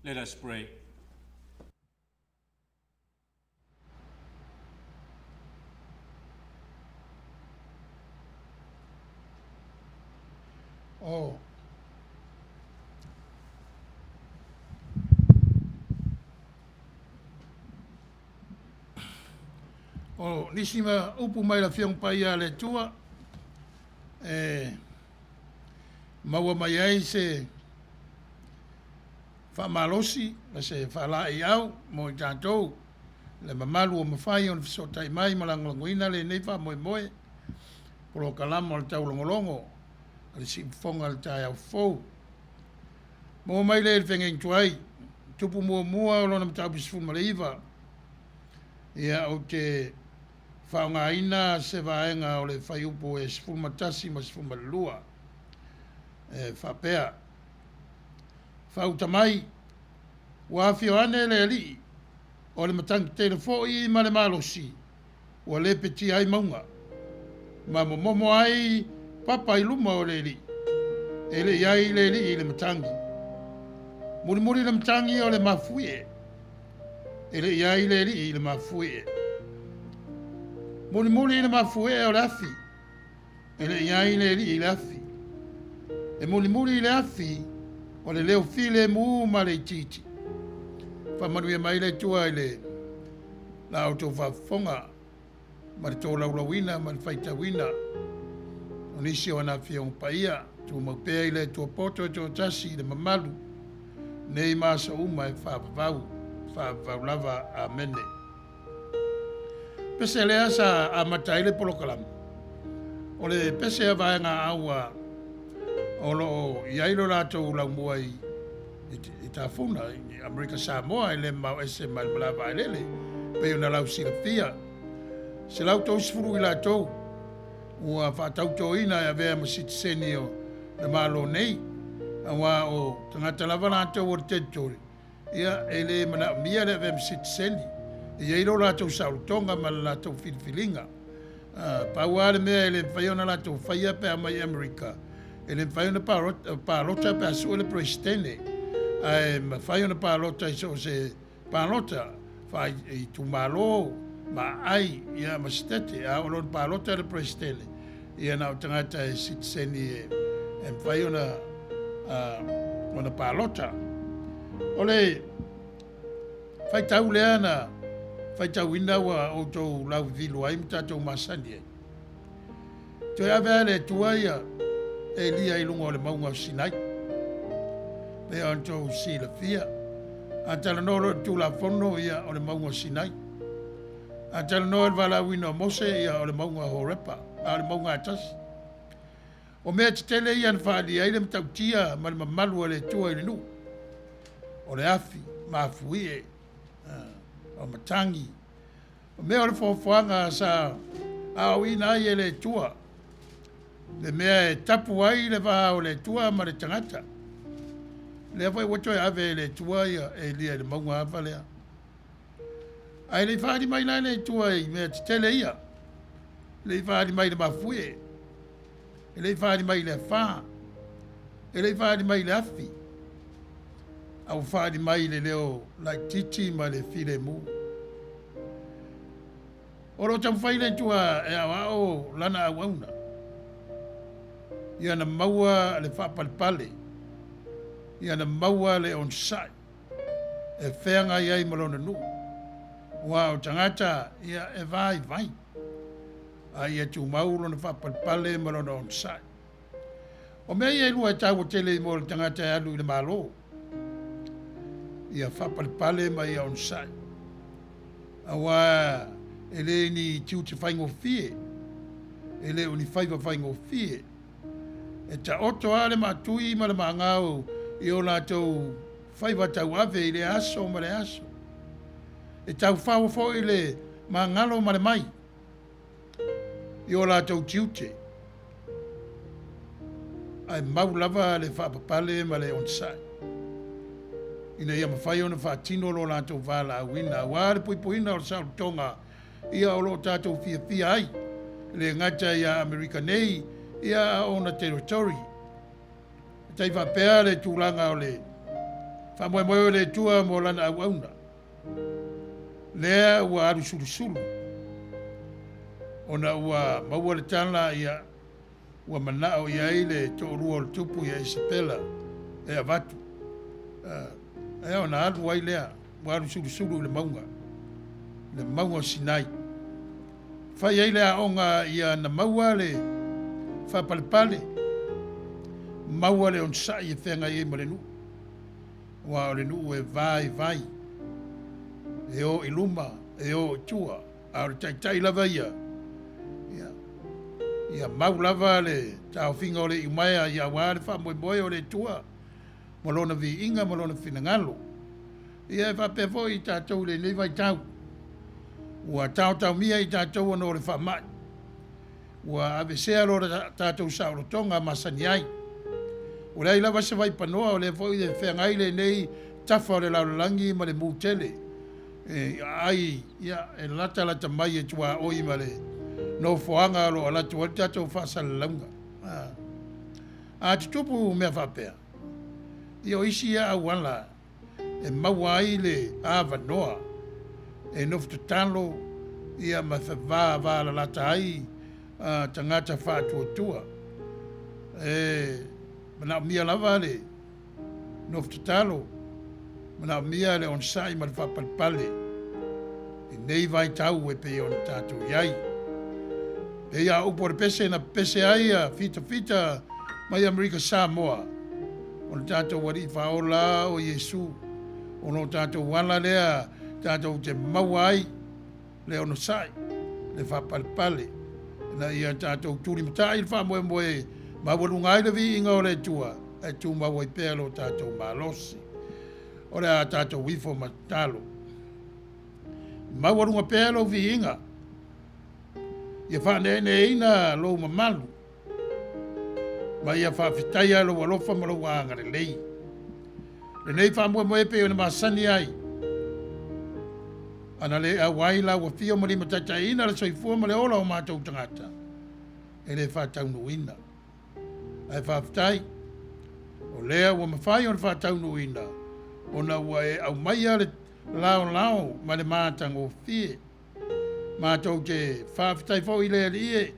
Let us pray. Oh. O nisi ma upu mai la fiong pai a le tua. Maua mai ai se whamalosi, ma se whalai au, mo i tātou. Le mamalu o mawhai on fisotai mai malangolongoina le nei wha moe moe. Polo kalama le taulogologo. Le si fonga le tai au fou. Mo mai le whengeng tuai. Tupu mua o lona mtau bisifu maleiva. Ia o te whaonga ina se vaenga o le whaiupo e sifu matasi ma sifu malua. Whapea. Whautamai. Wafio ane le li. O le matangi telefoi ma le malosi. O le peti ai maunga. Ma momo ai papa i luma o le li. E le iai le li i le matangi. Muri le matangi o le mafuie. E le iai le li i le mafuie. Muri le mafuie o le afi. E le iai le li i le afi. E muri le afi o le leo file mu ma le titi. Manuia mai le tua i le la auto whafonga ma le tōlaulawina ma le whaitawina o nisi o ana whiong paia tu maupea i le tua poto e tua tasi i le mamalu nei masa uma e whaavavau lava a mene. Pese lea sa a matai le polokalama o le pese a vaenga aua o lo iailo lato laumua i tafuna i Amerika Samoa i le mau ese malmalava i lele pe una lau silafia se lau tau sifuru i latou ua whaatauto ina e avea ma sitiseni o le malo nei awa o tangata lava latou o le teritori ia e le mana mia le avea ma sitiseni i eiro latou sautonga ma le latou filifilinga paua le mea e le whaiona latou whaia pe amai Amerika e le whaiona pālota pe asu le presidente ai ma fai ona palota so se palota fai i tu malo ma ai ia ma stete a ona palota le presidente ia na tangata e sitseni e fai ona palota ole fai tau leana fai tau ina wa o to lau vilu ai mta to masani to ia vele tuaia e lia i lungo le maunga sinai pe anto si la fia atala no tu la fono ia o le maunga sinai atala no el vala wino mose ia o le maunga horepa a le maunga atas o me tele ia na fali ai le mtautia ma le mamalu le tua i le nu o le afi ma fuie o matangi o me o le fofoanga sa a wina ia le tua le mea e tapu ai le va o le tua ma le tangata le vai wato ave le tua ia e lia le maunga ava lea. Ai le whaari mai lai le tua i mea tele ia. Le whaari mai le mafue. E le whaari mai le wha. E le whaari mai le afi. Au whaari mai le leo lai titi ma le file mu. Oro tam whai le tua e awa o lana a wauna. Ia na maua le whapalpale. Ia na maua le on sai. E whenga iai malona nu. Wa o tangata ia e vai. A ia tu maulo na whapalpale malona on sai. O mea ia lua tau o tele i mo le tangata e alu i le malo. Ia whapalpale ma ia on sai. A wa ele ni tiu te whaingo fie. Ele uni whaingo fie. E ta oto ale matui ma le mangau i o lātou whaiva tau ave i le aso ma le aso. E tau whawafo i le mangalo ma le mai. I o lātou tiute. Ai mau lava le whapapale ma le onsai. Ina ia mawhai ona whaatino lo lātou wala awina. Wāre puipuina o sao tonga ia o lo tātou fia ai. Le ngata ia Amerika nei ia ona territory. Tai whapea le tūlanga o le Whamoemoe o le tua mo lana au auna. Lea ua aru sulusulu. Ona ua maua le tala ia ua manao ia i le to'orua o le tupu ia Isabela e avatu. Ea ona alu ai lea ua aru sulusulu le maunga. Le maunga o Sinai. Whai ai le aonga ia na maua le whapalepale. Maua le onsai e whenga i ma le nu. Wa o le nu e vai. E o iluma, e o tua. A o le tai lava ia. Ia mau lava le tau whinga o le imaea ia wāre wha moe o le tua. Malona vi inga, malona whina Ia e whapefo i tātou le nei vai tau. Ua tau mia i tātou anō le wha mai. Ua avesea lo tātou saurotonga masani ai. O lei lava se vai panoa o le foi le whengai le nei tafa o le laulangi ma le mūtele. Ai, ia, e lata mai e tua oi ma le no foanga lo ala tua tātou whasala launga. A tutupu mea whapea. Io isi ia awala e maua ai le awa noa. E noftu talo ia ma wha la lata ai tangata whātua. Mana mia lava le noftu talo. Mana mia le onsai ma le whapalpale. E nei vai tau e pe on tātou iai. Pe ia upo le pese na pese ai a fita mai Amerika Samoa. O le tātou wari whaola o Yesu. O no tātou wala lea tātou te maua ai le ono sai. Le whapalpale. Na ia tātou tūri matai le whamoe mawalunga ai le vi inga o le tua. E tū maua i pēlo tātou malosi. O le a tātou wifo matalo. Mawalunga pēlo vi inga. Ia whanene ina lo mamalu. Ma ia whawhitaia lo walofa ma lo wāngare lei. Le nei whamoe pe o na masani ai. Ana le a waila wa fio ma lima tata ina le soifua ma le ola o mātou tangata. E le whātaunu ina. Ai whawhitai. O lea wa mawhai o le whātaunu ina. O na ua e au maia le lao ma le mātang o fie. Mātou te whawhitai fo i le e.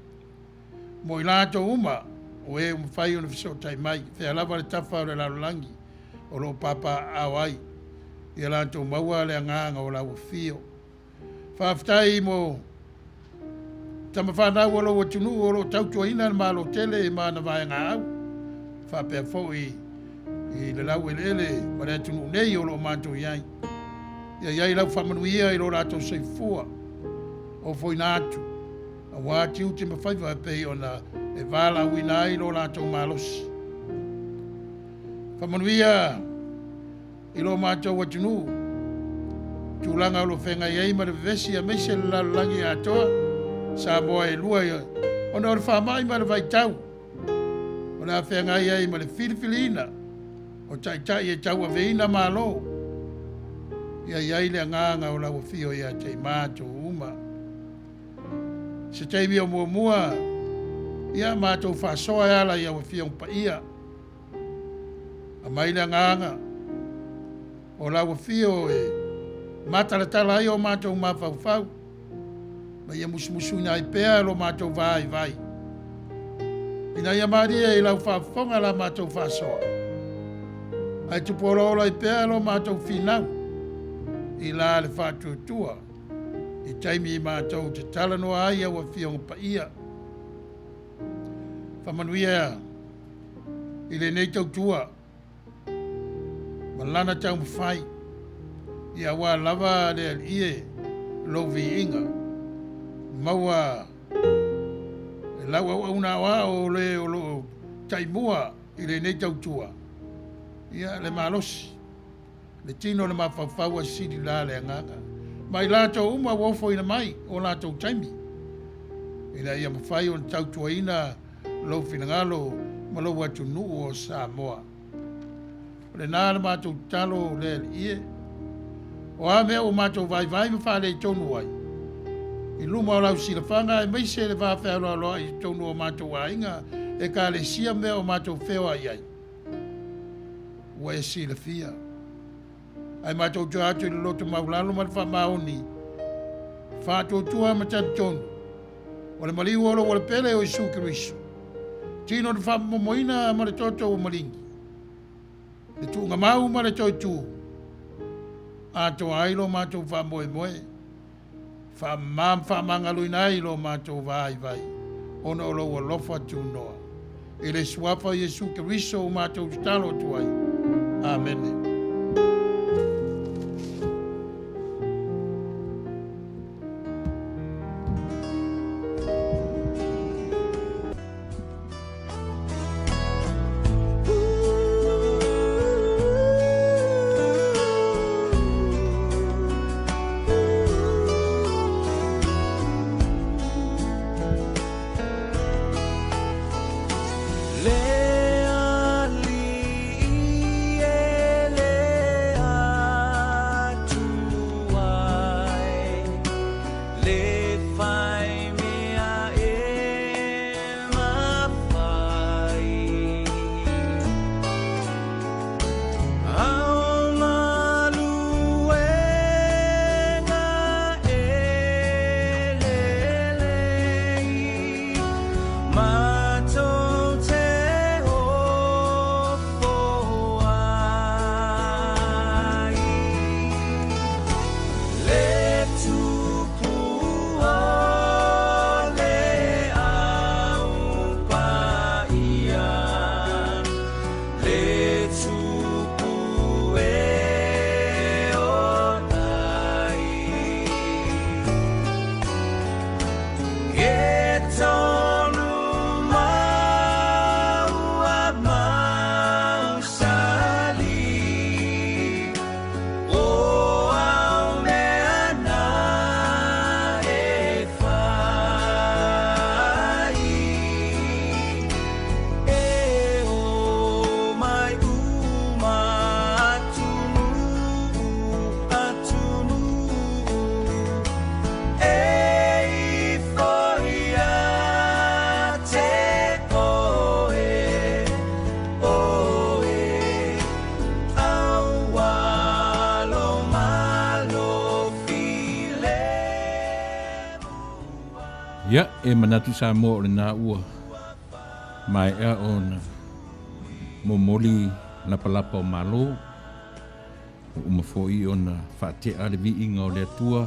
Mo i lātou uma. O e mawhai o na whisotai mai. Whea lava le tafa o le larolangi. O lo papa awai. Ia lātou maua le anganga o lau fio. Whawhitai mo tamawhanau o lo watunu o lo tautua ina ma lo tele e ma na vai ngā au. Whapea fo i le lau ele ma le atunu nei o lo mātou iai. Ia iai lau whamanuia i lo lātou seifua. O foi nātu. A wāti uti mawhaiva pei o na e wāla wina i lo lātou mālosi. Whamanuia i lo mātou watunu. Tūlanga o lo whenga iei ma le vesi a meise le lalangi a toa. Sa moa e lua i o na o le whamai ma le vai tau. O na whenga iei ma le filifilina. O tai e tau a veina malo. Ia iei le nganga o lau fio ia te mātou uma. Se teimi o mua ia mātou whasoa e ala ia wa fia umpa ia. A mai le nganga. O lau fio e matalatala ai o mātou mawhauwhau. Ma ia musumusu na i pēa lo mātou vai. Ina ia maria i lau whawhonga la mātou whasoa. Ai tuporola i pēa lo mātou whinau. I la le whātuatua. I taimi i mātou te talano ai a wa whionga pa ia. Whamanuia i le nei tau tua. Malana tau mwhai. Ia wā lava le ie lo vi inga. Maua e lau au una wā o le o lo taimua i le nei tau tua. Ia le malosi. Le tino le mawhawhaua siri la le anganga. Mai lātou uma wofo ina mai o lātou taimi. Ina ia mawhai o tau tua ina lo finangalo ma lo watu nuu o Samoa. Le nā le mātou talo le ie. O a mea o mātou vai ma whāle i tonu ai. I luma o lau silafanga e meise le whawhea loa i tonu o mātou a inga e ka le sia mea o mātou wheo ai ai. Ua e silafia. ai mātou tua atu i loto maulalo ma le whamaoni. Whātua ma tatu tonu. O le maliu olo o le pele o Isu Kiriso. Tino le whamomoina ma le toto o malingi. Le tuunga mau ma le toi tu. Ato ailo mātou whamoe moe. Whamangalu nai lo mātou vai vai. Ona olo o lofa tu noa. E le suafa Isu Kiriso o mātou talo tuai. Amen. Ia, e manatu sa mo o le nā ua. Mai ea o na momoli lapalapa o malo. O umafoi o na whaatea le vi inga o le atua.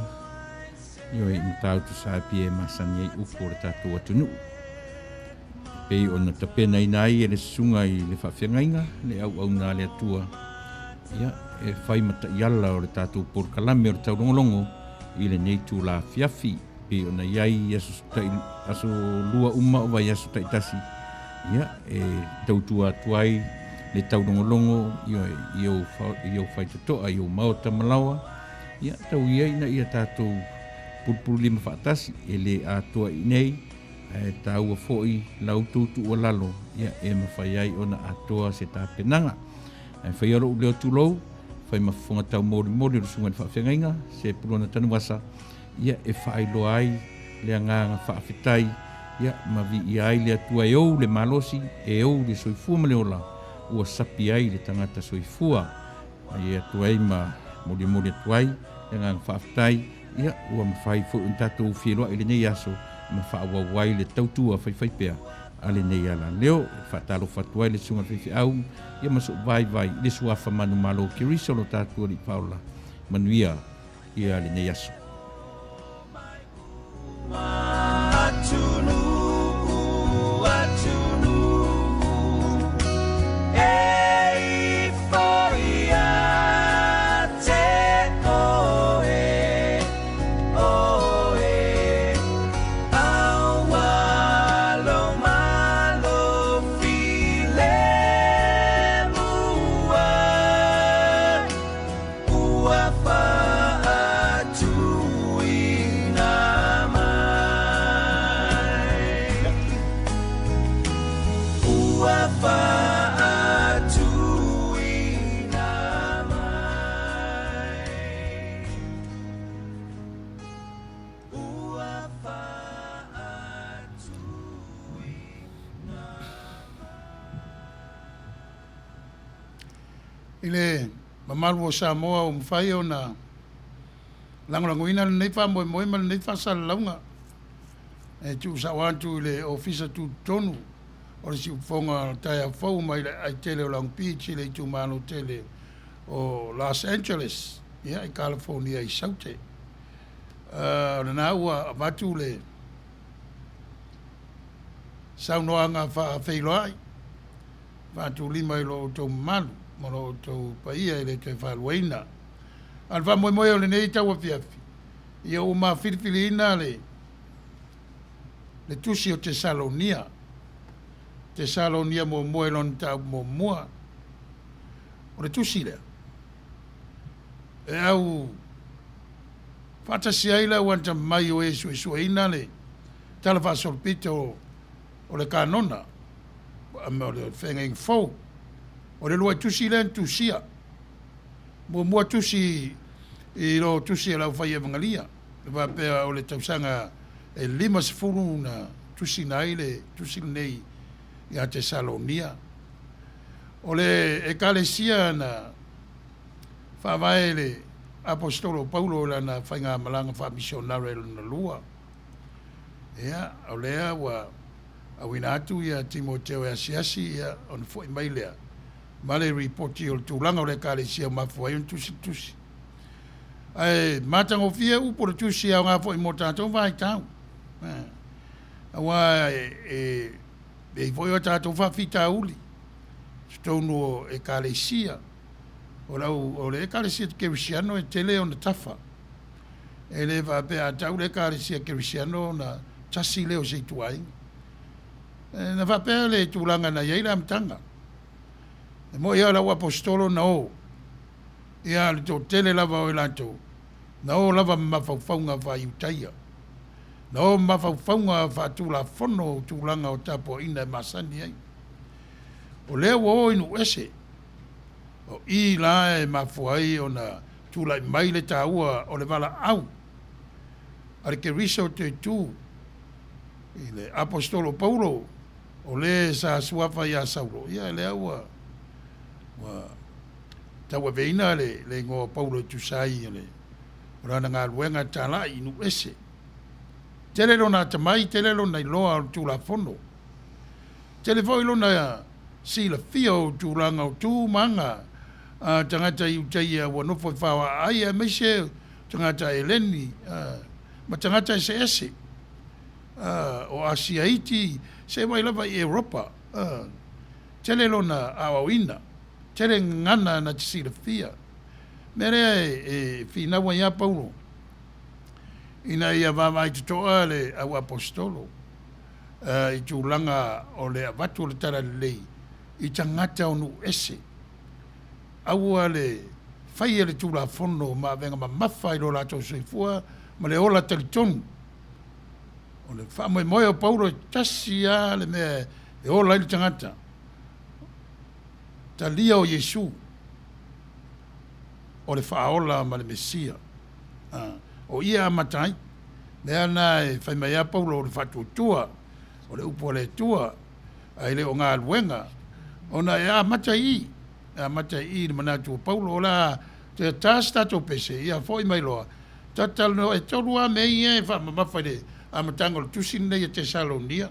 Io e imtau tu sa pie masani e upo le tatua tunu. Pei o na tapena inai e le sunga i le whawhiangainga, le au nā le atua. Ia, e whai mata iala o le tatua por kalame o le taulongolongo i le neitu la fiafi. Pei o na iai aso lua uma o vai aso taitasi. Ia, e tautua atuai le taulongolongo i o whai tatoa, i o maota malawa. Ia, tau iai na ia tātou pulpulu lima whaatasi, e le atua i nei, e tāua foi lau tūtu o lalo, ia e mawhai ai o na atua se tā penanga. E whai aro u leo tūlou, whai mawhunga tau mori o sunga ni whaawhengainga, Sepulona Tanuvasa, ia e whailo ai le nganga whaawhetai, ia mavi i ai le atua e ou le malosi, e ou le soifua ma le ola, ua sapi ai le tangata soifua, ai e atua ai ma mori atuai, le nganga whaawhetai, ia ua mawhai fo un tātou whieroa i le nei aso, ma whaawawai le tautua whai pea, a le nei ala leo, whaatalo whatuai le sunga whai au, ia maso vai, le suafa manu malo Kiriso lo tātua li Paula, Manuia, ia le nei aso. Ile Mamalu o Samoa o mwhai o na langolangoina nei wha moe moe ma nei wha salalaunga. E tu sa wantu le ofisa tu tonu o le si ufonga tai a fau mai ai tele o Long Beach le tu mano tele o Los Angeles, i California i saute. Na ua watu le saunoanga wha whailoai. Watu lima i lo tau manu, mo lo tau paia i le te whaluaina. Al wha moe moe o le nei tau a fiafi. Ia o ma whiripiri ina le tusi o Tesalonia. Tesalonia mo moe lon tau mo mua. O le tusi lea. E au whatasi aila wanta mai o e sue ina le tala whasolpito o le kanona. O le whengeng fau. O le lua tusi lea tusia. Mo mua tusi i lo tusi e lau whai e vangalia. Le wapea o le tausanga e 5 na tusi nai le tusi nei i a Tesalonia. O le ekalesia na whawai le apostolo Paulo la na whainga malanga wha misionare na lua. Ea, o lea wa awina atu ia Timoteo e asiasi ia on fwoi mailea. Male reporti o tūlanga o le ekalesia mafuai on tusi. Ai matango fia upo le tusi au ngā fwoi mo tātou vai tau. Awa e fwoi o tātou whawhita uli. Stonu o ekalesia. O le ekalesia te kerisiano e tele o na tafa. E le vape a tau le ekalesia kerisiano na tasi leo se tuai. Na vape le tūlanga na iei la mtanga. E mo ia lau apostolo na o. Ia le tō tele lava o elantou. Na o lava mawhauwhaunga wha iutaia. Na o mawhauwhaunga wha tūla whono tūlanga o tapo ina masani ai. O leo o inu ese. O i la e mafuai o na tūlai mai le tāua o le wala au. Are ke riso te tū. I le apostolo Paulo. O le sa suafa ia Saulo. Ia le aua. Taua veina le ngō Paulo tu sai le. Rana ngā luenga tāla inu ese. Tele lona tamai, tele lona i loa o tūla whono. Tele foi lona sila fia o tūlanga o tū manga. Tangata i utaia wa nofo i whawa ai a meise tangata e leni. Ma tangata e se ese. O Asia iti se mai lava i Europa. Tele lona awawina. Tere ngana na te sila fia. Mere e whinawa ia Paulo. Ina ia vavai te toa le au apostolo. I tūlanga o le avatu le tara lei. I tangata o nu ese. Aua le whai le tūla whono ma venga ma mawhai lo lato soifua. Ma le ola talitonu. O le whamoe moe o Paulo tasi a le mea e ola ili tangata. Ta lia o Yesu o le whaola ma le Mesia. O ia amatai, mea na e whai mai a Paulo o le whatutua, o le upo le tua, ai le o ngā luenga, o na e amatai i le manatu o Paulo o la te tāsta to pese, ia fwoi mai loa, tatal no e tolua mei e whamamawhai le amatango le tusin nei a Tesalonia.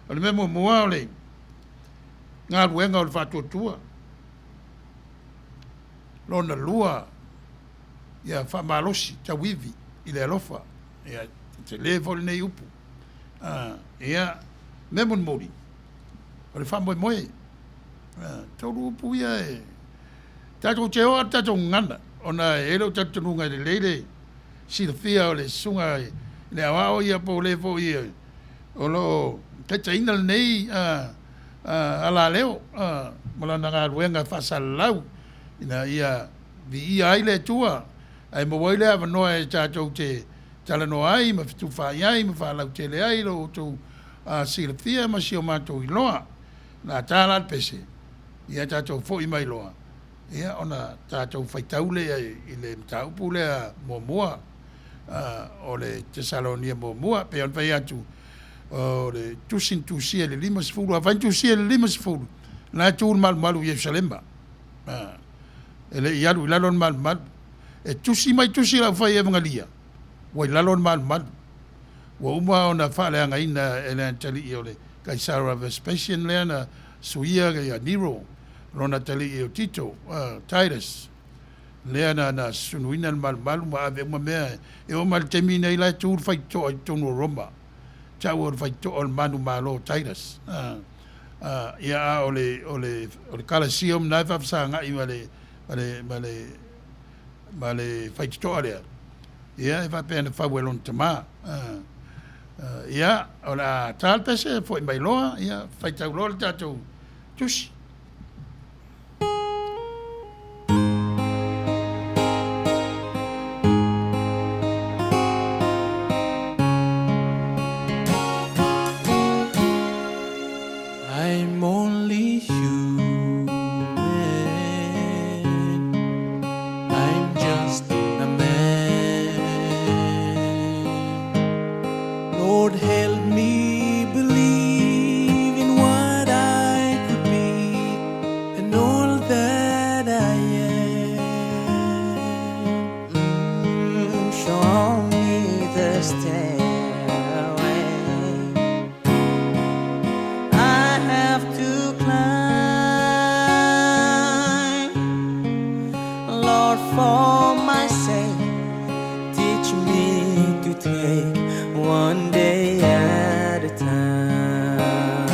O le memo mua o le, ngā luenga o le whatutua. Lona lua, ia whamalosi, tawivi, i le alofa, ia te levol nei upu. Ia memon mori, o le whamoe moe. Tauru upu ia e. Tato te oa, tato ngana, o na ero tatununga le leile, si le fia o le sunga, le awao ia po levo ia. O lo, taina nei, ala leo, malana ngā ruenga whasalau, ina ia, vi ia aile tua, ai mawaile ava noa e tātou te talano ai, ma fitu whai ai, ma whalau tele ai, lo tō sila fia, ma si o mātou i loa, nā tālat pese, ia tātou fo i mai loa, ia ona tātou whaitaule i le mtaupu lea mua, o le Tesalonia mua, pe on whai atu, o le tusin tusia le 5 a vain tusia le 5 na tu malu Jerusalem ele ialu ilalon mal e tusi mai tusi la fai e vangalia wa ilalon mal wa uma ona fale anga ina ele antali iole kai Sarah Vespasian leana suia ya Nero rona tali o Tito Titus leana na sunuina mal ma ave uma mea e o mal temina ila tu fai to no Roma chau fai to on manu malo Titus ia ole Colosseum na fa sanga i male fai to ale ia e fa pena fa welon tama ia ola tal pese foi mai loa ia fai tau lo tatou tusi I'm only human. I'm just a man. Lord, help me believe in what I could be and all that I am. Show me the stairway I have to climb. Lord, for my sake, teach me to take one day at a time.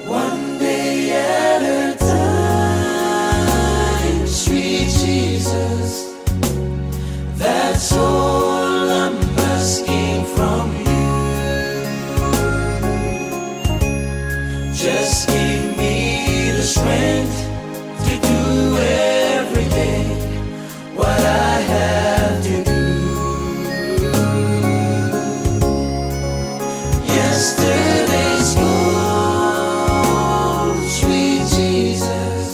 One day at a time, sweet Jesus, that's all I'm asking from you. Just give me the strength to do every day what I have to do. Yesterday's gone, sweet Jesus,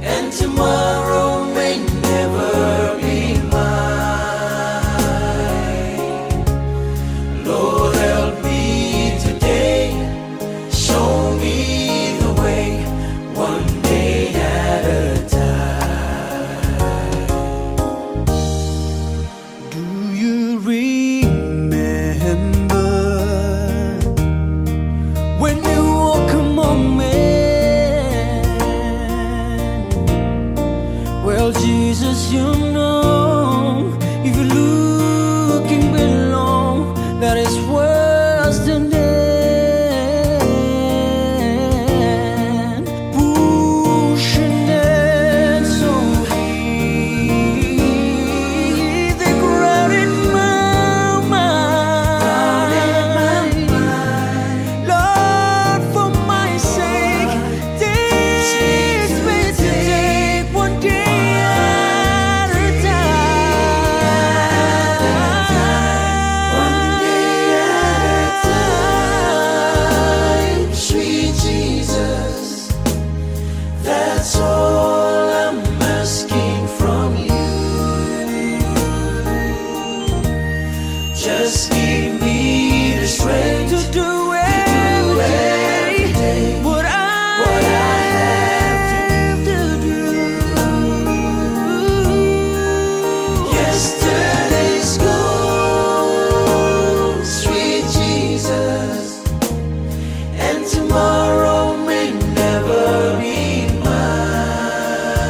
and tomorrow may never be mine. Lord, help me today. Show me the way, one day at a time. Do you remember when you walk among men? Well, Jesus, you know, if you're looking below, that is worse than death. Pushing it so heavy, they crowded my mind. Lord, for my sake, teach me to take one day at a time. One day at a time, sweet Jesus, that's all I'm asking from you. Just give me the strength to do every day what I have to do. Yesterday's gone, sweet Jesus, and tomorrow may never be mine.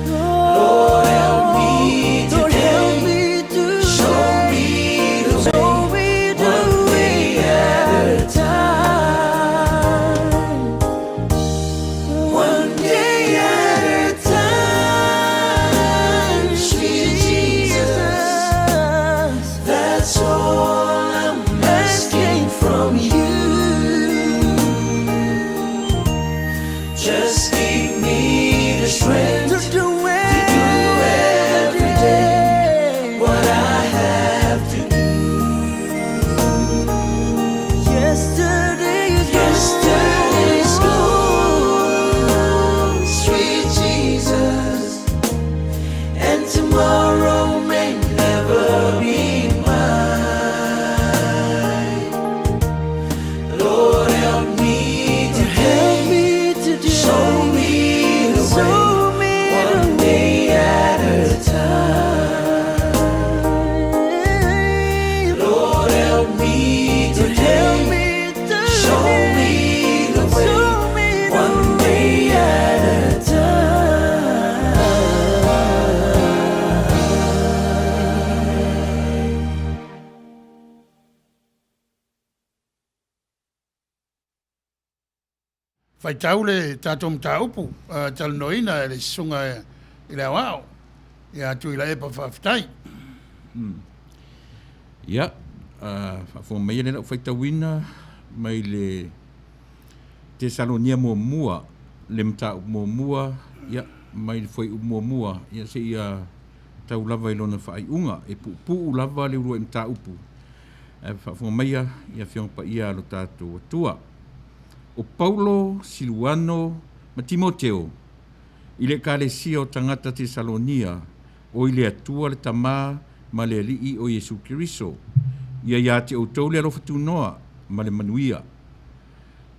Lord, help me today. Show me the way, one day at a time. One day at a time, sweet Jesus, that's all I'm asking from you. Just give me the strength to do every day what I have to do. Yesterday's gone, sweet Jesus, and tomorrow may never be mine. Lord, help me today. whaitau le tātou mtaupu, talanoina le sunga i le awao, ia atu i la epa whawhitai. Ia, whafo mai le whaitawina, mai le te salonia mua, le mta mua, ia, mai le whai mua, ia se ia tau lava i lona whai unga, e pu lava le urua i mta upu. Whafo mai ia whiong pa ia lo tātou atua. O Paulo, Siluano, ma Timoteo, i le kālesia o tangata te Salonia, o i le atua le tamā, ma le alii o Yesu Kiriso, ia te outou le alofa tunoa, ma le Manuia.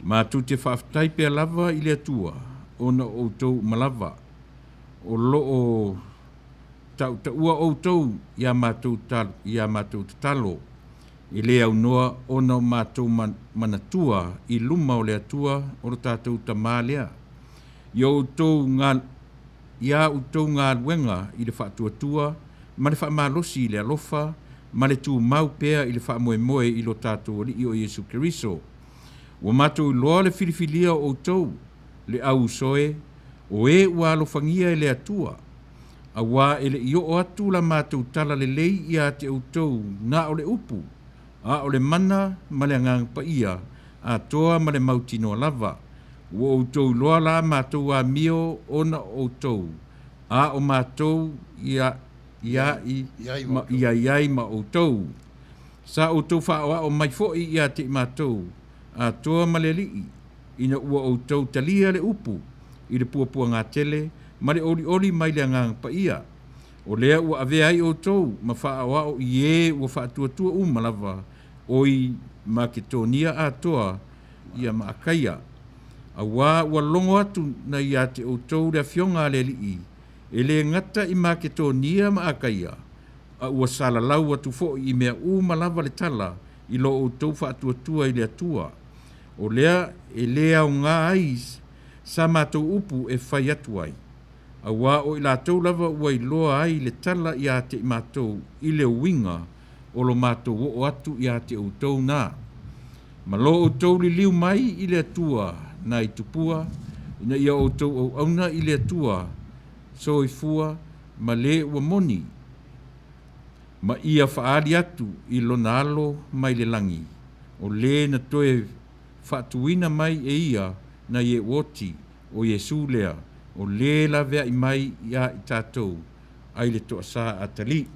Ma tu te whaftai pia lava i le atua, o na outou malava, o loo taua outou, ia mātou talo, i le au noa o na mātou manatua, i luma o le atua, o le tātou tamā lea. Ia outou ngā luenga i le whaatuatua, ma le whaamalosi i le alofa, ma le tū mau pea i le whaamoemoe i lo tātou li o Yesu Kiriso. Wa mātou loa le filifilia o outou, le au soe, o e ua alofangia i le atua, a wā e le io o atu la mātou tala le lei i a te outou na o le upu, a o le mana ma le angang pa ia, a toa ma le mautino lava, o outou loa la mātou a mio o na outou, a o mātou iai ma outou. Sa outou whaoa o mai foi i a te mātou, a toa ma le lii, ina ua outou talia le upu, i le puapua ngā tele, ma le oli mai le angang pa ia. O lea ua avea i outou, ma whaoa o ie ua whaatuatua malava, oi Makedonia a toa ia Maakaia. A wā ua longo atu na ia te outou le whionga le lii, e le ngata i Makedonia Maakaia, a ua salalau atu fo i mea malava le tala, i lo outou whaatuatua i le atua. O lea e lea o ngā ais, sa mātou upu e whai atu ai. A wā o i lātou lava ua i loa ai le tala i a te mātou i le winga, o lo mātou o atu i a te outou nā. Ma lo outou li liu mai i le atua na i tupua, ina ia outou au auna i le atua, so i fua, ma le ua moni. Ma ia whaari atu i lona alo mai le langi, o le na toe whaatuina mai e ia na ie woti o Yesu lea, o le la vea i mai ia i tātou, ai le toa sa atali.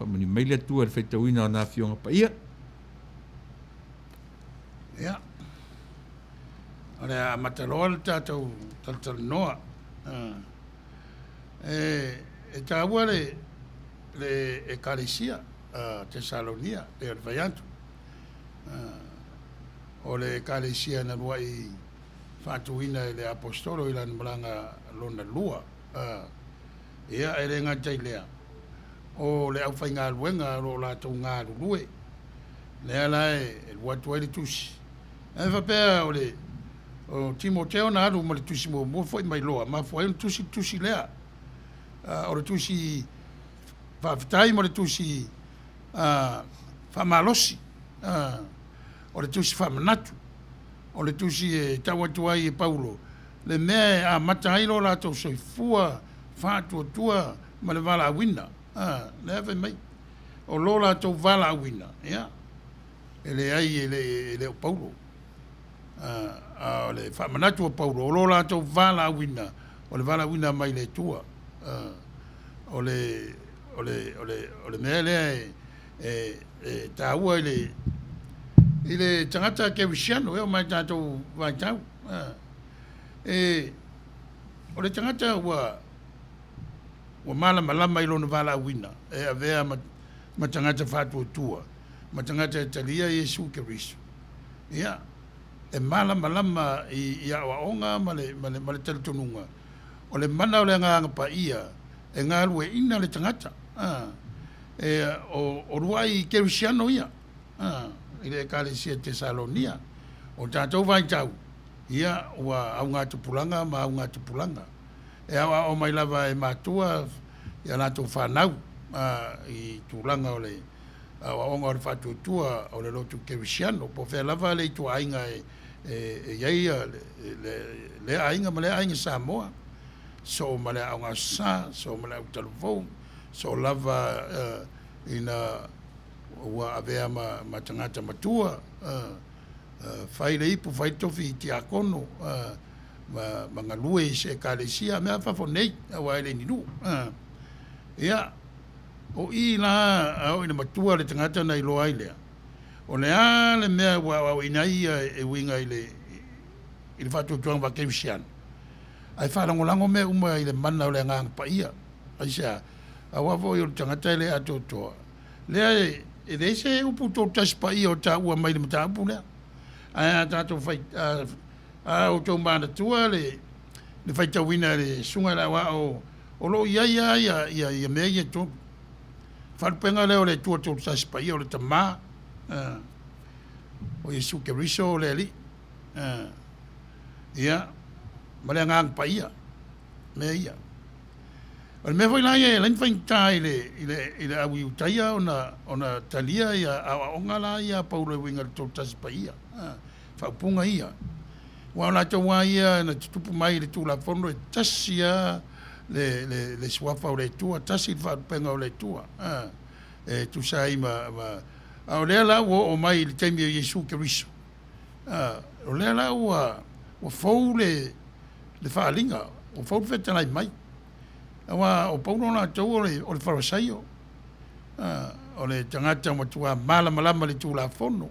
Whamani mai le tua le whaitawina o nā whionga pa ia. Ia. Ore a mataloa le tātou talanoa. E tāua le ekalesia, te Salonia, le alvaiantu. O le ekalesia na lua i whaatuina i le apostolo i lan malanga lona lua. Ia e le ngatai lea. O le au whai ngā luenga ro la tau ngā rurue. Lea lai e luatua i le tusi. E whapea o le Timoteo na aru ma le tusi mo fwoi mai loa. Ma fwoi le tusi lea. O le tusi whawhitai ma le tusi whamalosi. O le tusi whamanatu. O le tusi e tau atu ai e Paulo. Le mea a matailo la tau soifua whātua ma le wala awina. Leve mai. O lola tau vala awina. Ia. Ele ai ele o Paulo. O le whamanatu o Paulo. O lola tau vala awina. O le vala awina mai le tua. O le mea lea e tāua ile tangata ke wisiano. Eo mai tātou vaitau. O le tangata ua malama i lona vala awina, e avea ma tangata whātua, ma tangata talia Yesu Kiriso. Ia, e malama i awaonga ma le talitonunga. O le mana o le nganga pa ia, e ngā lue ina le tangata. O ruai Kerisiano ia, i le ekalesia te Salonia, o tātou vaitau, ia ua au ngā tupulanga ma au ngā tupulanga. E awa o mai lava e mātua ia nātou whanau i tūlanga o le awa onga o le whātuatua o le lotu Kerisiano po whea lava le i tua ainga iai le ainga ma le ainga Samoa so ma le aunga sa so ma le au telefon so lava ina ua avea ma tangata matua fai le ipu fai tofi ti akono ma ngalue i se kalesia mea fafonei awa ele ninu ia o i la au ina matua le tangata na ilo ai lea o le a le mea wa ina ia e winga i le fatu tuang wa keusian ai whalangolango mea uma i le mana o le ngang pa ia ai sea awa vo i o tangata le ato toa lea e reise upu tō tas pa ia o tā ua mai le mata upu lea ai tātou fai o tō mana tua le fai tawina le sunga la wa o lo ia mea ia tō wharupenga leo le tua tō tas pa ia o le tamā o Yesu Keriso le ali ia ma le ngang pa ia mea ia o me foi la ia len fai tai le awi utaia ona talia ia a onga la ia paulo winga to tas pa ia fa punga ia wa la to wa ia na tupu mai le tu la fondo e tasia le swafa o le tua tasi fa penga o le tua e tu sai ma o le la o mai le temi Yesu Keriso o le la o fou le faalinga o fou feta lai mai awa o pauno na tau o le farasaio o le tangata matua malama le tu la fono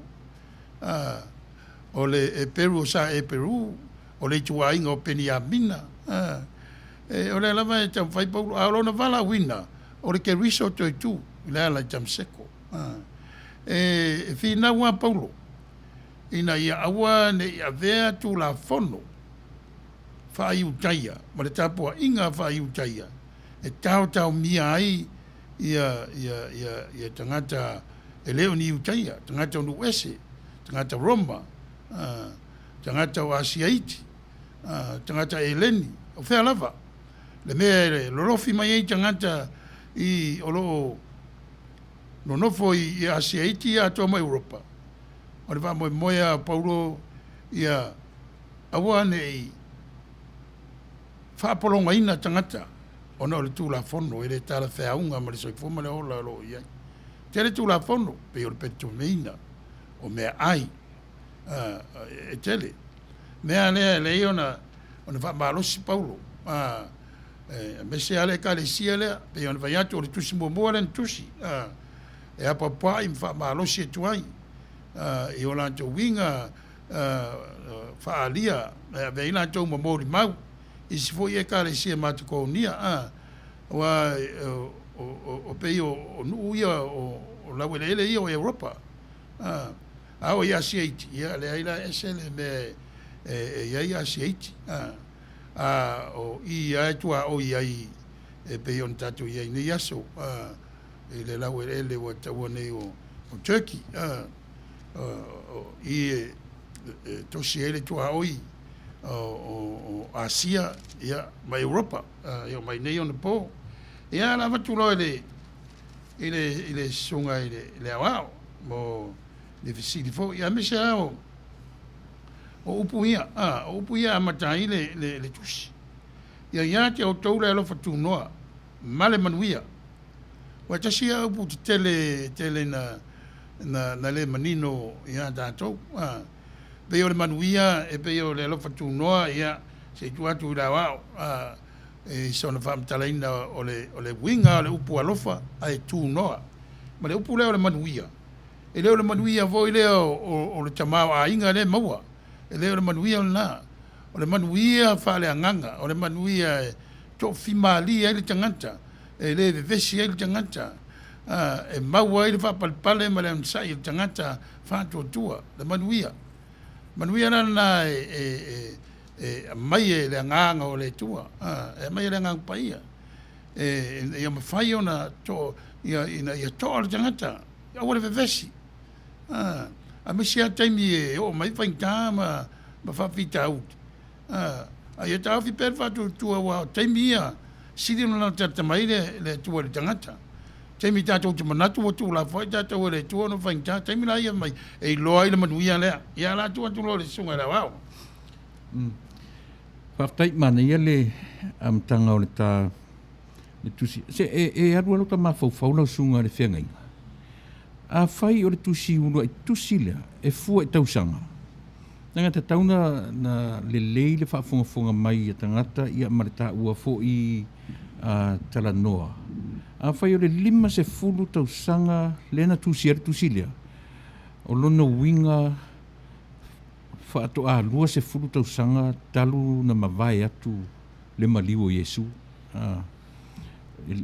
o le Peru sa Peru o le tua inga o Peniamina o le lava e tam fai paulo a lona vala wina o le Keriso toi tu le ala tam seko e fina wa paulo ina ia awa ne ia vea tu la fono fa iutaia ma le tapua inga fa iutaia e tau mia ai ia tangata e leo ni iutaia tangata onu ese tangata Roma tangata o Asiaiti tangata Eleni o fea lava le mea lorofi mai ei tangata i olo no nofo i Asiaiti a toa mai Europa o le wha moia paulo ia awa nei whaapolonga ina tangata ona o le tū la fono e le tala whaunga ma le soifoma le ola lo iai te le tū la fono pe o le peto meina o mea ai e tele mea le ona wha malosi paulo me se ale ka le sia lea pe ona vaiatu o le tusi momoa le tusi e apa pai wha malosi e tuai i o lanto winga whaalia vei lanto mamori mau i si foi e ka le sia matukonia wa o pei o nuia o lawelele ia o Europa o ia sieti ia le aila esele me ia sieti o ia tua o ia i pei on tatu ia ni yaso e le lawelele wa tawane o Turkey i tosiele tua oi o Asia ia mai Europa ia mai nei on po ia la vatulo ile sunga ile awao mo le visiti fo ia me sao o upuia matai le tusi ia te o toule lo fatu noa male manuia wa tasia upu tele na le manino ia dato pe o le manuia e pe o le alofa tu noa ia se tu atu la wa e sona fam talaina o le winga o le upu alofa ai tu noa ma le upu le manuia e le manuia voi le o le tamao a inga le maua e le manuia na o le manuia fa le anganga o le manuia to fimali e le tanganta e le vesi e le tanganta e maua e le fa palpale ma le ansai le tanganta fa tua le manuia na mai le nganga o le tua e mai le ngang paia e ia mafai ona to ia to le tangata ia o le vesi a me sia taimi o mai fai tama ma fa fita out a ia ta fi per fa tua wa taimi ia sidi no tata mai le tua le tangata Taimi tātou te manatu o tū la whai tātou e le tua no whainga. Taimi la ia mai e loa i le manuia lea. Ia la tua tu lo le sunga la wau. Whaftai mana ia le tanga o le tā le tusi. Se e arua lo ta mawhau lau sunga le whengainga. A whai o le tusi unua i tusi lea e fua i tausanga. Nanga te tauna na le lei le whaafonga mai a tangata ia marita ua fo i tala noa. A whai o le 50 tausanga lena tusi ar tusi lea. O lona winga whaato a 20 tausanga talu na mawai atu le maliu o Yesu.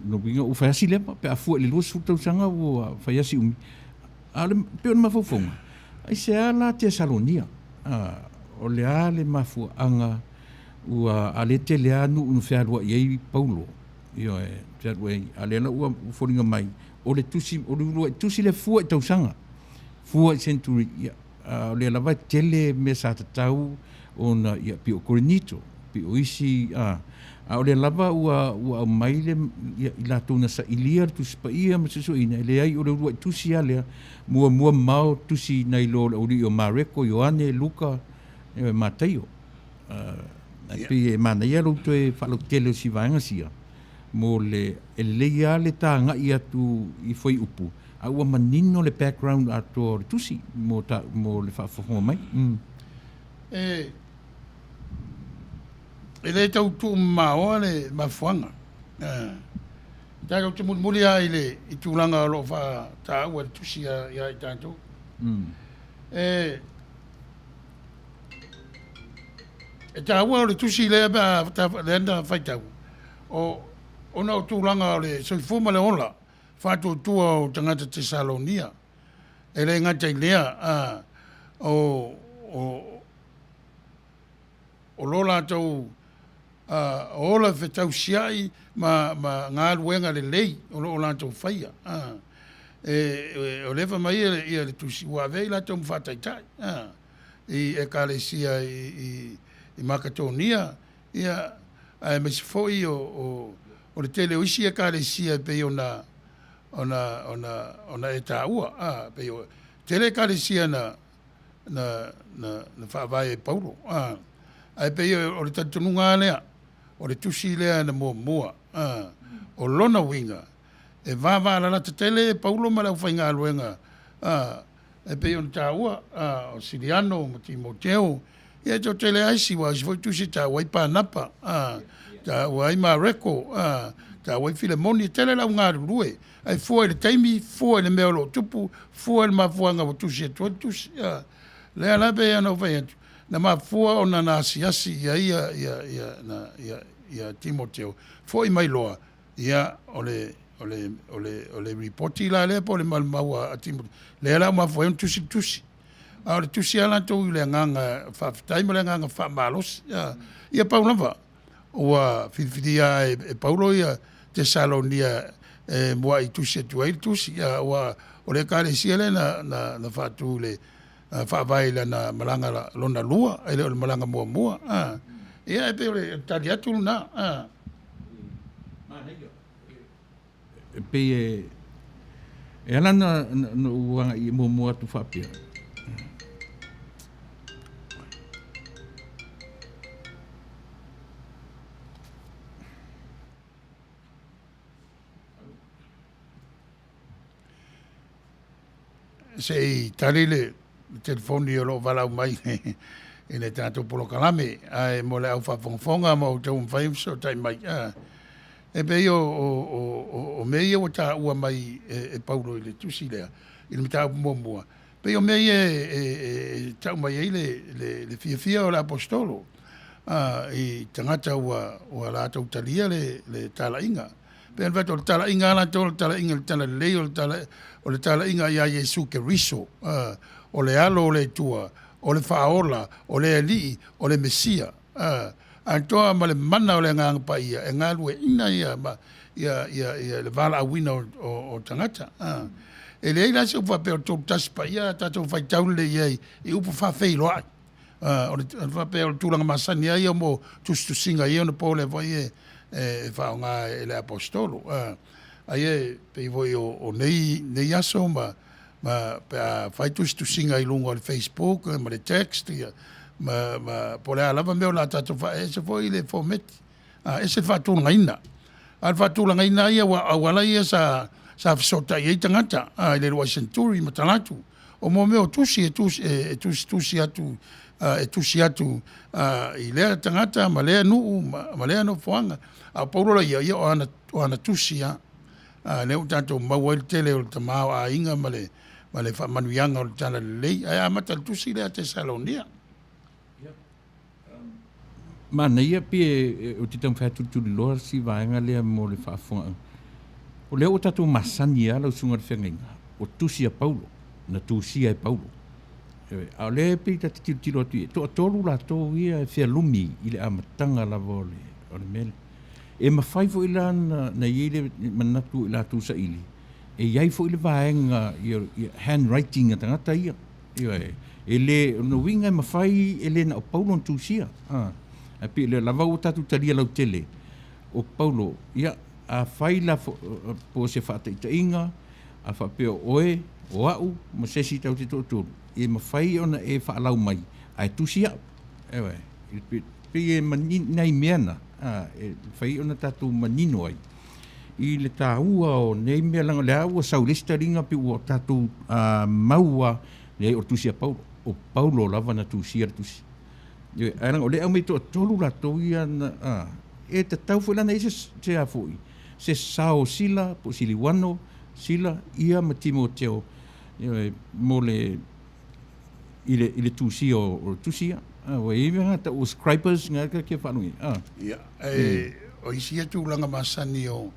No winga o whaiasi lea pe a fua le 20 tausanga o whaiasi umi. A le peon mawhaufonga. Ai se ala te Salonia. O le a le mafua anga ua a le te lea nu unu whiarua iei Paulo. Io e whiarua iei. A le ana ua uforinga mai. O le tusi, o le urua tusi le fua i tausanga. Fua i centuri. O le alawa tele me sa tatau o na ia pi o Korinito. Pi o isi. O le alawa ua mai le i la tona sa ilia tusi pa ia ma seso ina. Le ai o le urua tusi a lea. Mua mao tusi nei lo o ri o Mareko, Ioane, Luka, e Mateo. Pe e mana ia lo te whalo tele o si vaenga sia. Mo le leia le tā ngai atu i foi upu. A ua manino le background ato tusi mo le whaafonga mai. E le tau tu mao le mafuanga. Tākau te muli a i tūlanga o lo wha tā ua tusi a i tātou. E tā ua o le tusi lea bea le anda whaitau. O na o tūlanga o le soifuma le ola. Whātou tua o tangata te Salonia. E le ngata i lea o lola tau ola whetau siai ma ngā ruenga le lei o lātou whaia. O lewa mai ia le tusi ua vei lātou mwhataitai. E ka le sia i Makatonia ia me se foi o le tele uisi e ka le sia pe ona e tā ua. Pe o tele ka le sia na whaavai e Paulo. Ai pe o le tatununga lea. O le tusi lea na mua. O lona winga. E vāvāla la te tele Paulo ma lau whainga aluenga. E pe on tā ua. O Siriano, mo Timoteo. Ia tō tele aisi wa. Si foi tusi tā wai pānapa. Tā wai Mareko. Tā wai Filemoni. Tele lau ngā rurue. Ai fua le taimi. Fua le mea lo tupu. Fua le mafuanga o tusi e tusi. Lea la pe ana o whaiatu. Na mafua o na nasiasi ia Timoteo. Foi mai loa. Ia o le reporti la le po le malmaua a Timoteo. Le ala mafua un tusi. A le tusi ala tau le nganga whaftai ma le nganga whamalos. Ia paulava. Ua whiwhiria e Paulo ia te Salonia mua i tusi e tuai tusi. Ua o le kare siele na whatu le whaavai na malanga lona lua, e leo le malanga mua. Ia e pe ole tari atu na. Pe e alana uanga i mua tu whapia. Se tari le telefoni o lo valau mai e le tātou polo kalame ai mo le au whafonga mo tau mwhaimso tai mai e pe o mei o tā ua mai e Paulo i le tusi lea i le mitau mua pe o mei e tau mai e le fia o le apostolo i tangata ua lātou talia le talainga pe an vato le talainga ala tō le talainga le tala lei o le talainga ia Yesu ke riso o le alo o le tua, o le whaola, o le alii, o le mesia. Antoa ma le mana o le nganga pa ia, e ngā lue ina ia le vala awina o tangata. E le eila se upa peo tō tasi pa ia, tātou whai taule iei, i upa whawhei loai. O le whapeo tūranga masani ia mo tustusinga ia na pōle vai e whao ngā e le apostolo. Ai e pe voi o nei aso ma pe a fai tu singa i lungo al Facebook ma le text ia ma po le alava me o la tatu fa e se foi le format e se fa tu ngaina al fa tu ngaina ia wala ia sa sota ia tangata le roi centuri matalatu o mo me o tusi atu i le tangata ma le no foanga a paulo ia o ana tusi le tanto mawal tele o tamao a inga male fa manuianga o tala lei ai amata tusi le te salonia Mana ia pie o titam fa tu lor si vaenga le mo le fa fo. O le o tatu masani ala sunga fenga. O tusi a Paulo, na tusi a Paulo. A le pe ta tiro tu to tolu la to ia fe lumi ile amatanga la vole. O le mel. E ma fai fo ila na ile manatu ila tu sa ili. E iai fo ile vaenga ia handwriting a tangata ia. Ele no winga ma fai ele na o Paulo tusia. A pi le lava o tatu taria lau tele o Paulo ia a faila po se fata ita inga a fa pe oe o au mo se si tau te tōtoro e ma fai ona e fa lau mai ai tusia ewe pe nei meana e fai ona tatu manino ai i le tāua o nei mea langa le au saulista ringa pi o tatu maua le o tusia Paulo o Paulo lava na tusia tusi Arang ole au me to tolu la to ia na e te tau foi lana ise te a foi se sao sila po siliwano sila ia ma Timoteo mo le ile tusi o tusia o e me ta os scribers nga ke fa nui ia o isia tu langa masani o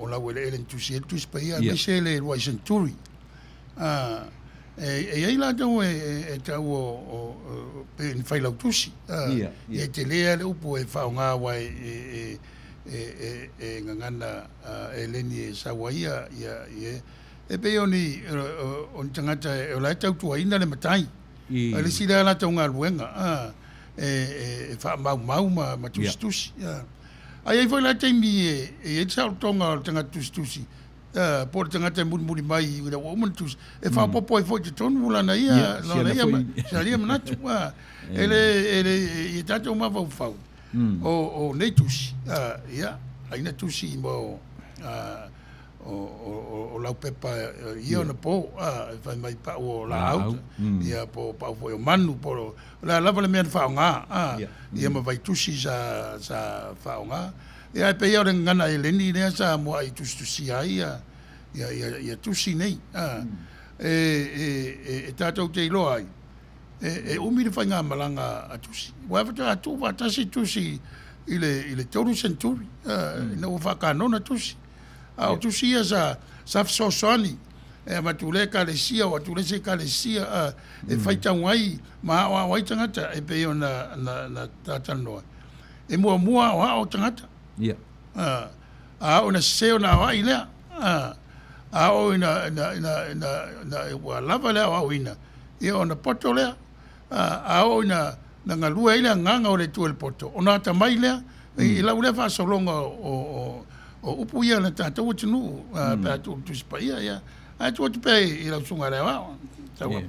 la wele elen tusi pa ia me se le roi centuri e ai la tau e tau o pe ni fai lau tusi e te lea le upo e whaonga wai e ngangana e leni e sawa ia e pe oni tangata e la tau tua ina le matai a le sila la tau ngā luenga e wha mau ma tusi ai fai la taimi e tau tonga o tanga tusi por tangata muri mai i o mantus e fa popo e foi te tonu la na ia salia manatu ele e tato ma fau o netus ia aina tusi mo o la pepa ia na po fa mai pa o la out ia po pa foi o manu por la lava le men fa nga ia ma vai tusi sa fa nga ia pe ia ngana ele ni ne sa mo ai tusi ai ia tusi nei e tatou te ilo ai e umire fai ngā malanga a tusi wa fata atu wa tasi tusi ile toru centuri na o whakanona tusi o tusi ia sa fsosoni e matule kalesia o tule se kalesia e fai tangwai ma wai tangata e pe na tatanoa e mua o tangata a ona seo na wai lea a o ina wa lava lea o ina e ona poto lea a o ina na ngalua ile nganga o le tu el poto ona ta mai lea i la ule fa solonga o upu ia na tata o tunu pa tu spaia ia a tu te pe i la sunga le wa tawa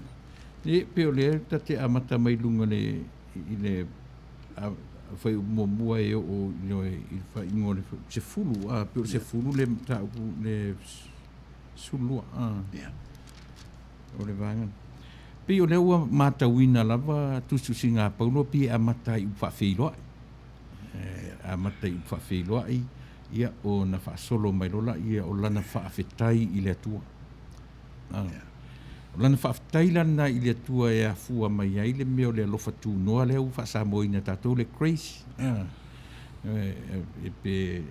e pe o le tate amata mai lunga le ile foi mo mua e o il fa ingore se fulu pe se fulu le ta le sulu o le vangan pe o le ua matawina lava tusu singa Paulo pe amata i fa feilo amata i fa feilo ia o na fa solo mai lola ia o lana fa afetai i le atua o lana fa afetai lana i le atua e afua mai ai le meo le alofa tu noa le u fa sa moina tatou le grace e pe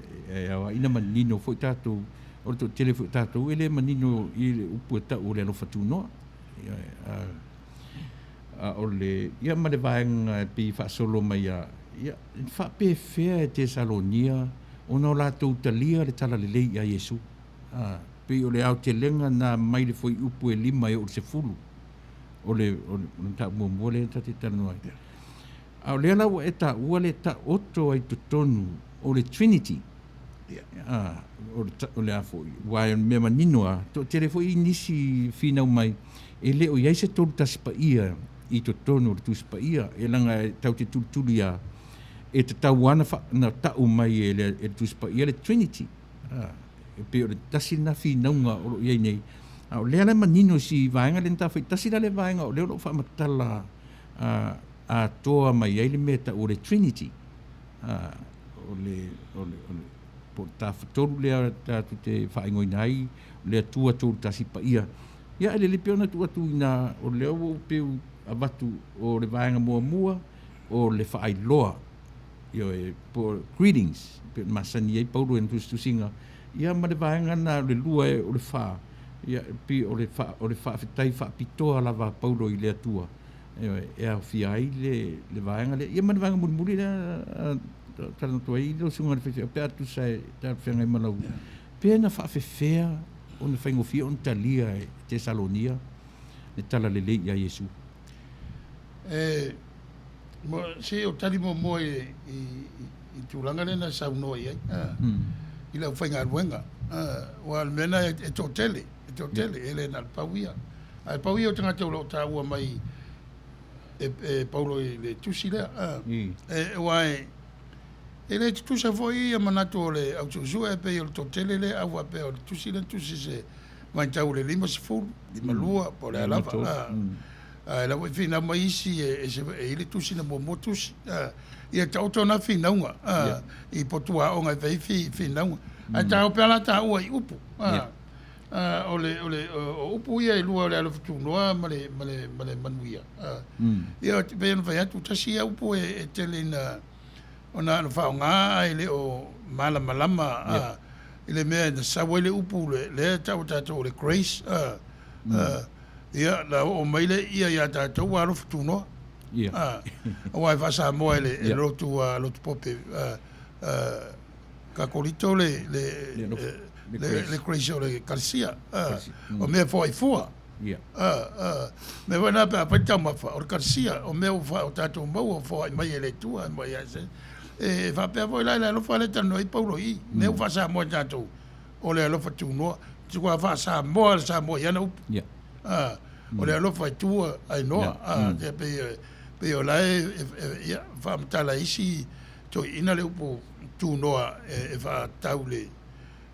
awa ina manino foi tatou o to telefo tatou ele manino i le upu ta o le alofa tu noa o le ia ma le vaenga pe fa solo mai ia fa pe fea te Salonia ona la tu talia le tala le lei a Yesu pe o le au te lenga na mai le foi upu e lima e o se fulu o le ta mo le ta te tanu ai au le ala e ta ua le ta oto ai tutonu o le Trinity O le a foi. Wai me manino a. To tere foi nisi fina mai. E le o iai se tolu tasi pa ia. I to tono le tusi pa ia. E langa tau te tulutuli a. E te tau ana na tau mai e le tusi pa ia le Trinity. E pe o le tasi na fina unga o iai nei. O lea le manino si vaenga le nta fai. Tasi na le vaenga o leo lo wha matala a toa mai ai le meta o le Trinity. O le po tafatoru lea tatu te whaingoinai, lea tua tolu tasi pa ia. Ia ele le peona tua tu ina o leo o peu avatu o le vaenga mua mua, o le whaailoa. Ia e po greetings, pe masani ei paulo en tusinga. Ia ma le vaenga na le lua e o le wha. Ia pi o le wha fitai wha pitoa lava paulo i lea tua. E a fia ai le vaenga le. Ia ma le vaenga muri lea tana tua i lo sunga le whewhia. Pe atu sai ta whenga i malau. Pe na wha whewhia o na whaingofia o na talia e Tesalonia. Ne tala le lei a Yesu. Se o tali mo i tūlanga le na saunoa i ai. I lau whainga aruenga. Wa mena e tōtele. E tōtele. Ele na pauia. Ai pauia o tangata o ta ua mai e paulo i le tusi lea. Wai ele tusa foi ia manatu o le au tusu e pe o le tōtele le au pe o le tusi le tusi se mai tau le 5 lima lua po le alava. La voi fina mai isi e ile tusi na mo tusi. Ia tau tona fina unga. I potua o ngai vei fina unga. A tau pela ta ua i upu. O upu ia i lua le alofitu noa ma le manuia. Ia pe na vai atu tasi upu e tele na ona no fa nga ai le o malama ile me na sawele upu le tau tatu le grace ia la o maile ia tatu wa alofitu noa. O ai fa sa mo le lotu pope kakolito le grace o le kalsia o me foi fua me wana pa tama fa o kalsia o me o fa o tatu mo fo mai le tua mai ase e va pe voi la lo fa le tano i paulo i me o fa sa mo tatu o le lo fa tu no tu va fa sa mo ya no o le lo fa tu ai no pe o la e fa mtala isi to ina le po tu no e fa taule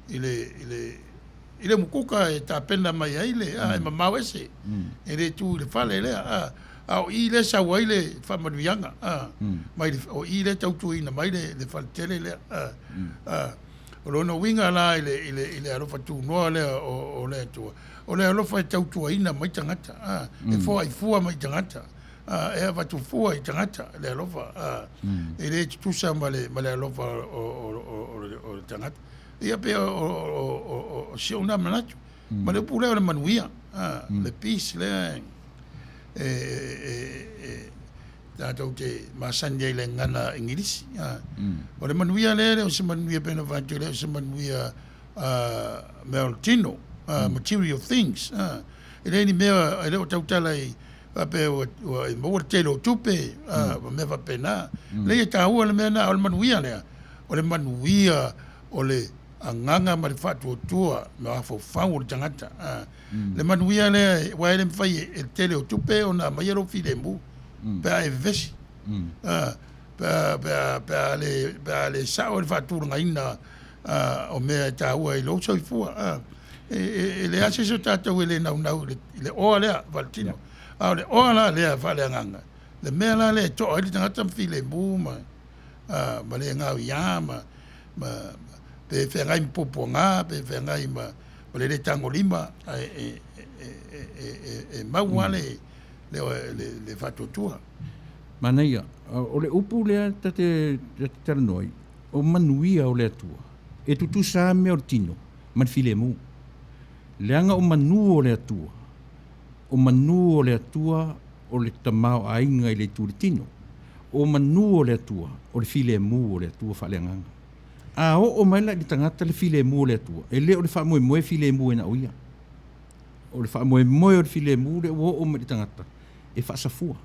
ile mukuka e ta pena mai ile e mamau ese ele tu le fale le au ile sa waile fa manuianga mai o ile tau tu ina mai le faltele le o no winga la ile alo fa tu no le o le tu o le alo fa tau tu ina mai tangata e fo ai fua mai tangata e va tu fua i tangata le alo fa ele tu sa male alo fa o tangata ia pe o si una manatu ma le pule o le manuia le peace le tau te masanya i le ngana ingilisi o le manuia le o se manuia pena vantu le o se manuia meoltino material things ele ni mea ele o tautala i pe o mo telo tupe me va pena le ta ua le mea na o le manuia o le anganga ma le fatu tua ma fo fangu le tangata le manuia le wa le fai e tele o tupe ona ma yero filemu pa e vesi pa le sa o le fatu ngaina o me ta ua i lo so fu le ase so tata le na le o le valtino le o la le fa le nganga le me la le to o le tangata filemu ma le nga ya ma pe fenga impoponga pe fenga ima le tango lima mauale le fatotua Manuia o le upu le tate taranoi o manuia o le atua e tutu sa me ortino man filemu leanga o manu o le atua o le tamao ainga i le turitino o manu o le atua o le filemu o le atua faaleanganga o mai la di tangata le filemu le atua e le o le fa moe filemu e na uia o le fa moe o le filemu le o mai di tangata e fa safua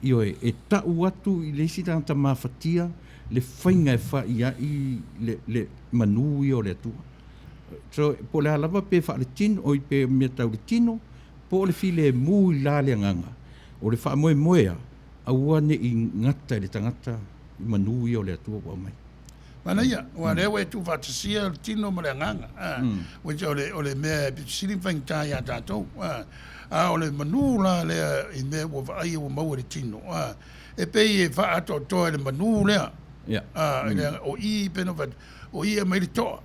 Io e tau atu I le isi tangata mawhatia, le whainga e wha I le manu I o le atua. So, po le alawa pe wha le tino, o I pe mea tau le tino, po le file mu I la le nganga. O le wha moe moea, aua ne I ngata le tangata I manu I o le atua wa mai. Manuia, wa rewe tu whatasia tino ma le nganga. Wacha o le mea siri whainga ia tātou. O le manu la lea I mea wa ai o maua le tino. E pei e wha ato toa le manu lea. O I pena what, o I e mai le toa.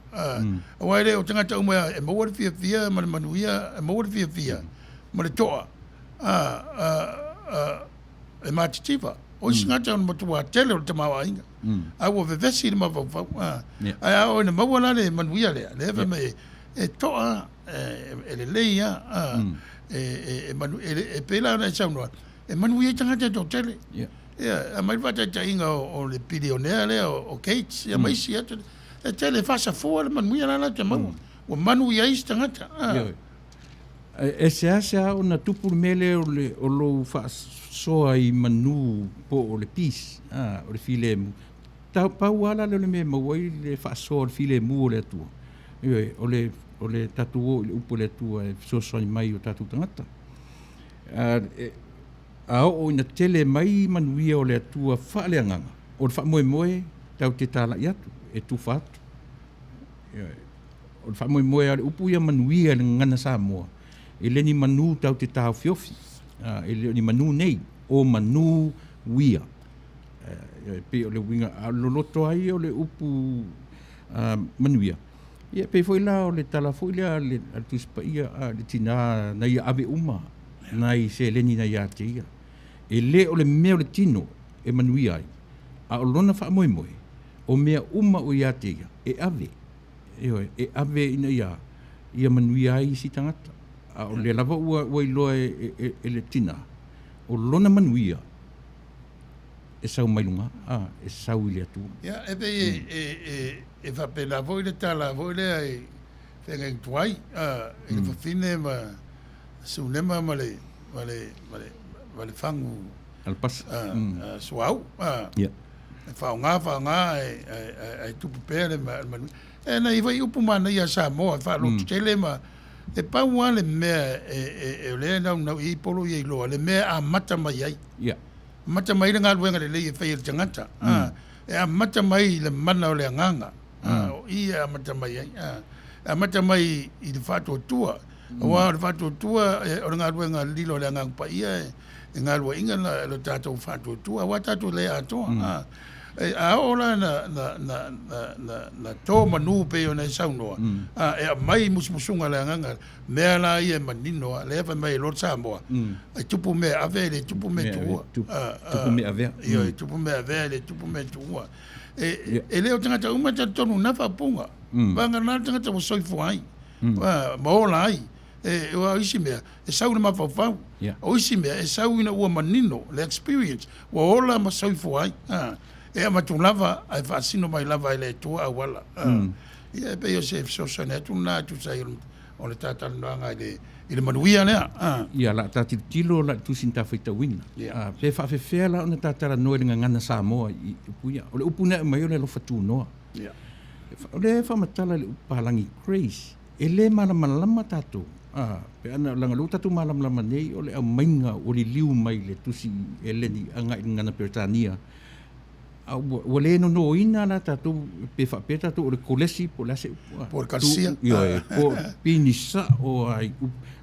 O wai le o tangata umea e maua le fia fia, ma le manuia e maua le fia fia, ma le toa. E mātitiwa. O singata on matua tele o te mawa inga. A wo vevesi le mawa fau. Ai o ina maua la le manuia lea. Leva me e toa e le leia. E pela na saunua. E manuia tangata to tele. A mai vata ta inga o le pilionea lea o Gates. E mai si atu. E tele fasa fua le manuia la te maua. O manuia is tangata. E se asa o na tupu mele o lo soa I manu po o le pis, o le file mu. Tau pau ala le me mawai le soa o le file mu o le atua. O le tatu o le upo le atua e soa mai o tatu tangata. A o ina tele mai manuia o le atua wha le anganga. O le wha moe moe tau te tala I atu, e tu whatu. O le wha moe moe a le upu ia manuia le ngana sa moa. E le ni manu tau te tau fiofi. E le ni manu nei, o manu wia. Pe o le winga, loloto ai o le upu manuia. Ia pe foi la o le tala foi la le tuspa ia le tina na ia ave uma, na I se leni na ia te ia. E le o le mea o le tino, e manuia ai. A o lona wha moe moe, o mea uma o ia te ia, e ave. E ave ina ia manuia ai si tangata. O le lava ua iloa e le tina. O lona manuia e sau mailunga, e sau I le atua. Ia, e pei e whapela voi le tala, voi lea e whenga I tuai, e le whawhine ma sunema ma le whangu Alpas. suau. E whaonga e tupu pēre ma manuia. E na iwa I upu mana ia sa moa, whaalotu tele ma e paua le mea e le nau I polo I loa, le mea a mata mai ai. Mata mai le ngā luenga le lei e whai le tangata. E a mata mai le mana o le anganga. O I a mata mai ai. A mata mai I le whātua tua. Wa le whātua tua, o le ngā luenga lilo le angang pa ia, e ngā lua inga le tātou whātua tua, wa tātou le atoa. A ola na tō manu pe o nei saunoa. E a mai musmusunga le anganga, mea la I e maninoa, le ewa mai lo Samoa. E tupu me ave, le tupu me tua. Tupu me ave. Ia, tupu me ave, le tupu me tua. E leo tangata umata tonu na whapunga. Vanga nā tangata wa soifu ai. Maola ai. E wa isi mea, e sau na mawhawhau. O isi mea, e sau ina ua manino, le experience. Wa ola ma soifu ai. E a matu lava, ai whaasino mai lava ele tua a wala. Ia e pe o se fisosa ne atu nā tu sai o le tātanuanga I le manuia nea. Ia la tātil tilo la tusin tā whaita wina. Pe whawhewhea la o na tātara noe ringa ngana Samoa I upuia. O le upu nea mai o le lofa tū noa. O le whamatala le upalangi Grace. E le malamalama tātou. Pe ana langa lu tātou malamalama nei o le au mainga o li liu mai le tusi e leni anga I ngana Peritania. Wale no ina la tātou pe whape tātou o le kolesi po lase. Po le kalsia. Ia po pinisa o ai.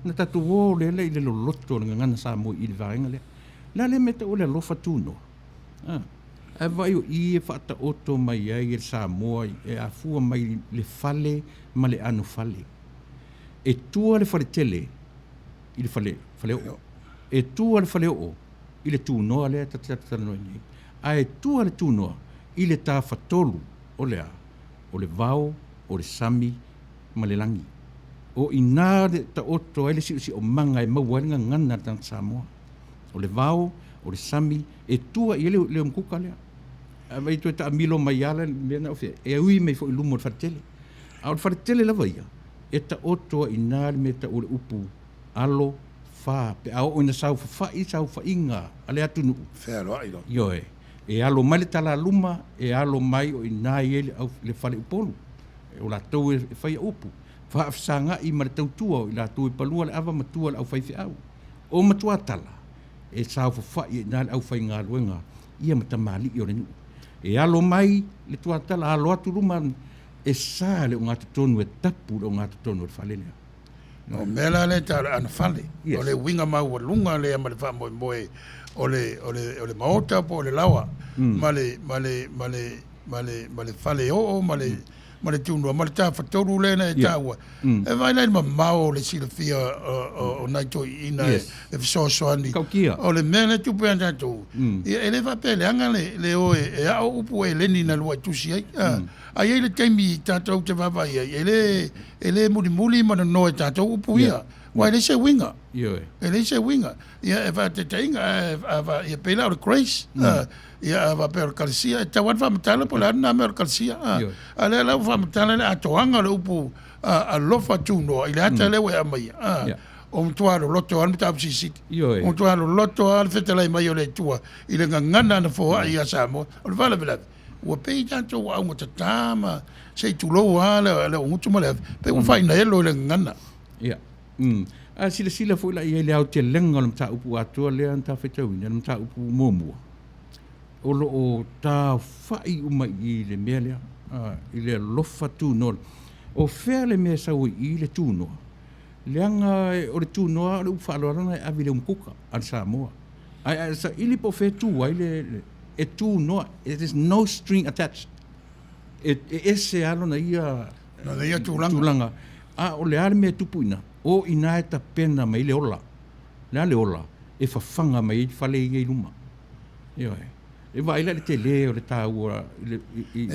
Na tātou o le le loloto le ngana Samoa I le vaenga le. La le meta o le lofa tūno. A vai o I e whata oto mai ai e Samoa e a fua mai le fale ma le anu fale. E tua le fale tele I le fale o. E tua le fale o I le tūnoa le tatata noi nei. A e tua le tūnoa I le tā whatolu o le a, o le vau, o le sami, ma le langi. O I nā le ta oto ele si o manga e mauaringa ngana tang Samoa. O le vau, o le sami, e tua I le mkuka lea. A vai tu e ta amilo mai ala, mena o fia, e ui mei fo I lumo le wharetele. A o le wharetele lava ia, e ta oto I nā le me ta o le upu alo, fa pe au ina sau fa inga ale atu nu Fair right. yo e alo mai le tala luma e alo mai o ina ele au le fale upolu e o la tau e fai upu fa afsanga i mar tau tua i la tu palua le ava matua le au fai au o matua tala e sau fa i na au fai nga luenga ia matamali i o le nu e alo mai le tua tala alo atu luma e sa le ngata tonu e tapu le ngata tonu le fale le No mela le ta ana fale. Yes. O le winga ma wa lunga le ma le fa mo o le maota po le lawa. Male fale o male tunu male ta fa toru le na ta wa. E vai le ma mau le sila fia o na to ina e so andi. Kaukia. O le mele tu pe anda tu. E le va pe le anga le o e a upu e le ni na lua tusi ai. Ai le taimi tātou te wawa ia, ele muli mana noe tātou upu ia. Wai le se winga. Ele se winga. Ia e wha te tainga, ia pēla o le grace. Ia e wha pēla kalsia, e tawat wha matala po le ana me o kalsia. A le lau wha matala le atoanga le upu a lofa tūnoa, i le ata le we a mai. O mtua lo loto al mita sisiki. O mtua lo loto al fetalai mai o le tua. I le ngangana na foa i a Samoa. O le wala velavi. Ua pei tātou au ngata tāma, sei tūlou le o ngutu male, pei ua whai na elo le ngana. Ia. A sila fo la ia le au te lenga le mta upu atua le an ta whetauina, le mta upu muamua. O lo o tā whai uma i le mea lea, i le lofa tūnoa. O whea le mea sau i le tūnoa. Leanga o le tūnoa, le uwhaloarana e avi le umkuka, an Samoa. Ai sa ili po whea tū, ai le e tūnoa, it is no string attached. E ese alo na ia tūlanga. A o le ale mea tupuina, o ina e ta pena mai le ola. Le ola, e whawhanga mai i whale i ei luma. E vai le te leo le tā ua. E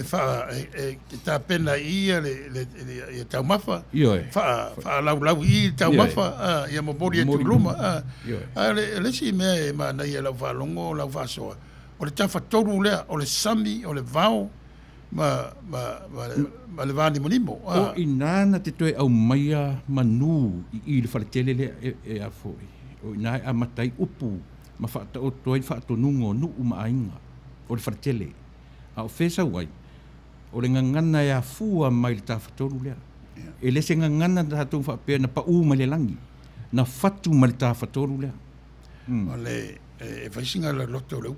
wha, e tā pena ia le tau mafa. Wha lau i tau mafa, ia mo mori e tūluma. Le si mea e mana ia lau whalongo, lau whasoa. O le tafa toru lea, o le sami, o le vao, ma le vani monimo. O inana te toe au maia manu i le whaletele lea e a foi. O ina a matai upu, ma whaata o toi whaato nungo nuu ma ainga, o le whaletele. A o whesa wai, o le ngangana e a fua mai le tafa toru lea. E le se ngangana tātou whaapea na pa u ma le langi, na whatu ma le tafa toru lea. O le, e whaisinga la loto leu.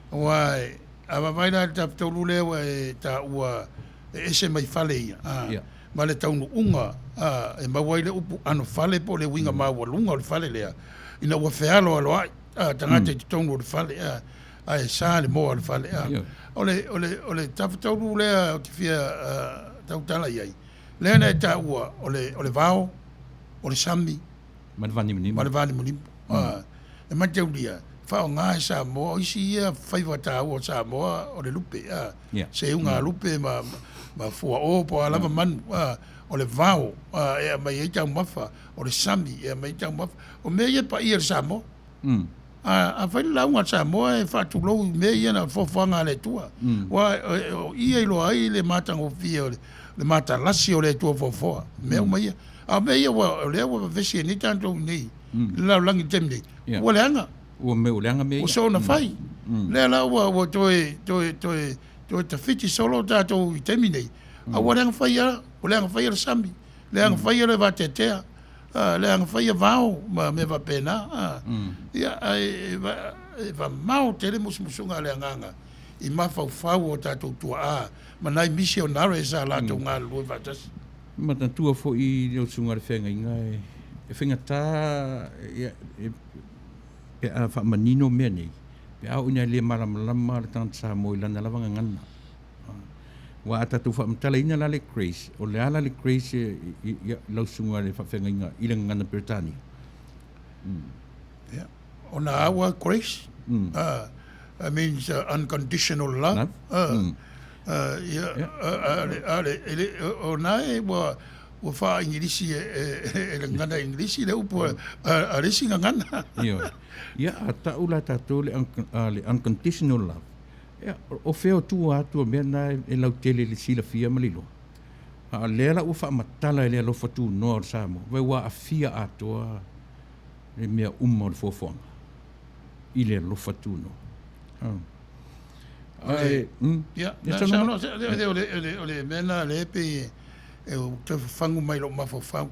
Wai, awa vaina ta tolu lewa e ta ua ese mai fale ia. Ma le taunu unga, e mawai le upu ano fale po le winga maua lunga o le fale lea. Ina ua fealo alo ai, tangata te taunu o le fale, e sa le moa o le fale. O le tafutaulu lea o te fia tautala iai. Lea na e ta ua o le vao, o le sami. Ma le vani munimu. E mateu lia. Whao ngā Samoa, isi ia whaiwa tāu o Samoa o le lupe. Se unga lupe ma fua o po alava manu. O le vao, e mai e tau mafa. O le sami, e mai tau mafa. O mea ia pa ia Samoa. A whai launga Samoa e whaatulou mea ia na whawhanga le tua. O ia ilo ai le mātango fia, le mātalasi o le tua whawhoa. Mea uma ia. A mea ia o lea wa vesi e ni tātou nei. Lau langi temni. Wa le anga. Ua me uleanga me ia. O so na whai. Lea la ua toe ta whiti solo tātou i temi nei. A ua leanga whai ara, o leanga whai ara sami. Leanga whai ara wa te tea. Leanga whai ara vao, ma me wa pēnā. Ia, e wa mau tere musumusunga leanga anga. I mawhau o tātou tua a. Ma nai misi o nare sa lātou ngā lua watasi. Ma tua fo i o sunga le whenga inga e whenga tā pe a wha manino mea nei. Pe au ina le malamalama le tangata sa mo i lana lavanga ngana. Wa atatu wha mtala ina la le Grace. O le ala le Grace i lausunga le whawhenga inga i le ngana Britania. O na awa Grace. It means unconditional love. O na e wa wha ingirisi e le ngana ingirisi le upo a resi ngana. Ia, a taula tātou le unconditional love. Ia, o wheo tua atua mea na e lau tele le sila fia malilo. A lea la ufa matala e lea lofa tū noa o Samoa. Wai wa a fia atua le mea uma o le fuafuanga. I le alofa tūno. Ia, na sa no ole mena le pe o te fangu mai lo mafofau.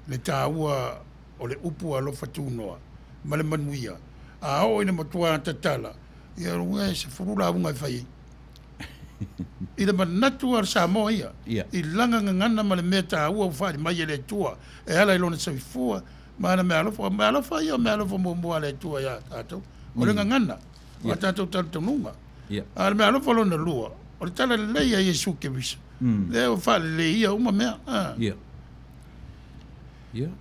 Le tāua o le upu alofa tūnoa. Ma le manuia. A o ina matua tatala. Ia runga se furula unga fai. I le manatu ar Samoa ia. I langa ngana ma le mea tāua u whari mai le tua. E ala ilona savifua. Ma ana me alofa ia me alofa mua le tua ia tātou. O le ngana. O tātou tātou Ar me alofa lona lua. O le tala leia Yesu ke visa. Le o whale leia uma mea.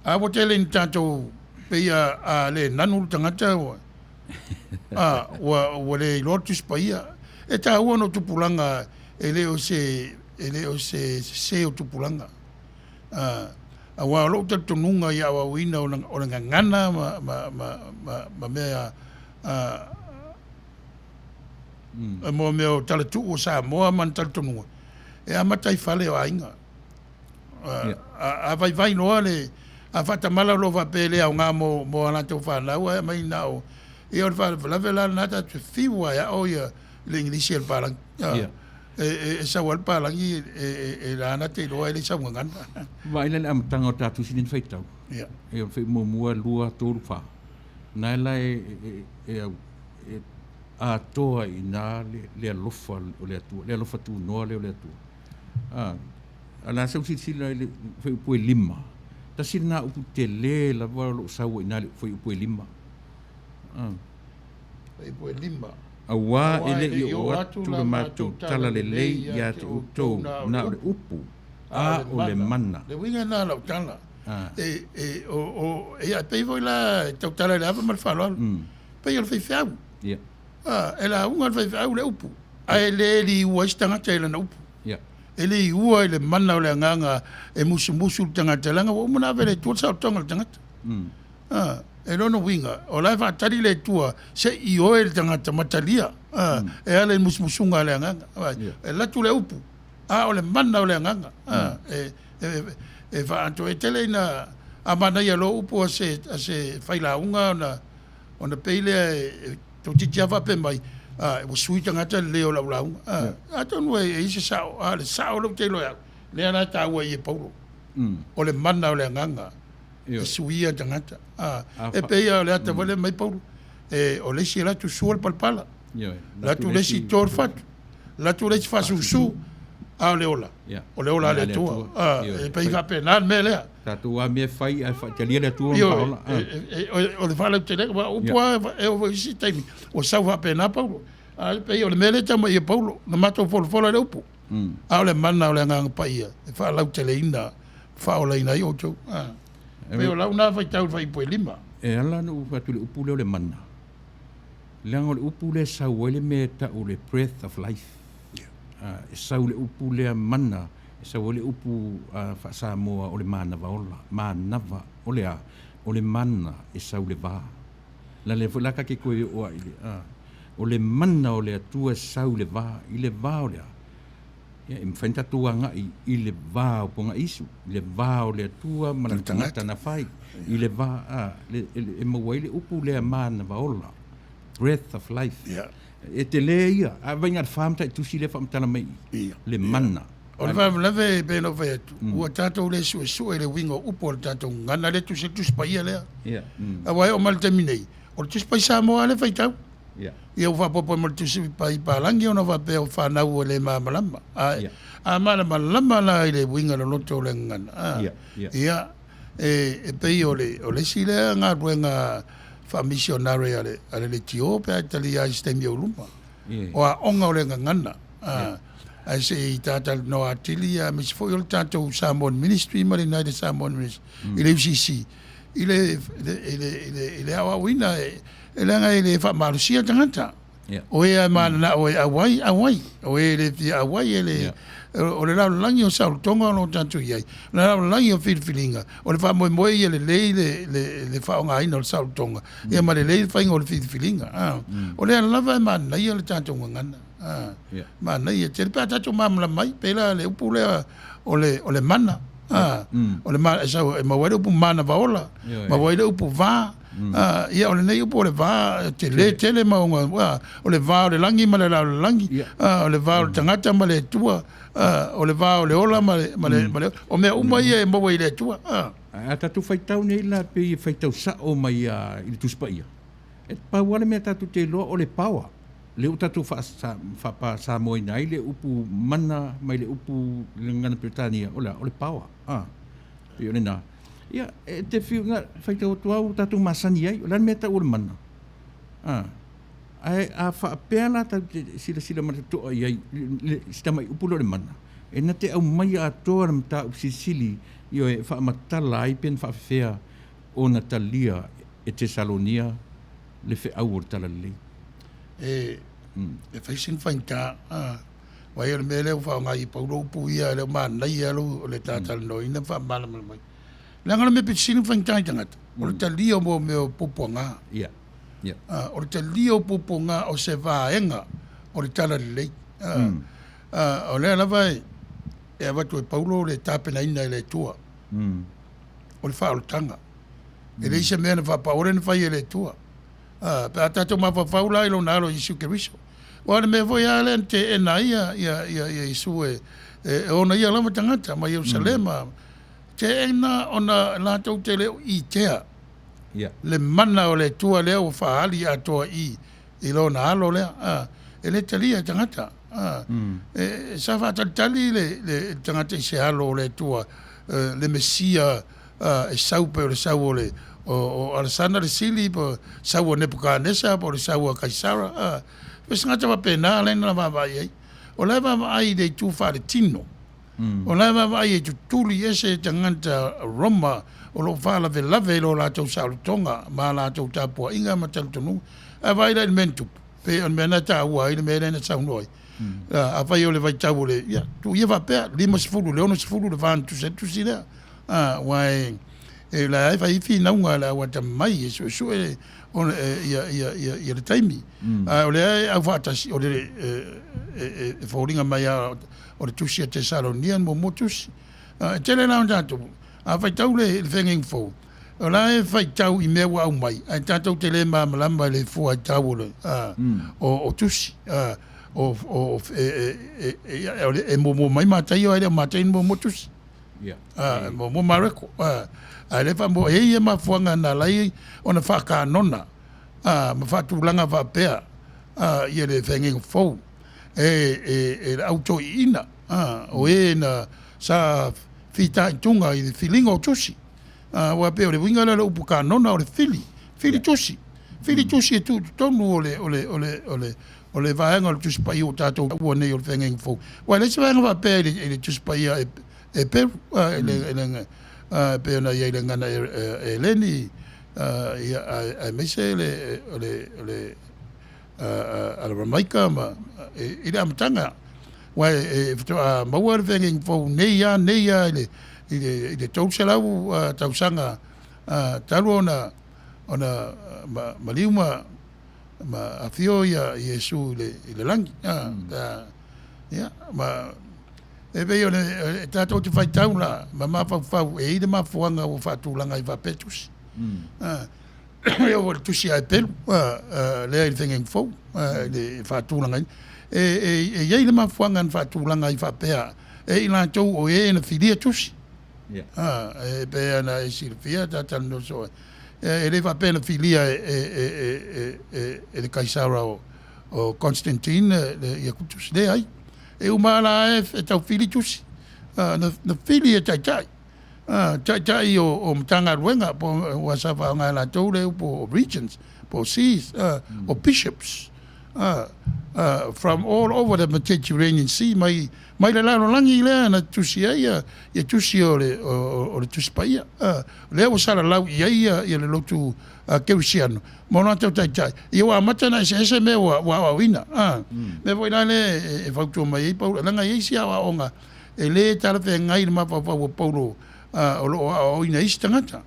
A wo tele ni tātou peia a le nanu tangata wa. Wa le lotus pa ia. E tā ua no tupulanga e le o se o tupulanga. A wa lo tatununga ia wa wina o le ngangana ma mea mo meo tala tu o sa moa man tala tununga. E a matai fale o ainga. A vai noa le a fata mala lo va pele a ngā mo ana te whanau e mai nao. E o le vela nata te fiwa ya o ia le ingilisi el palang. E sa wal palang e la ana te loa e le sa ngangana. Vai le amtanga o tātu sinin whaitau. E o whi mua lua tōru wha. Nai lai a toa I nā le alofa o le atua. Le alofa tū noa le o le atua. A nā sau sila le whi upue lima. Ta sila nā upu te le la wala sau I nā le whi upue lima. Whi upue lima. A wā ele I o atu le mātou tala le lei ia te utou nā o le upu. A o le mana. Le winga nā lau tala. E a peivo I la tau tala le ava malwhalo. Pei o le whaiwhau. E la unga le whaiwhau le upu. A e le li ua istangata I la na upu. E le ua I le mana o le anganga e musu tangata langa wa umana vele tua sao tonga le tangata. E lono winga. O lai whaatari le tua se I oe le tangata matalia. E ale musunga le anganga. E latu le upu. A o le mana o le anganga. E whaanto e tele ina a mana ia lo upu a se whailaunga ona peile to titiawa pe mai. E wa sui tangata leo laulaunga. A tonu e isi sao. Le sao lo te loa. Le ana taua I e paulo. O le mana o le anganga. E suia tangata. E peia o le ata wale mai paulo. E o lesi latu sua le palpala. Latu lesi tor fatu. Latu lesi fasu su. A o le ola. O le ola le tua. E pei va penal me lea. Tatu wa me fai te lia le tua paola. O le fala te lea. O pua e o isi taimi. O sau va penal paulo. A pei o le mele tama I e paulo. Na mato folo le upu. A o le mana o le nganga paia. E wha lau te le ina. Wha o le ina I o tau. Pei o lau nā whai tau whai poe lima. E ala no whatu le upu leo le mana. Leanga o le upu le sau ele me ta o le breath of life. E sau le upu le mana. E sau le upu wha moa o le manava ola. Manava o le a. O le mana e sau le vā. La le fulaka ke koe oa I le o le mana o le atua sau le vā. I le vā o le a. E mwhainta tuanga I le vā o ponga isu. I le vā o le atua mana tangata na whai. I le vā e mawai le upu le mana va ola. Breath of life. E te le ia. A vainga whamta I tusi le whamtana mai. Le mana. O le whamlawe e pēno whai atu. Ua tātou le sue le wingo upo o le tātou ngana le tusi paia lea. A wai o maltaminei. O le tusi pai Samoa le whai tau. Ia o whapopo mo le tusi pai pālangi o na whapea o whanau o le māmalama. A māmalama la I le winga le loto o le ngana. Ia e pei o le si lea ngā ruenga whamisionare ale le tio pe a tali a istemi o lumpa. O a onga o le ngana. A se I tātal no atili a misi fo i o le tātou Samoan Ministry ma le United Samoan Ministry. I le UCC. I le awa wina e langa I le whamarusia tangata. O e a mana o e awai. O e le fia awai e le o le lau langi o saul tonga o lo tātou iai. Le lau langi o whirwhiringa. O le whamoe e le lei le whaonga ina o le saul tonga. E ma le lei whainga o le whirwhiringa. O le lava e mana i o le tātou ngana. Mana i e te pēr tātou mamla mai. Pēla le upu lea o le mana. O le ma sa e ma wale upu mana vaola. Ma wale upu va. Ia o le nei upu o le va tele ma o le va o le langi ma le langi. O le va o le tangata ma le tua. O le va o le ola ma le o mea uma ia e maua i le tua. A tatu whaitau nei la pe i whaitau sa o mai i le tuspa ia. E pauale mea tatu te loa o le paua. Le o tatu whapa sa moi nai le upu mana mai le upu le ngana Britania o le paua. Pe o le nā. Ia, e te whiu ngā whaitau tuau tatu masani ai, o lan mea ta ure mana. Ai a whaapea la tatu sila matatoa iai, sita mai upulo le mana. E na te au mai a toa na mta upsisili, io e whaamatala ai pen whaafea o na talia e Tesalonia le whi au o tala lei. E whaising whainta, wai ole me leo whao ngai paulo upu ia, leo maa nei alo, o le tātala no ina wha malama mai. Langana me pising whainta i tangata, o le talia mo me o popo ngā. O le talia o popo ngā o se vāenga, o le tala lei. O le alawai, e awatu e paulo le tāpena ina i le tua. O le wha o le tanga. E le isa mea na wha paore na whai e le tua. Pe a tato ma whaula i lo nalo Isu Keriso. Wana me voi ale te e na ia Isu e ona ia lama tangata ma Ierusalema. Te e na ona lātou te leo i tea. Le mana o le tua leo whaali a toa i lo na alo lea. E le talia tangata. Sa whatatali le tangata i se alo le tua. Le Mesia e saupe o le sau o le o Alessandra le sili po sau o Nebuchadnezzar po le sau o Kaisara. Pes ngata wa pena le na va ai. O le va ai de tu fa de tino. O le va ai tu tuli ese tanganta Roma o lo fa la lave lo la tau sa tonga ma la tau tapo inga matal tonu. A vai le mentu. Pe on mena ta wa ile mena na sau noi. A vai o le vai tau le ya tu ia va pe lima sfulu le ono sfulu le van tu se tu si le. Wai e la fa i fi na unga la wata mai e so e on ia le taimi o le a vata o le e foringa mai o le tusi te Salonian mo motus tele na tanto a fa tau le venging fo o la e fa tau i me wa mai a tanto tele ma lamba le fo a tau le o tusi o e mo mai matai o le matai mo motus mo mareko a le fa mo e ma fuanga na lai ona fa ka nona ma fa tu langa va pea ia le fenging fo e auto ina o e na sa fita tunga i filingo tusi wa pe o le winga la upu ka nona o le fili tusi e tu tonu o le vaenga o le tusi pai o tato o nei o le fenging fo wa le se va pe le tusi pai e pe pe ona ia le ngana e leni a mese le ala ramaika ma i le amatanga wa e maua le venging fo neia i le tausalau tausanga talu ona maliuma ma afio ia Iesu i le langi ma e vei o le tātou te whaitau la, ma mawhau e ide mawhuanga o whatulanga i wapetus. E o le tusi ai pelu, lea i whengeng fau, le whatulanga i. E iei le mawhuanga i whatulanga i whapea, e i lātou o e na whilia tusi. E pēa na e silfia, tātana no soa. E le whapea na whilia e le kaisara o Constantine, ia kutusi le ai. E umala e tau fili tusi. Na fili e tai. Tai o mtanga ruenga po wasafa ngai la tole po regions, po seas, o bishops. From all over the Mediterranean Sea, mai le lalo langi lea na tusi ia tusi o le tusi paia. Lea o sara lau ia le lotu keusiano. Mono tau tai. Ia wa matana ese me wa wina. Me voi le e fautu mai Paulo langa ia sia wa onga. E le tala fe ngai ma fa Paulo o ina istangata.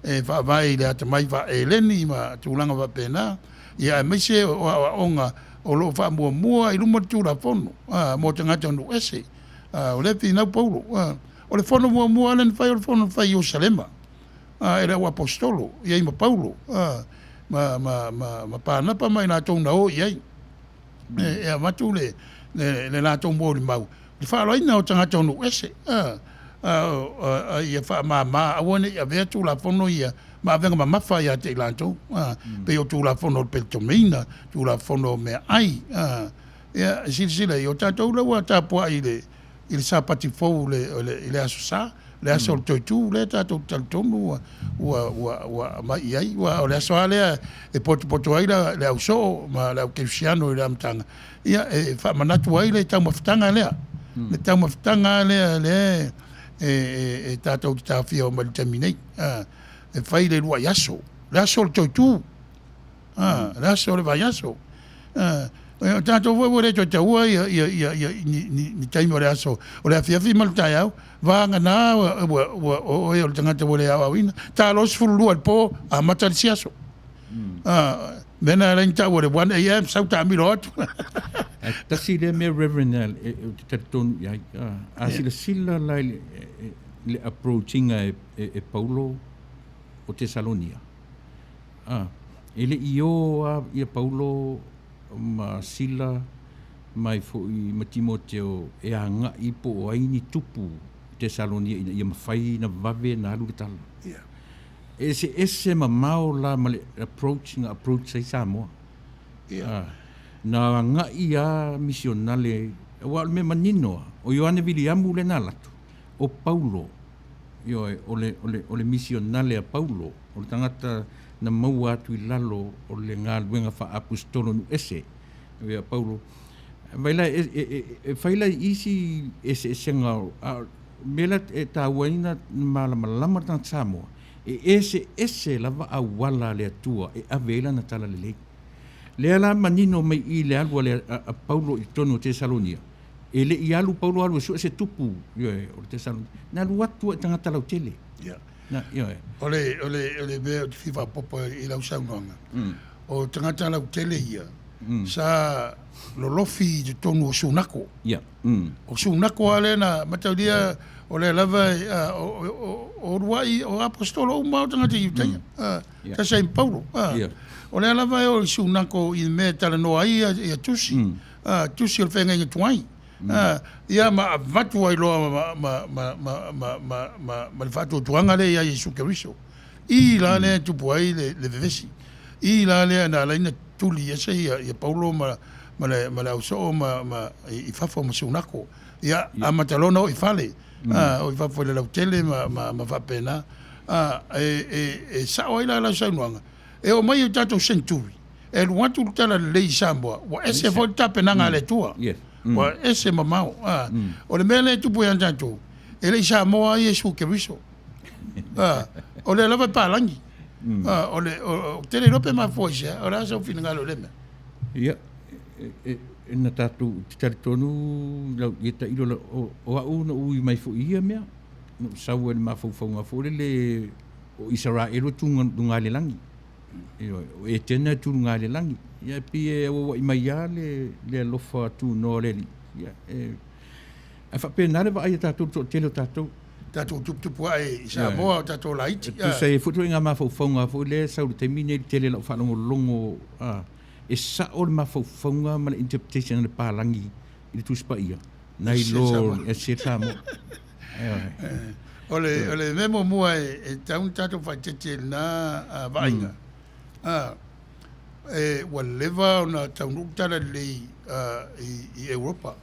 E va vai le ata mai va eleni ma tulanga va pena. Ia me se onga o lo fa mua i lumo tu la fono. Mo tangata no ese. O le fina Paulo. o le fono mua le fai o le fono fai Ierusalema era o apostolo ia ma Paulo ma panapa mai na tau na o ia e a matu le na tau mo le mau le fa lo ina o tanga tonu ese ia fa ma awone ia ve tu la fono ia ma venga ma mafa ia te lanto pe o tu la fono pe tomina tu la fono me ai ia sila io tatou le wa tapo ai le sapati fou le asusa le aso tu le tatou tonu wa ma ia wa le aso ale e poto ai le auso ma le cristiano le amtanga ia e fa manatu ai le tau maftanga le tau maftanga le e tatou tafia o mal terminate e fai le lua yaso le aso tu le aso le vayaso tatou foi le to taua ia ni taimo le aso o le afia fi mal taiau vanga na o o tangata o le awina ta los fulu al po a matar siaso bena len taua le wan ia sauta mi lot tasi le me Reverend te ton ya sila lai le approaching e Paulo o Tesalonia ele io ia Paulo ma sila mai foi ma Timoteo e anga ipo ai ni tupu Tesalonia ia mafai na vave na alu tal ese ma mau la ma approach sai Samoa na nga ia misionale wa me manino o Ioane Viliamu le nalatu o Paulo yo ole misionale a Paulo o tangata na mau atu i lalo o le ngā luenga wha apostolo nu ese a Paulo vaila faila isi ese ngau mela e ta waina malama tan Samoa ese lava a wala le atua e avela na tala le ala manino mai i le alu a Paulo i tonu Tesalonia ele i alu Paulo alu so se tupu yo o Tesalonia na lu atu tangata lau tele na yo ole be fifa popo i lau saunanga o tangata lau tele ia sa lo lofi de tonu sunako o sunako ale na mataudia o le lava o ruai o apostolo o mau tangata i tanya ta sai Paulo o le lava o sunako i me tala no ai ia tusi tusi o fenga i tuai ia ma vatu ai lo ma fatu tuanga le ia Yesu Kristo i la le tupu ai le vevesi i la le na la ina tuli ia sei ia Paulo ma le so ma i fafo ma sunako ia amatalona o i fale o i fafo le lautele ma fa pena e sa o ila la saunanga e o mai o tatou senturi e luatu tala le Samoa wa ese fo tapena nga le tua wa ese mamau o le mele tupu ia tatou e le Samoa Yesu Kristo o le lava palangi o le tele rope ma foja o la so finanga lo lema ia na tatou talitonu lau ia ilo o au na ui mai fo ia mea no sau ele ma fo fo le o Israel tunga le langi e tena tunga le langi ia pie o mai ia le lofa tu no le ia a fa pena le vai tatou tele tatou tupu ai Samoa tatou laiti tu sei futu inga ma fo le sau le termine tele la fa longo e sa o ma fo ma le interpretation le palangi i tu spa ia nai lo e se tamo ole memo mua e tatou fa tete na vainga e waleva na taunu tala le i Europa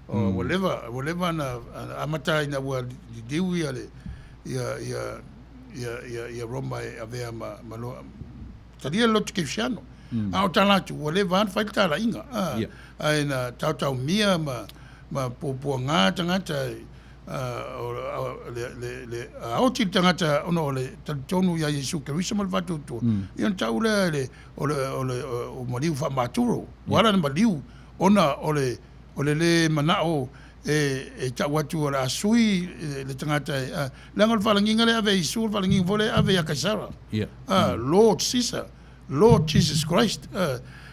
waleva na amata ina wa diwi ale ia Roma avea malo tadia lo tikisiano au talatu waleva an faita la inga na tau mia ma poponga tangata le auti tangata ono le tonu ya Yesu Kristo mal fatu tu yon tau le o maliu fa maturo wala na maliu ona ole le manao e tawatu ora sui le tangata langal falanginga le ave Yesu falanging vole ave ya kasara Lord Jesus Christ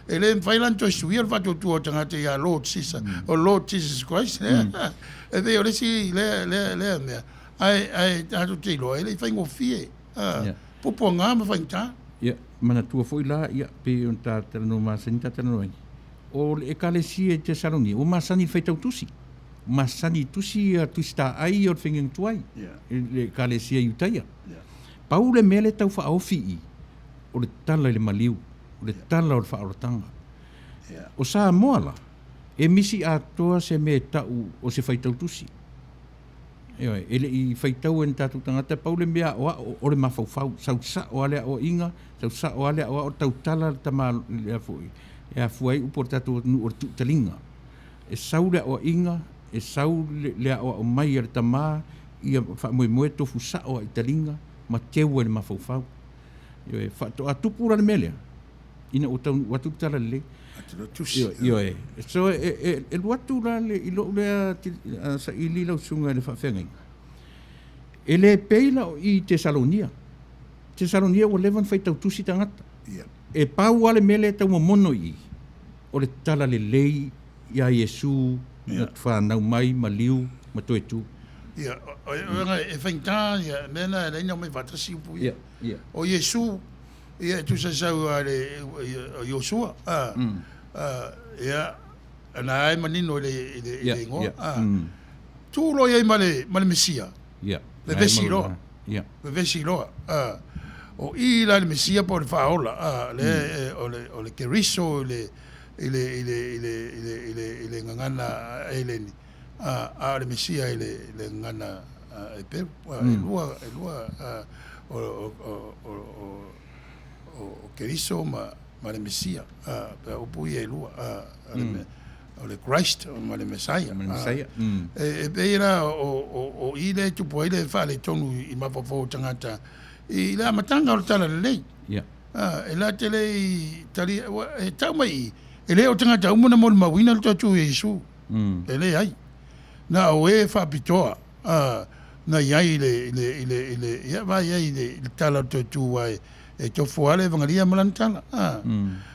ele failan to suia fa to tu tangata ya Lord Jesus o Lord Jesus Christ e ve ole si le me ai atu te lo ele fa ngofie popo nga ma fa nta ia mana tua foi la ia pe on ta tano masani ta tano o le ekalesia te saloni o masani fai tau tusi masani tusi tusta ai o finging tuai le ekalesia yutaia paule mele tau fa ofi o le tala le maliu o le tala o le whaorotanga. O sa moala, e misi atoa se me tau o se whaitau tusi. Ele i whaitau en tātou tangata, paule mea o le mawhauwhau, sau sa o alea o inga, sau sa o alea o tau tala tama lea fui. E a fuai upo tātou nu o tutalinga. E sau lea o inga, e sau lea o mai ar tama, ia whamoe tofu sa o italinga, ma teua le mawhauwhau. Whato atupura le melea. Ina o tau watu tala le. So e watu la le ilo lea sa ili lau sunga le whawhengai. E le peila o i Tesalonia. Tesalonia o levan whaitau tusi tangata. E pau ale mele tau momono i. O le tala le lei ia Yesu, na whanau mai, maliu, matoetu. Ia, e whainta, ia, mena e reina o me vatasi upu ia. O Yesu, ia tu sa sau ale Yosua, ia, ana ai manino le ingoa, tu lo ia male Mesia, le vesi loa, le vesi loa, o i la le Mesia po le whaola, o le keriso, le ngangana eleni, a le Mesia le ngana e peru, e lua, o keriso ma le Mesia o pui e lua o le Christ ma le Messiah e beira o i le tupu i le whale tonu i mapafo tangata i le amatanga o le tala le lei e la te lei tali e tau mai e le o tangata umuna mo le mawina le tatu Yesu e le ai na o e whapitoa na iai ia vai iai le tala tatu wai e tofu ale vangalia malantala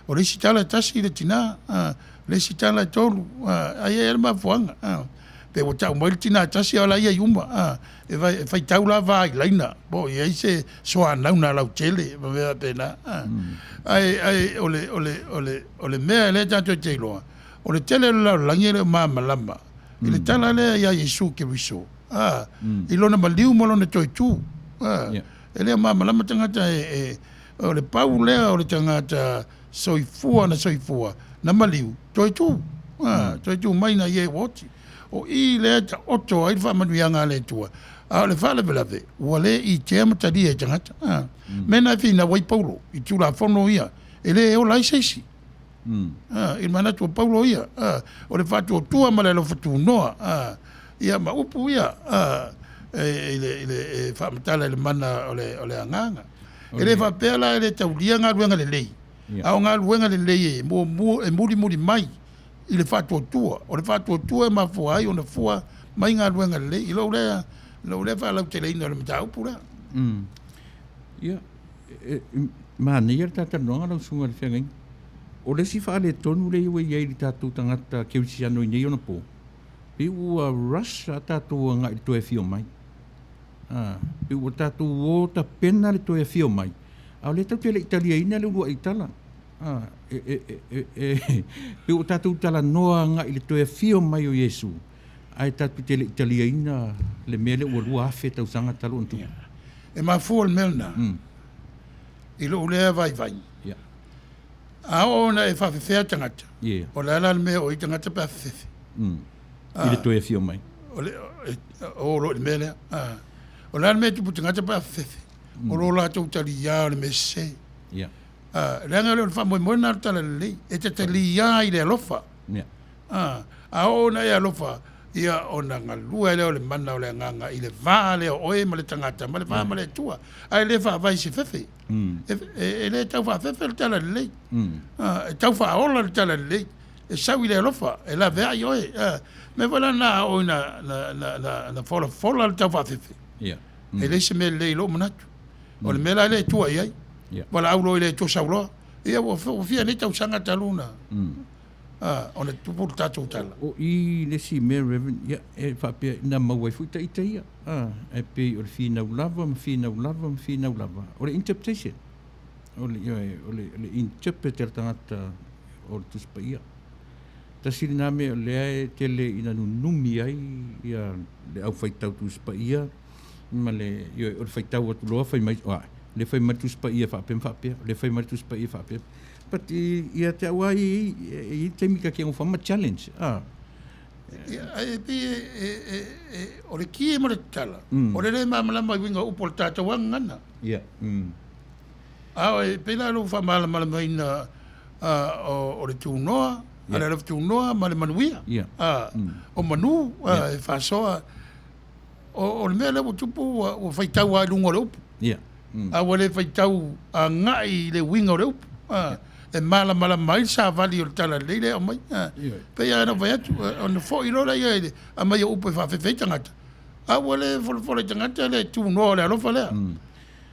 o le sitala tasi le tina le sitala tolu ai e ma fuanga pe o tau mai tina tasi ala ia yumba e vai tau la vai laina bo iai se soa nauna lau tele va vera pena ai ole mea le tanto te loa o le tele la langere ma malamba ile tala le ia Yesu ke wiso ilona maliu molona toitu ele ma malamba tangata o le pau lea o le tangata soifua na maliu toitu mai na ye woti o i le ta oto ai fa Manuia nga le tua a le fale belave o le i te matadi e tangata mena fi na wai paulo i tu la fono ia ele o lai seisi il mana tu paulo ia o le fatu tua ma le lo fatu noa ia ma upu ia ele fa matala le mana o le anganga ele fa pela ele taulia nga luenga le lei au nga luenga le lei mo e muri mai ile fa tua o le fa tua e mafua ai ona fua mai nga luenga le lei lo le fa la tele ina le mtau pura ia ma ni yer tata no nga sunga le fengai o le si fa le tonu le we ye tatu tangata ke usiano ni ona po pe u rush tatu nga to e fio mai pe o tatu o ta pena le to e fio mai au le tatu le italiana le ua itala pe o tatu tala noa nga ile to e fio mai o Yesu ai tatu te le italiana le mele o lua afe tau sanga talo ontu e ma fuol melna ilo le vai a ona e fa fea tangata o la me o tangata pa fe ile to e fio mai o lo mele o la me tu tangata pa fe o lo la tu tali ya le messe la nga fa mo na tala le e te tali ya ile lofa a ona ya lofa ia ona nga lua le mana o le nganga ile vale o e male tangata male va male tua ai le fa vai se fefe e le tau fa fefe tala le tau fa ola tala le e sau ile lofa e la vea yo me vola na o na fola tau fa fefe e le se me le lo manatu o le mela le tua ai vola au lo ile to saulo Ia wa fia ni tau sanga taluna. Ona tupu tatou tala. O I le si me Reverend, ia, e whapea ina mawai fuita ita ia. E pe o le whina ulava, ma whina ulava, ma whina ulava. O le interpretation. O le interpreter tangata o le tuspa ia. Ta siri nā mea le ae tele ina nunumi ai ia le au whaitau tuspa ia. Ma le, o le whaitau atu loa whai mai, le whai mai tuspa ia whapea, le whai mai tuspa ia whapea. But ia te awa I te mika ke ngofama challenge. O le kie mo le tala. O le mamalama I winga upo le tātou angana. Ia. E pēla lo wha malamala ina o le tūnoa, ale le tūnoa ma le manuia. O manu, e whasoa. O le mea lewa tupu o whaitau a lunga le upu. A wale whaitau a ngai le winga le upu. E mala mai sa vali o tala leile o mai. Pe ana vai atu on fo I rola ia a mai o upu fa fe tangata. A wale fo tangata le tu no le alofa le.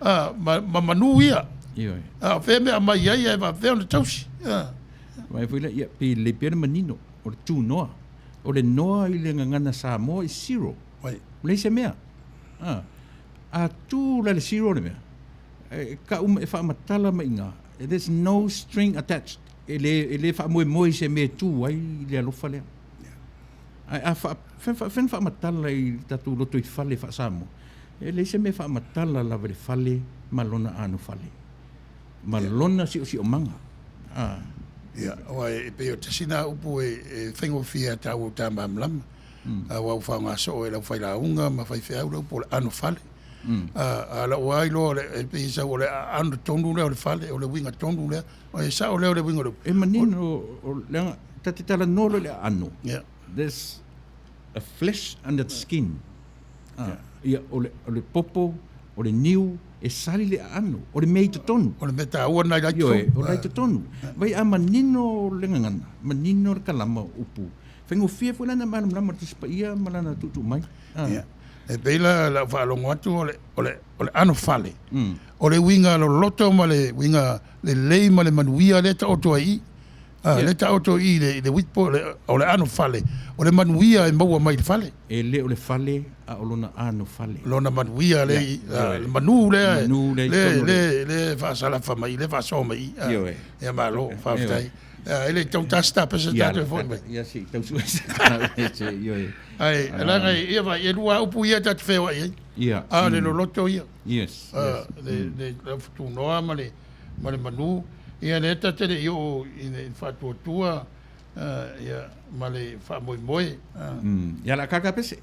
Ma manu ia. A fe me a mai ia va fe on tausi. Vai foi la ia pe le pere manino o le tu noa. O le noa I le ngana sa mo I zero. Vai. Le se mea. A tu le zero le mea. Ka e fa matala mai nga. There's no string attached. Ele fa moi se me tu ai le alofa le. A fen fa matala I tatu loto I fale fa samo. Ele se me fa matala la vele fale malona anu fale. Malona si o manga. Ia, e pe o te sina upu e whengo fia tau o tā mamlama. Wau whaunga so e lau whaila unga ma whai whiau lau po le anu fale. A la wai lo e pe isa o le anu tonu lea o le fale, o le winga tonu lea, o e sa o lea o le winga lau. E manino o leanga tatitala nolo le anu. There's a flesh under the skin. Ia o le popo, o le niu, e sali le anu, o le mei te tonu. O le meta ua nai lai o lai te tonu. Vai a manino le ngangana, manino le kalama upu. Whengo fia fwela na malam tispa ia malana tutu mai. E peila la whaalongo atu o le anu fale. O le winga lo loto ma le winga le lei ma le manuia le ta oto ai. Le ta oto I le witpo o le anu fale. O le manuia e maua mai le fale. E le o le fale a o lona anu fale. Lona manuia le manu le le whaasala whamai, le whaaso mai. E malo whaaftai. Ele tau tasta pa se tato e fōi mai. Ia si, tau suesa. Ai, langa ia vai, e lua upu ia tatu whewa ia. Ia. Le lo loto ia. Yes. Le futu noa ma le manu. Ia le eta tere io in whatua tua. Ia ma le whamoe moe. Ia la kaka pese.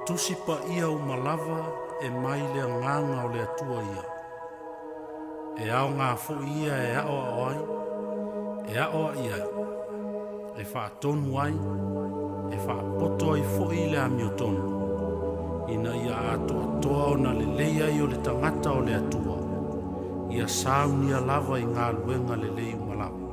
Tusi pa ia o malava e mai le nganga o le atua ia. E ao ngā fo ia e ao ai, e ao ia. E wha tonu ai, e wha poto ai fo i le ami o tonu. Ina ia ato atoa o na le leia i o le tangata o le atua. Ia sauni a lava I ngā luenga le lei o malava.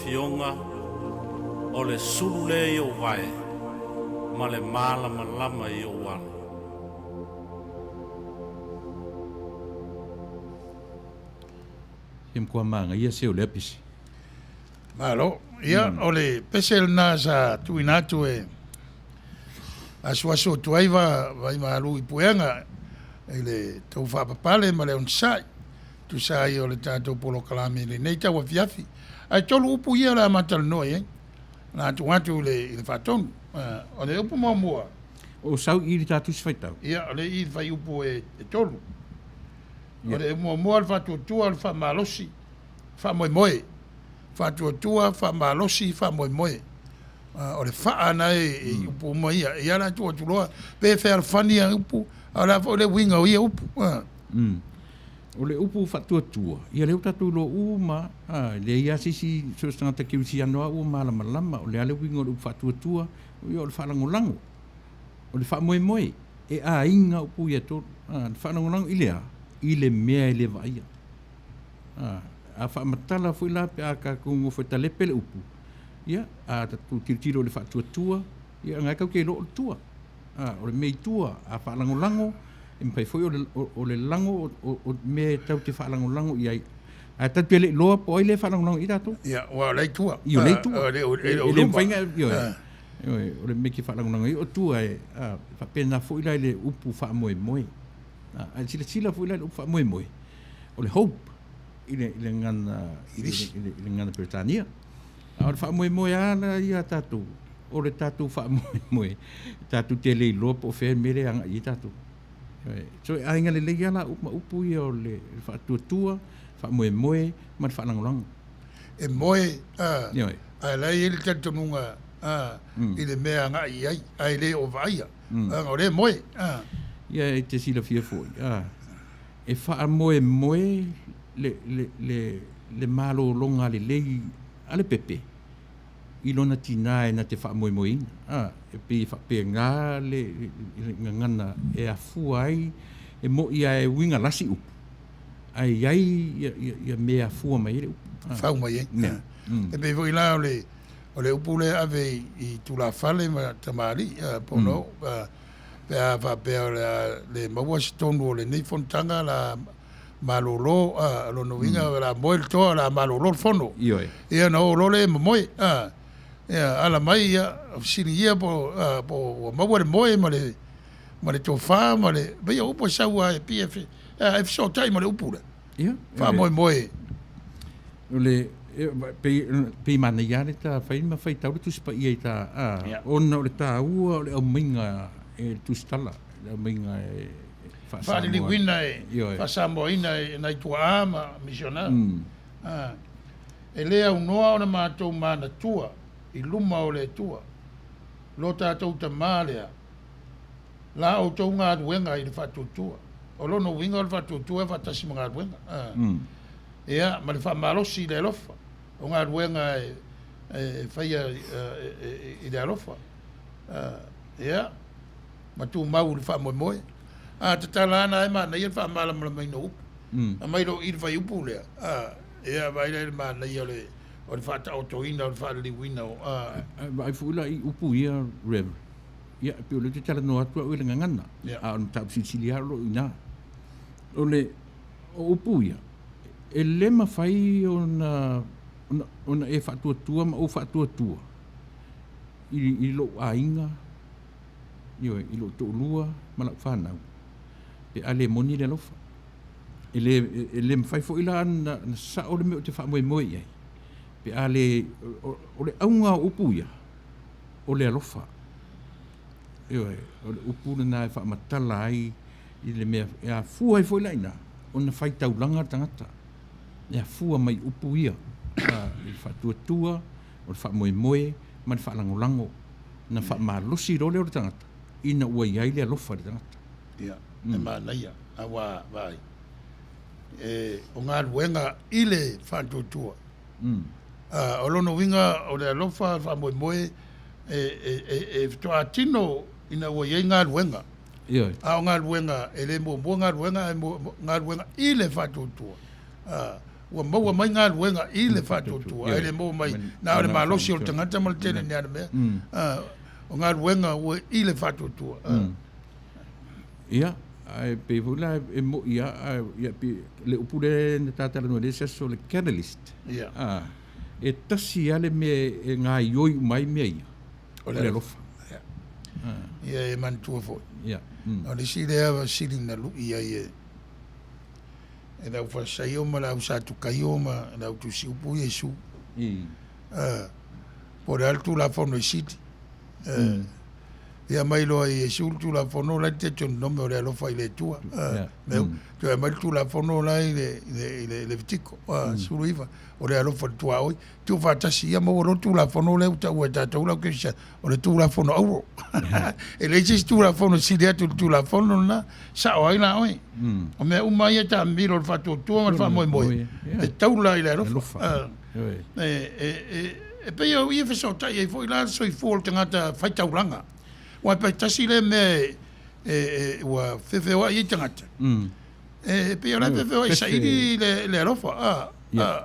fionga o le sulu le i o vai ma le malama lama i o wale. Him kua manga, ia se o le apisi. Malo, ia ole pesel na sa tuinatu e aso tuaiva vai malu i puenga ele tau whapapale ma le on sai tu sai o le tātou polo kalame le nei tau a fiafi ai tolu upu ia la matal noi na tu atu le whatonu o le upu mua O sau i ri tātou si whaitau. ia o le i whai upu e tolu o le mua le whatuatua le whamalosi whamoemoe whatuatua whamalosi whamoemoe o le wha na e upu mo ia la tu atuloa pe whea whani a upu a la o le winga o ia upu O le upu whatuatua. Ia leo tātou lo uma. Le ia sisi so stangata kiusi anoa ua malama lama. O le ale winga o le upu whatuatua. O ia o le whalangolango. O le whamoemoe. E a inga upu ia tō. Le whalangolango i lea. I le mea i le vaia. A whaamatala fui la pe a ka kungo fui talepe le upu. Ia, a tatu tiritiro le whatuatua. Ia, ngai kau kei loo tua. O le mei tua. A whalangolango. E mpei foi o le lango o me tau te whaalangolango i ai. A tatu ele loa po ai le whaalangolango i tātou. ia wa le tua I o le tua. o le E le mwhainga, o le meki whaalangolango i o tua e. Whapena foi lai le upu whaamoemoe. A sila foi lai le upu whaamoemoe. O le hope. I le ngana Britania. A o le whaamoemoe ala i a tātou. O le tātou whaamoemoe. Tātou te le loa po whea mere anga i tātou. So a inga le leia la upu i o le whatuatua, whamoemoe, ma le whaalangolango. e moe Ioi. a lai ele tatonunga i le mea nga i ai ai le o vaia o le moe Ia e te sila fia foi. E whaamoemoe le malo longa le lei ale pepe. I lona tina e na te whaamoemoe ina. E pi whapea ngā le ngana e a fuai e mo ia e winga lasi upu. Ai ai ia mea fua mai ele upu. whau mai e e pe voi la o le upu le ave i tula fale ma tamari pono pe a whapea le maua stonu o le nei fontanga la malolo lo no winga la moe le toa la malolo fono Ioi. ia na o lole moe ia ala mai ia sini ia po maua le moe ma le tofa ma le be ia upo saua e PF e so tai ma le upu le Ia. fa moe O le pe mana ia le ta whai ma whai tau le tuspa ia i ta. Ona o le ta ua o le au minga e tustala. Le au minga e fa li wina e Ioi. fa sambo ina e nai tua ama misionar e lea unoa ona mātou mana tua i luma o le tua lo tātou ta mālea la o tau ngā ruenga i le whatutua o lono winga o le whatutua e whatasi mga ruenga ia ma le whamalosi le alofa o ngā ruenga e whaia i le alofa ia ma tu mau le whamoemoe te tala ana e mana ia le whamala mala mai no upu a mai lo i le whai upu lea ia vai le mana ia le o le whata autoina o le whata liwina o Ai fuila i upu ia Reverend. Ia pe o le te tala no atua o le ngangana. A on tau sicilia lo ina. O le o upu ia. E le mawhai ona e whatuatua ma o whatuatua. I lo ainga. I lo to'olua ma lau whanau. Pe ale moni le lofa. E le mawhai fo ila na sa o le meo te whamoemoe iai. Pe ale o le aunga upu ia. O le alofa. Ioi, o le upu le na e whaamatala ai i le mea. E a fua i fo ila ina. O na whai taulanga tangata. E a fua mai upu ia. I whatuatua, o le whamoemoe, ma le whaalangolango. Na whaamalosi role o le tangata. Ina ua iai le alofa le tangata. ia e mana ia a wa vai o ngā ruenga i le whatutua o lono winga o le alofa whamoemoe e toa tino ina ua iai ngā ruenga Ioi. o ngā ruenga e le mua ngā ruenga ngā ruenga i le whatutua ua maua mai ngā luenga i le whātotua, ai le mau mai, nā o le malosi o le tangata ma le tene ni ana mea, o ngā luenga ua i le whātotua. Ia, ai pe vula e mo ia pe le upure na tatala no le so le catalyst. Ia. E tasi ale me e ngā ioi mai mea ia. O le lofa. Ia e mantua fo. Ia. O le si le ava sili na lu ia e dau whasai o ma lau sa tu kai o ma lau tu si upu Yesu. Po le altu la fono i siti. Ia mai loa i Yesu tu la fono la te ton nome o le alofa i le tua. Meu, tu e mai tu la fono la i le vitiko. Suru iwa. O le alofa le tua oi. Tu whatasi ia mau ro tu la fono le uta ua tātou lau kesa. O le tu la fono auro. E le isi tu la fono si lea tu la fono na. Sa o aina oi. O mea umai e ta miro le whatua tua ma le wha moe moe. E taula i le alofa. E pei au ia whesautai e fo i la so i fōl tangata whaitauranga. Wa pe tasi le me wa fefewa i tangata. Pe ora fefewa i sairi le alofa.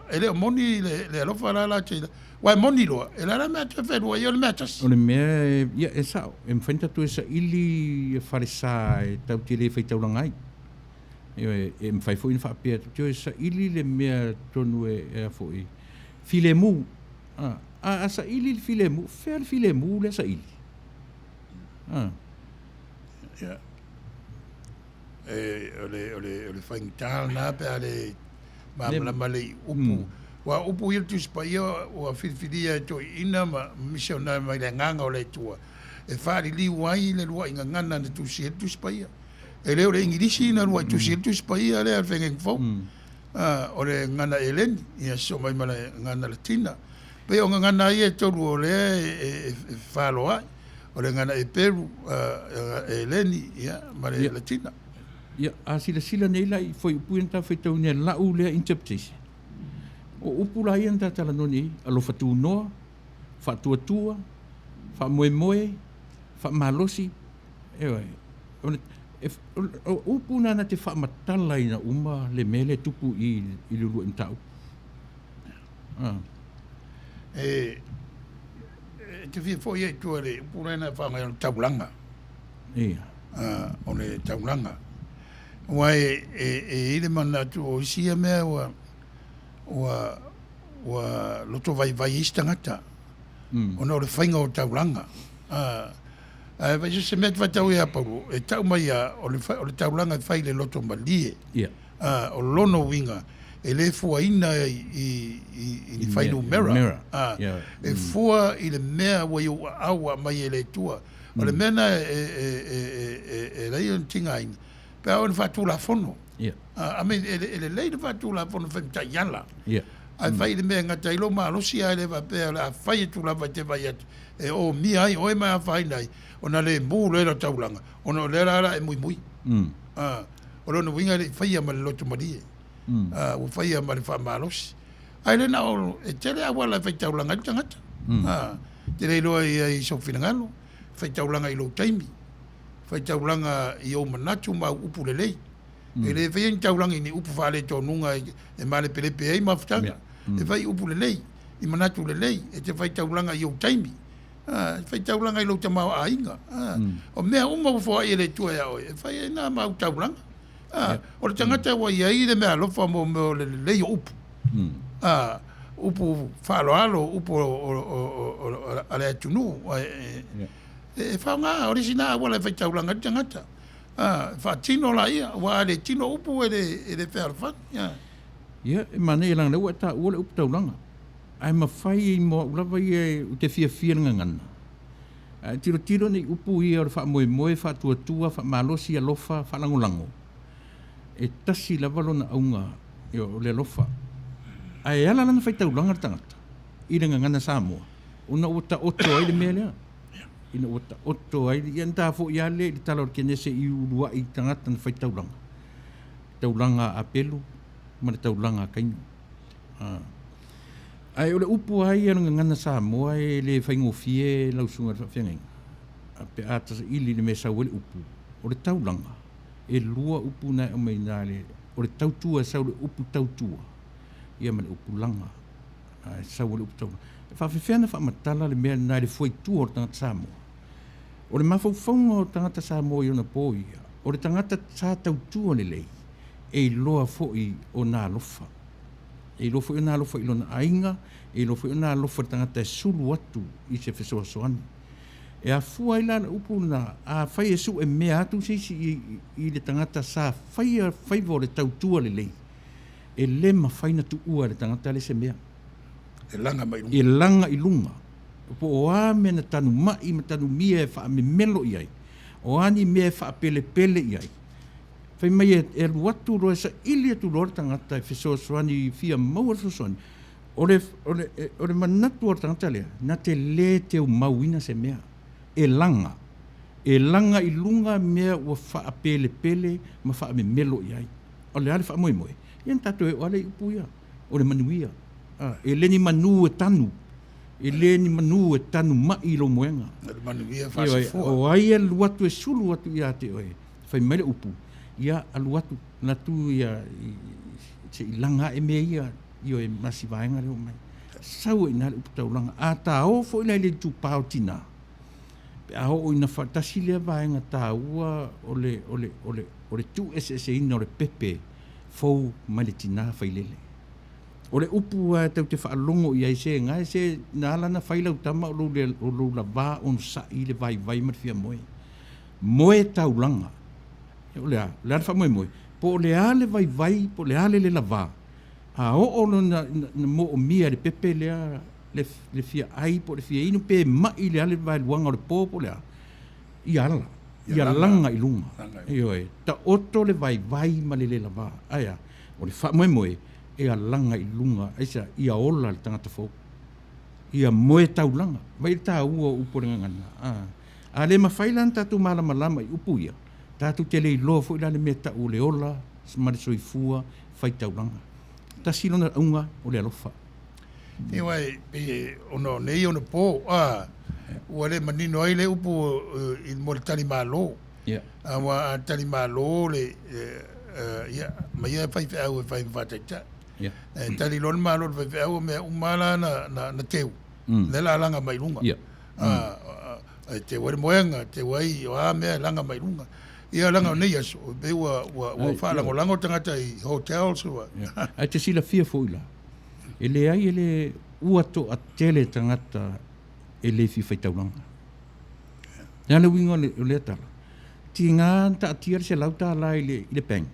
Ele moni le alofa la tira. Wa moni lo. Ele la me te fefewa i le metas. O le me ia e sa e mfenta tu sa ili farisa e tau tire feita urangai. E mfai fo in fa pe tu sa ili le me tonu e foi. Filemu. Sa ili filemu, fer filemu le sa ili. Ja. Ole whaingitāl nā pe ale mamala male upu. Wa upu il tu spaia o filfilia to ina ma misiona mai le nganga o le tua. E whari li wai le lua inga ngana na tu si tu spaia. E leo le ingilisi na lua tu si tu spaia le al whengeng fau. O le ngana eleni, ia so mai mala ngana latina. Pe o ngana ia toru o le e whaloa. O le ngana e Peru, e Leni, ia, ma le Latina. Ia, a sila nei lai, foi upu enta foi tau nea lau lea interpretation. O upu lai enta tala noni, alo fatu noa, fatuatua, fa moe moe, fa malosi, ewa, o upu nana te fa matala ina uma le mele tupu i lulu imtau. Te fia foi e tua le purena whanga o taulanga. Ia. O le taulanga. Wa ele mana tu o isia mea wa loto vai istangata. O no le whainga o taulanga. Vai se met vai tau ia paru. E tau mai o le taulanga whai le loto malie. Ia. O lono winga. E le fua ina i whainu mera. E fua i le mea wa i awa mai e le tua. O le mena e rei on tinga ina. Pe au ni whatu la fono. A me e le lei ni whatu la fono whaimta yala. Ai whai le mea ngata ilo maa losi ai le wapea la whai e tu la vai te vai atu. E o mi ai, o e mai a whai nai. O na le muu le la taulanga. O na le rara e mui mui. O lo na winga le whai a ma le loto marie. O fai a mari wha marosi. Ai le na o e tere a wala whai taulanga i tangata. Tere loa i sofina ngalo. Whai taulanga i lo taimi. Whai taulanga i o manatu ma upu le lei. E le whai taulanga i ni upu whale tō nunga e male pelepe ei mawhtanga. E whai upu le lei. I manatu le lei. E te whai taulanga i o taimi. Whai taulanga i lo tamau a inga. O mea uma ufo ai e le tua ia oi. E whai e nā mau taulanga. O le tangata wa ia i le mea lofa mo le lei o upu. Upu whaaloalo, upu ale atunu. E whaunga, ori sina wala whai taulanga i tangata. Whaatino la ia, wa le tino upu e le whaarwhan. Ia, e mane e langa ua ta ua le upu taulanga. Ai mawhai i moa ulawa i e te fia ngangana. Tiro ni upu i o wha moe moe, wha tua, wha malosi a lofa, wha langolango. E tasi la walo na aunga i o le lofa. Ai ala lana whai taulanga tangata. I le ngangana Samoa. Una ota oto ai le mea lea. Ina ota oto ai i anta fo i ale i tala o kenese i urua i tangata na whai taulanga. Taulanga a pelu, ma le taulanga a kainu. Ai o le upu ai anu ngangana Samoa e le whaingofie lausunga le whawhiangainga. Pe atasa ili le mesa o le upu. O le taulanga. E lua upu na o mai nā le. O le tautua sau le upu tautua. ia ma le upulanga. Sau le uputau. Whawhiwhena whamatala le mea nai le fwoi tua o le tangata Samoa. O le mawhauwhaunga o tangata Samoa i ona pōia. O le tangata sa tautua le lei. E loa fwoi o nā lofa. E loa fwoi o nā lofa i lona ainga. E loa fwoi o nā lofa le tangata e sulu atu i se whesoa soani. E a fua ila na upu na a whai e su e mea atu seisi i le tangata sa whaivo le tautua le lei. E le ma whaina tu ua le tangata le se mea. E langa mai lunga. E langa i lunga. Po o a me na tanu mai ma tanu mia e wha me melo i ai. O ani mea e wha pele pele i ai. Whai mai e luatu roe sa ili atu roe tangata e whesoa soani fia maua soani. O le manatu o tangata lea, na te le te u mauina se mea. E langa i lunga mea ua wha pele pele ma wha me melo i ai. O le ale wha moe moe. Ian tato e o ale upu ia. O le manuia. E leni manu e tanu. E leni manu e tanu mai lo moenga. Le Manuia whasifua. O ai e luatu e sulu atu ia te oe. Whai mele upu. Ia aluatu natu ia se ilanga e mea ia. Io e masi vaenga leo mai. Sau e nale upu taulanga. A ta o fo ina ile tu pao tina. Pe a o ina whatasi lea vaenga ta ua o le tu ese ina o le pepe. Fou mai le tina whailele. O le upu tau te whaalongo i aise ngai se nālana whailau tama o lo la vā on sa i le vai marfia moe. Moe taulanga. O le a wha moe. Po le a le vai, po le a le la vā. A o na mo o mia le pepe lea le fia ai po le fia inu pe mai le a le vai luanga o le pōpo lea. I ala. I langa i lunga. Ioe. Ta oto le vai ma le la vā. Aia. O le wha moe. E a langa i lunga, eisa ia ola le tangata fō. Ia moe taulanga, vai tā ua uporenga ngana. A le mawhailan tātou malama i upu ia. Tātou te lei loa fō ila le mea ta o le ola, smare soi fua, whai taulanga. Ta silona unga o le alofa. E wai, ono nei ono pō, ua le manino ai le upu i mo le tani mālo. Awa tani mālo le, ma ia whai whau e whai whataita. Tali lon malo ve au me umala na teu le la langa mai lunga te wai moenga te wai o a me langa mai lunga ia langa nei aso be wa fa la langa tangata i hotel so ai te sila fia foila ele ai ele uato a tele tangata ele fi fai taulanga ya le wingo le tala tinga ta tier se lauta la ile bank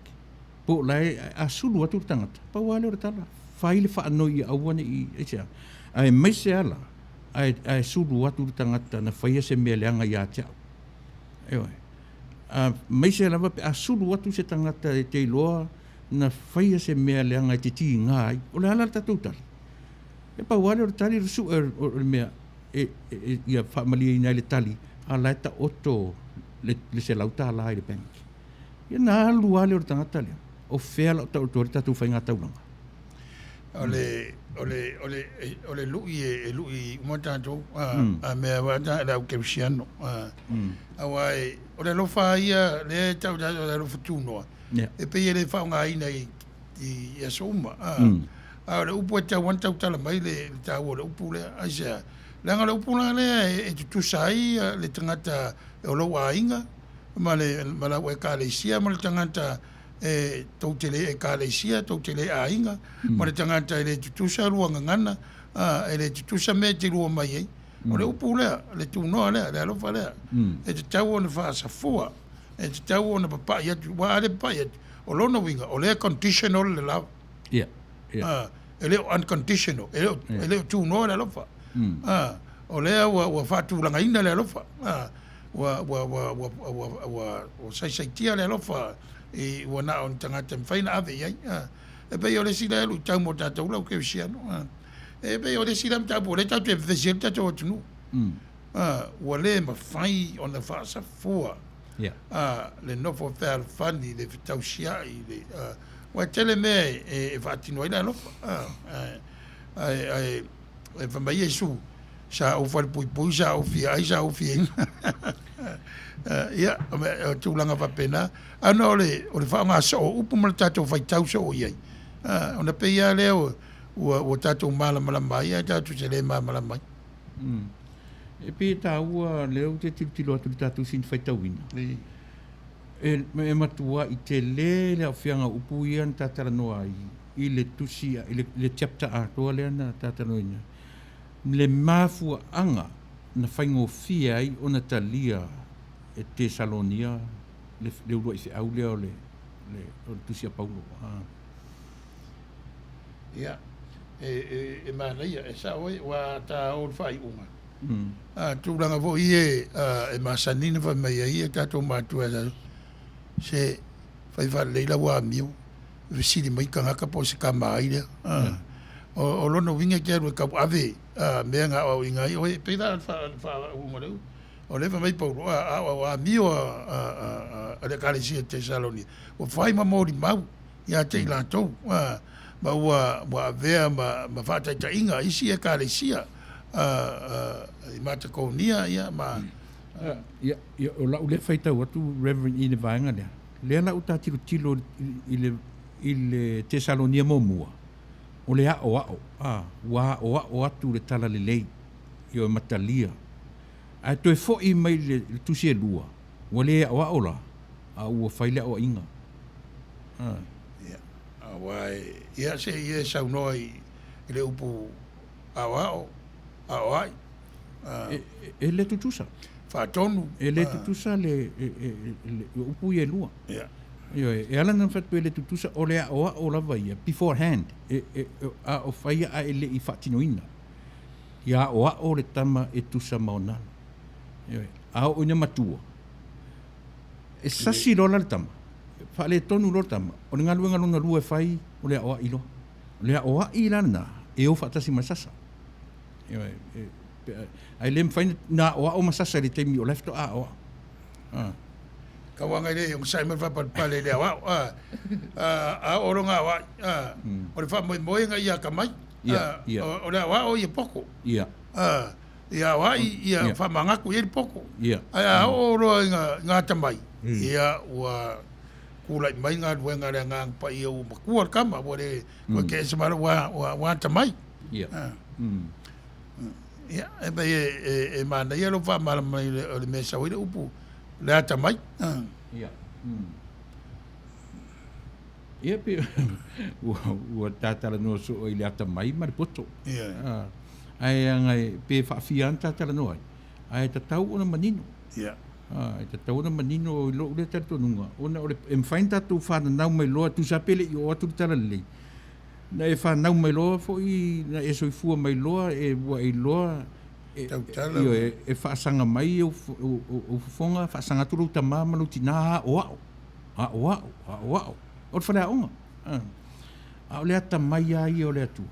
po lai a sulu atu tangata pa wale o tala faile fa no i awane i echa ai mai se ala ai sulu atu tangata na faia se meleanga ya cha a mai se ala a sulu atu se tangata te loa na faia se meleanga te ti ngai o le ala tatu tal e pa wale o tali su o me ia fa mali ina le tali ala ta oto le se lauta la i bank ia na alu wale o tangata le o fea la tau tatu whainga taulanga. Ole lui umatanto a mea wata la ukewisiano. Awai, ole lofa ia le tau le lofa tunoa. E pe ele whaunga ina i asoma. Ole upu e tau wantau tala mai le tau ole upu le aisea. Langa le upu la le e tutusai le tangata e o lau a inga. Ma la ue ka le sia ma le tangata tau te le e kāleisia, tau te le a inga, ma le tangata e le tutusa rua ngangana, e le tutusa me te rua mai ei. O le upu lea, le tūnoa lea, le alofa lea. E te tau ona whaasafua, e te tau ona papai atu, wa ale papai atu, o lona winga, o lea conditional le lau. E leo unconditional, e leo tūnoa le alofa. O lea wa whaatūlanga ina le alofa. Wa saisaitia le alofa, e wana on tangata mfaina ave yai e pe yo le sila lu tau mo tata ula ke siano e pe yo le sila mta bo le tatu e vese tatu o tunu wa le ma fai on the fasa foa le no for fair funny le tau sia i le wa tele me e fatino ina no ai fa mai yesu sa o fal pui sa o fi ai sa o fi ia tu langa va pena ana ole fa nga so upu mal tato vai tau so ia ona pe ia leo ua tātou malama ia tātou se le malama. E pe ta ua leo te tilo atu tātou sin whaitauina. E matua i te le au whianga upu ia na tātara noa i le tusi, i le chapter a toa lea na tātara noa. Le mafua anga na whaingo fia ai o na talia e te Salonia le urua i se au lea o le tusi a Paulo. Ia, e Manuia, e sa oi, wa tā o whai unga. Tūranga vo i e masanina wha mai ai e tātou mātua se whai wha leila wa miu, visiri mai ka ngaka po se ka mai lea. O lono winga kia rua ka ave, mea ngā au inga i, oe peida wha unga reu. O lewa mai Paulo, a miu a le kālesia te Salonia. O whai ma mōri mau, ia te ila tau. Ma ua vea ma whātaita inga, isi e kālesia. I mata kounia ia ma ia o lau le whaitau atu Reverend i le vaenga lea. Lea lau tā tilo i le Tesalonia momua. O le ao wa o atu le tala le lei i o matalia. A toi fo i mai le tusi e lua. Wa le ao la a ua whaile o inga. Ia se ia saunoa i le upu ao ai. E le tutusa. Whātonu. E le tutusa le upu i e lua. E ala na whatu e le tutusa o le o lava ia, beforehand. A o whaia a e le i whatinoina. Ia o le tama e tusa maona. A o ina matua. E sasi lola le tama. Wha le tonu lola tama. O le ngalua lua e whai o le o ilo. O le o i lana e o whatasi masasa. Ai lem fain na o masasa le temi o lefto o ka wanga le yung Simon fa pale le a oronga wa o le fa mo nga ia ka mai o le o ia poko ia wa ia fa manga ku ia poko ai o ro nga tamai ia wa kula mai nga wenga le nga pa ia o makuar kama o le ko ke se mara wa tamai ia e mana ia lo fa mala mai le mesa o le upu le ata mai ia pe o tatala no so o le ata mai ma le poto ai ngai pe fa fianta tatala no ai tatau ona manino ai tatau ona manino lo le tatonunga ona o le emfainta tu fa na mai lo tu sapele i o tu tala le na e fa nau mai loa fo i na e soifua mai loa e wa i loa e fa sanga mai o fonga fa sanga turu tama manu tina o o fa la onga a o le ata mai ai o le atu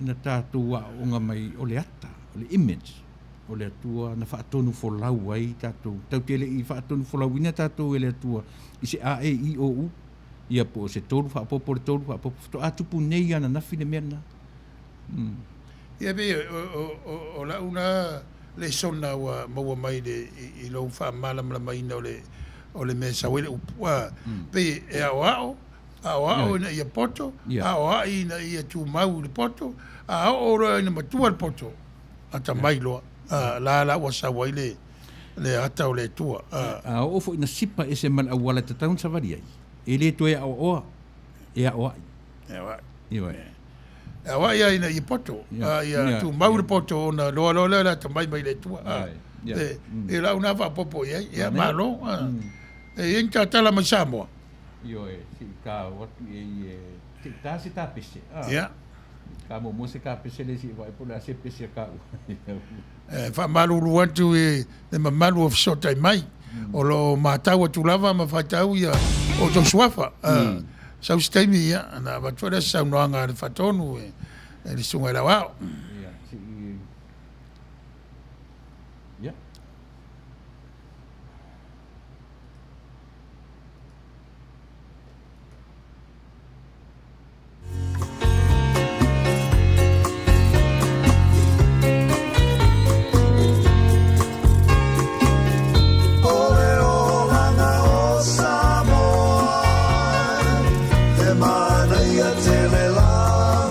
na tatu wa onga mai o le ata o le image o le atua na fa tonu fo lau ai tatu tau tele i fa tonu fo lau ina tatu le atua i se a e i o u ia po se tolu fa popo le tolu fa popo to atu punei ana na fine mena ia be o la una le sona wa mo mai de i lo fa mala mai no o le mesa wele upua pe e ao na ia poto ao ina ia tu mau le poto ao ro ina matua le poto ata mai lo la wa sa wele le ata o le tua o fo ina sipa ese mal awala tataun savaria ele to e o ia ina i poto ia tu mau le poto na lo la tamai mai le tua e la una va popo ia malo e enka tala mai Samoa si ka watu e ta si ta pese ia ka mo se ka pese le si vai por la se pese ka fa malu ruatu e malu of short mai o lo matau tu lava ma fatau ia o to swafa saustemi ia na va tu sa no anga de fatonu e le sunga la wa ya Manuia te me la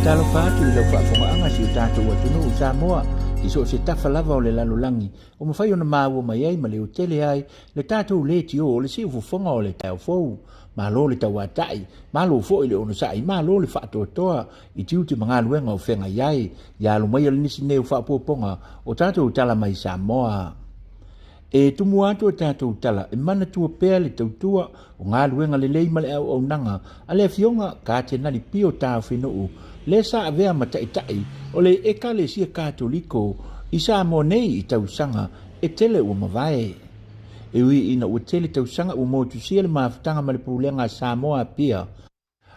talo fatu i lau whaafongaanga si o tātou atunu o Samoa i so se tafa lava o le lalolangi o mawhai ona māua mai ai ma le o tele ai le tātou le tio o le si ufufonga o le tau fou ma lo le tau atai ma lo fo i le ono sai ma lo le whaatoa i tiu te mga luenga o whenga iai ia lo mai o le nisi neu whaapoponga o tātou tala mai Samoa e tumu atu o tātou tala e mana tua pēr le tautua o ngā luenga le leima le au au nanga a le fionga ka te nani pio tāu whenuu le sa avea mataitai o le eka le sia katoliko i Samoa nei i tausanga e tele ua mawai. E ui ina ua tele tausanga ua motu sia le maafutanga ma le pulenga Samoa pia.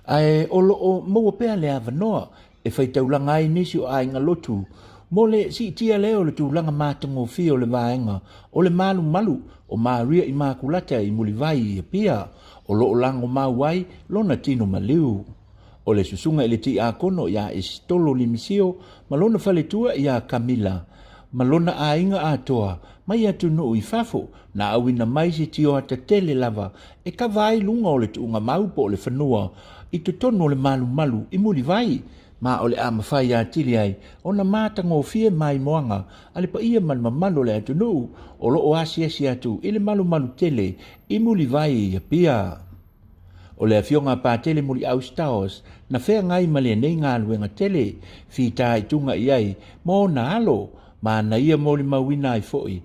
Ai o loo maua pēr le avanoa e whaitaulanga ai nisi o ainga lotu mo le si tia leo le tūlanga mātango fio le vaenga o le malu malu o Maria i Makulata i Mulivai i pia o loo lango mauai lona tino maliu. O le susunga ele ti a kono ia estolo limisio malona faletua ia Camila malona a inga atoa mai atu no i fafo na awina mai se tio ata tele lava e ka vai lunga o le tuunga maupo o le whanua i tutono le malu malu i Mulivai ma o le amawhai a tili ai o na mātango fie mai moanga ale pa ia malmamalo le atu no o lo o asiasi atu i le malu malu tele i Mulivai ia pia. O le afionga pa tele muli austaos na whea ngai male nei ngā luenga tele whita i tunga iai mo na alo ma na ia moli mawina i foi.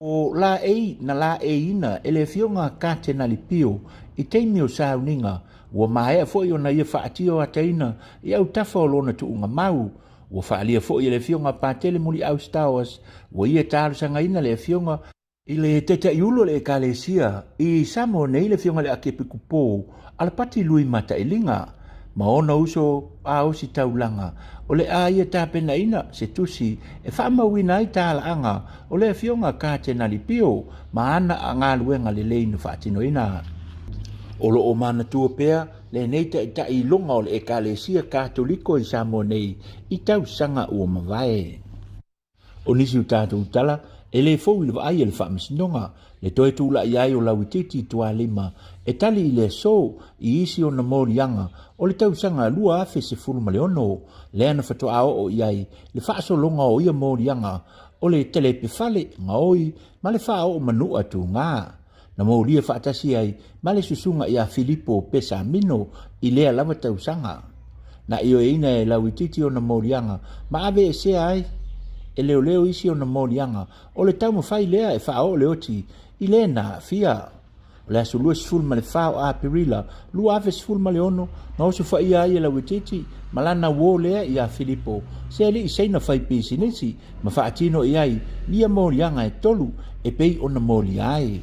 O la ei na la ina ele afionga ka te nali pio i teimi o sauninga ua maea foi o na ia whaatio ataina i au tafa o lona tuunga mau ua whaalia fo i le fionga pātele muli Aus Towers, ua ia tāru sanga ina le fionga i le teta iulo le ekalesia, i samo nei le fionga le ake pikupo, ala pati lui mata ilinga, ma ona uso a osi taulanga, o le a ia tāpena ina se tusi, e whaamawina i tāla anga, o le fionga ka te nalipio, ma ana a ngā luenga le leinu whaatino ina. O lo o mana tua pea, le neita i ta i longa o le ekalesia katoliko i samo nei, i tau sanga ua mawae. O nisi utata utala, e le fau i le vaai e le whaamisinonga, le toe tūla i ai o lauititi tua lima, e tali i le so i isi o na morianga, o le tau sanga lua afe se furu maleono, le ana whato ao o i ai, le whaaso longa o ia morianga, o le telepe fale nga oi, ma le wha o manua tu ngā. Na mauria whaatasi ai, ma le susunga i a Filipo pesa mino i lea lava tau sanga. Na io e ina e lauititi o na morianga, ma ave e se ai, e leo leo isi o na morianga, o le tau mawhai lea e wha o le oti, i lea na fia. O le aso lua sifulma le whao a perila, lua ave sifulma le ono, na osu wha ia ai e lauititi, ma lana wo lea i a Filipo, se ali i seina whai pisi nisi, ma wha atino i ai, lia morianga e tolu, e pei o na mori ai.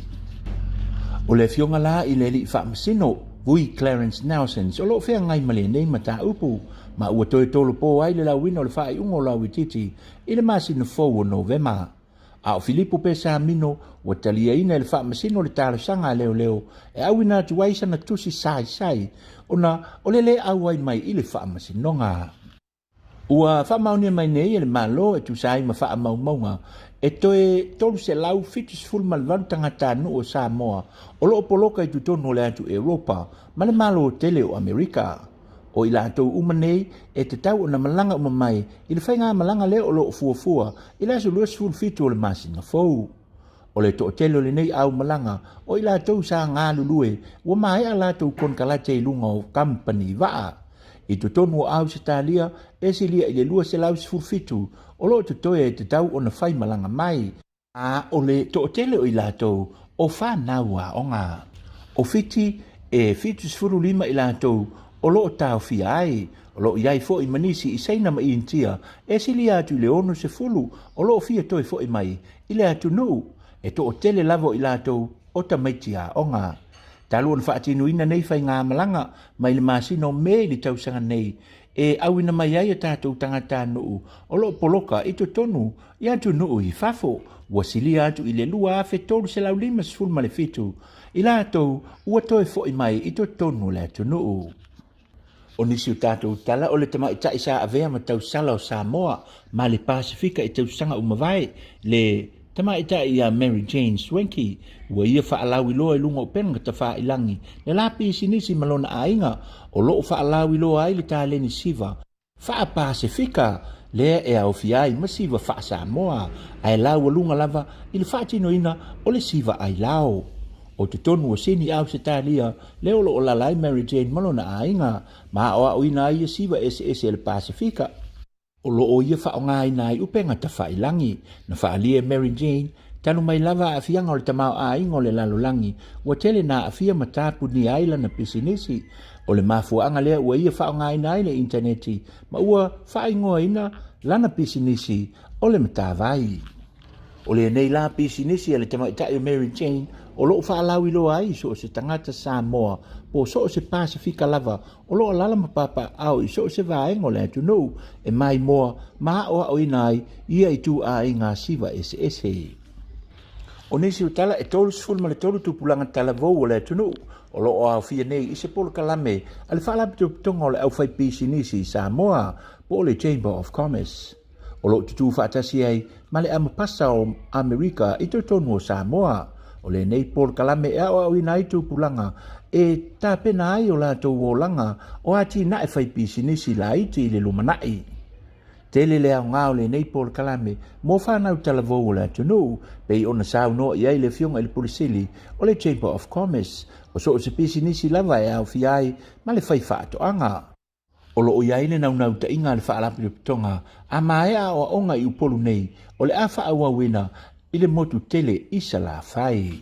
O le fionga la i le li whaamasino, vui Clarence Nelsons, o lo whea ngai male nei mata upu, ma ua toe tolo po ai le lauina o le whaai ungo lauititi, i le masino fau o Novema. A o Filipo pesa mino, ua talia ina le whaamasino le tala sanga leo leo, e awina tu waisa na tusi sai sai, o le au ai mai i le whaamasinonga. Ua whaamaunia mai nei e le malo e tu sai ma whaamaumaunga, e toe tolu se lau fitus fulma le valu tangata nu o Samoa, o loo poloka i tutono le atu Europa, ma le malo o tele o Amerika. O ila atou umanei e te tau o na malanga umamai, i le whainga malanga leo o loo fuafua, i la aso lua sifuru fitu o le masina fau. O le to tele o le nei au malanga, o ila atou sa ngā lulue, ua mai a la atou kon kalate i lunga o company vaa. I tutono o au se talia, e si lia i le lua se lau sifuru fitu, o lo te toe e te tau o na whai malanga mai. A o le to tele o i lātou, o whanau a onga. O fiti e fitu sifuru lima i lātou, o lo tau fi ai, o lo iai fo i manisi i seina ma i intia, e sili atu le ono se fulu, o lo fia toi fo i mai, i le atu nu, e to o tele lavo i lātou, o ta maiti a onga. Talu on whaatinu ina nei whai ngā malanga, mai le masino me li tausanga nei, e awina mai ai a tātou tangata nuu, o lo poloka i to tonu, i atu nuu i fafo, ua sili atu i le lua afe tolu se lau lima sifulma le fitu, i lātou ua toe fo i mai i to tonu le atu nuu. O nisi o tātou tala o le tama i tai sa avea ma tau sala o Samoa, ma le Pasifika i tau sanga umawai, le tama i tai a Mary Jane Swanky, ua ia whaalau i loa i lunga o penga ta wha ilangi, le lapi i sinisi malona a inga, o loo whaalau i loa ai le tā leni siva. Wha Pasifika, lea e au fiai ma siva wha Samoa, ai lau a lunga lava i le whaatino ina o le siva ai lau. O te tonu o sini au se tālia, leo lo o lalai Mary Jane malona a inga, ma o au ina ai a siva SS le Pasifika. O lo o ia wha o ngā ina ai upenga ta wha ilangi, na wha alia Mary Jane, tanu mai lava a fianga o le tamau a ingo le lalolangi, ua tele na a fia matapu ni aila na pisinisi, o le mafuanga lea ua ia wha o ngā ina ai le interneti, ma ua wha ingoa ina lana pisinisi o le matawai. O le nei la pisinisi a le tamaitai o Mary Jane, o loo whaalau i loa ai so o se tangata Samoa, po so o se Pasifika lava, o loo lala mapapa au i so o se vaengo le atu nou, e mai moa, maa oa o inai, ia i tu a i ngā siva SS. O nisi o tala e tolu sifulma le tolu tupulanga tala vou o le atu nou, o loo au fia nei i se polo kalame, ale whaalapitu pitonga o le au whai pisi nisi Samoa, po le Chamber of Commerce. O loo tutu whaatasi ai, ma le amapasa o Amerika i to tonu o Samoa, o le nei pol kalame e au ina i tupulanga, e tā pena ai o lātou o langa, o ati na e whai pisinisi la iti i le lumanai. Tele le au ngā o le nei pol kalame, mō whanau talavou o lātou nou, pei ona sau no i ai le fionga i le polisili, o le Chamber of Commerce, o so o se pisinisi lava e au fiai, ma le whai whaatoanga. O lo o iai le nau ta inga le whaalapi le pitonga, a maea o onga i upolu nei, o le a whaaua wina, i le motu tele isa la whai.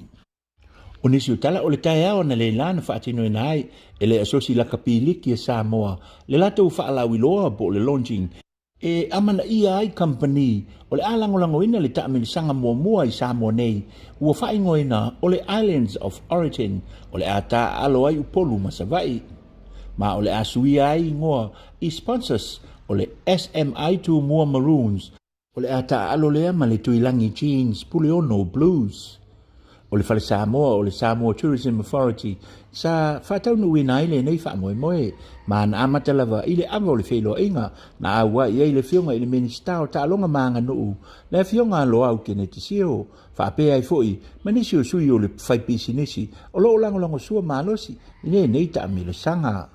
O nisi o tala o le tae ao na le lana whaatino ina ai, e le asosi la kapiliki e Samoa, le lato whaalau iloa po le launching, E amana ia ai company o le alangolango ina le taamilisanga mua i Samoa nei ua whaingoina o le Islands of Origin o le ata alo ai upolu masavai. Ma o le asuia ai ngoa i sponsors o le SMI2 mua Maroons o le ata alo lea ma le tuilangi jeans Puleono Blues. O le whale Samoa o le Samoa Tourism Authority sa whatau nui na ile nei wha moe ma na amata lava ile awa o le whelo inga na awa i le fionga ile minister o ta alonga maanga nuu le fionga lo au kene te sio wha pea i foi manisi o sui o le whaipisi nisi o lo lango sua malosi ine nei ta amile sanga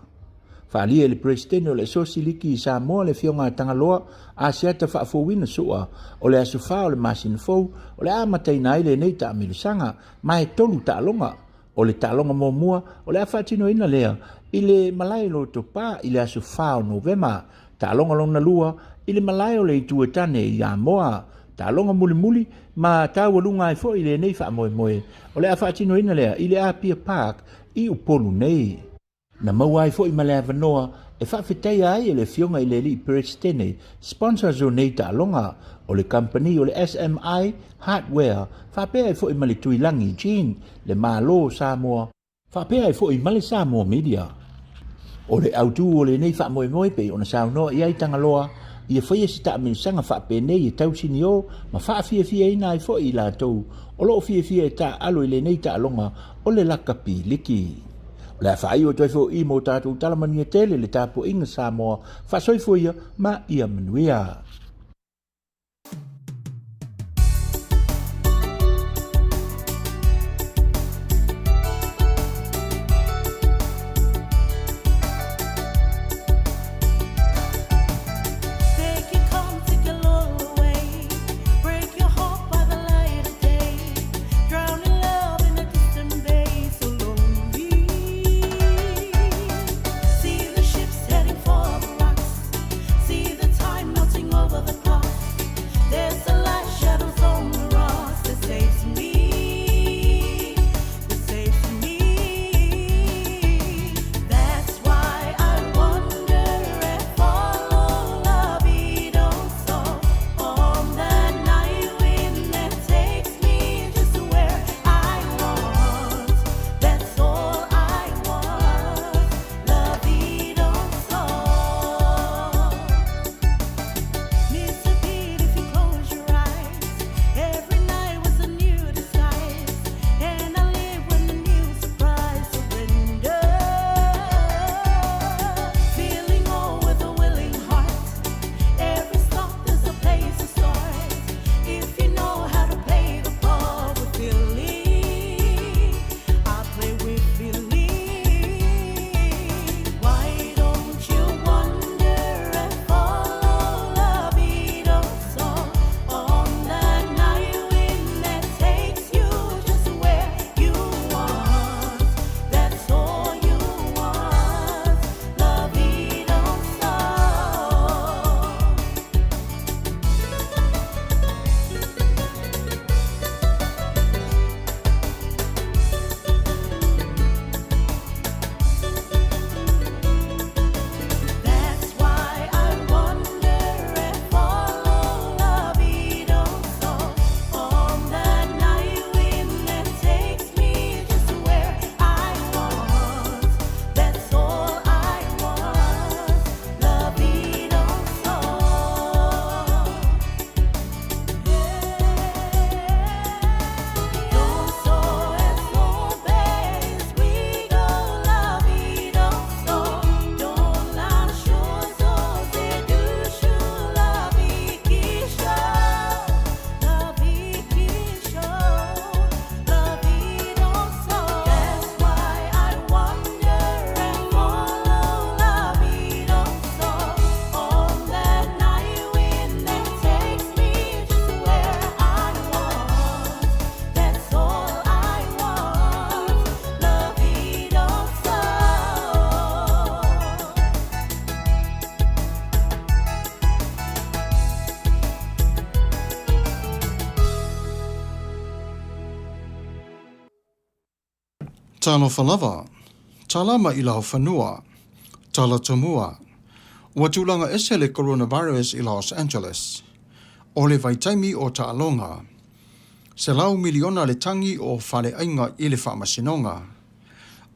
whaalia le presidente o le sosiliki i Samoa le fionga tangaloa a seata whaafowina sua o le asufa o le masina fou o le amatai na ile nei ta amilisanga mai tolu ta alonga o le ta alonga mua o le afatino ina lea i le malai lo topa i le asufa o novema ta alonga lona lua i le malai o le ituetane i Samoa ta alonga muli ma ta walunga i fo i le nei wha moe o le afatino ina lea i le Apia Park i upolu nei. Na mawai fo i malea vanoa e whawhitai ai e le fionga i le li presidente sponsor zo nei ta alonga o le company o le SMI Hardware whapea i fo i mali tuilangi jean le malo Samoa whapea i fo i mali Samoa Media o le autu o le nei wha moe pe o na saunoa i ai tangaloa i e whaia si ta aminsanga whape nei e tausini o ma whaafia ina i fo i la tau o lo fia e ta alo i le nei ta alonga o le lakapi liki. Le whaai o toifo i mo tātou talamania tele le tāpo inga Samoa whasoifoia ma ia Manuia. Talo falava, talama ilau whanua, tala tamua. Ua tūlanga ese le coronavirus i Los Angeles. O le vaitaimi o Taulogologo. Se lau miliona le tangi o whale ainga i le whaamasinonga.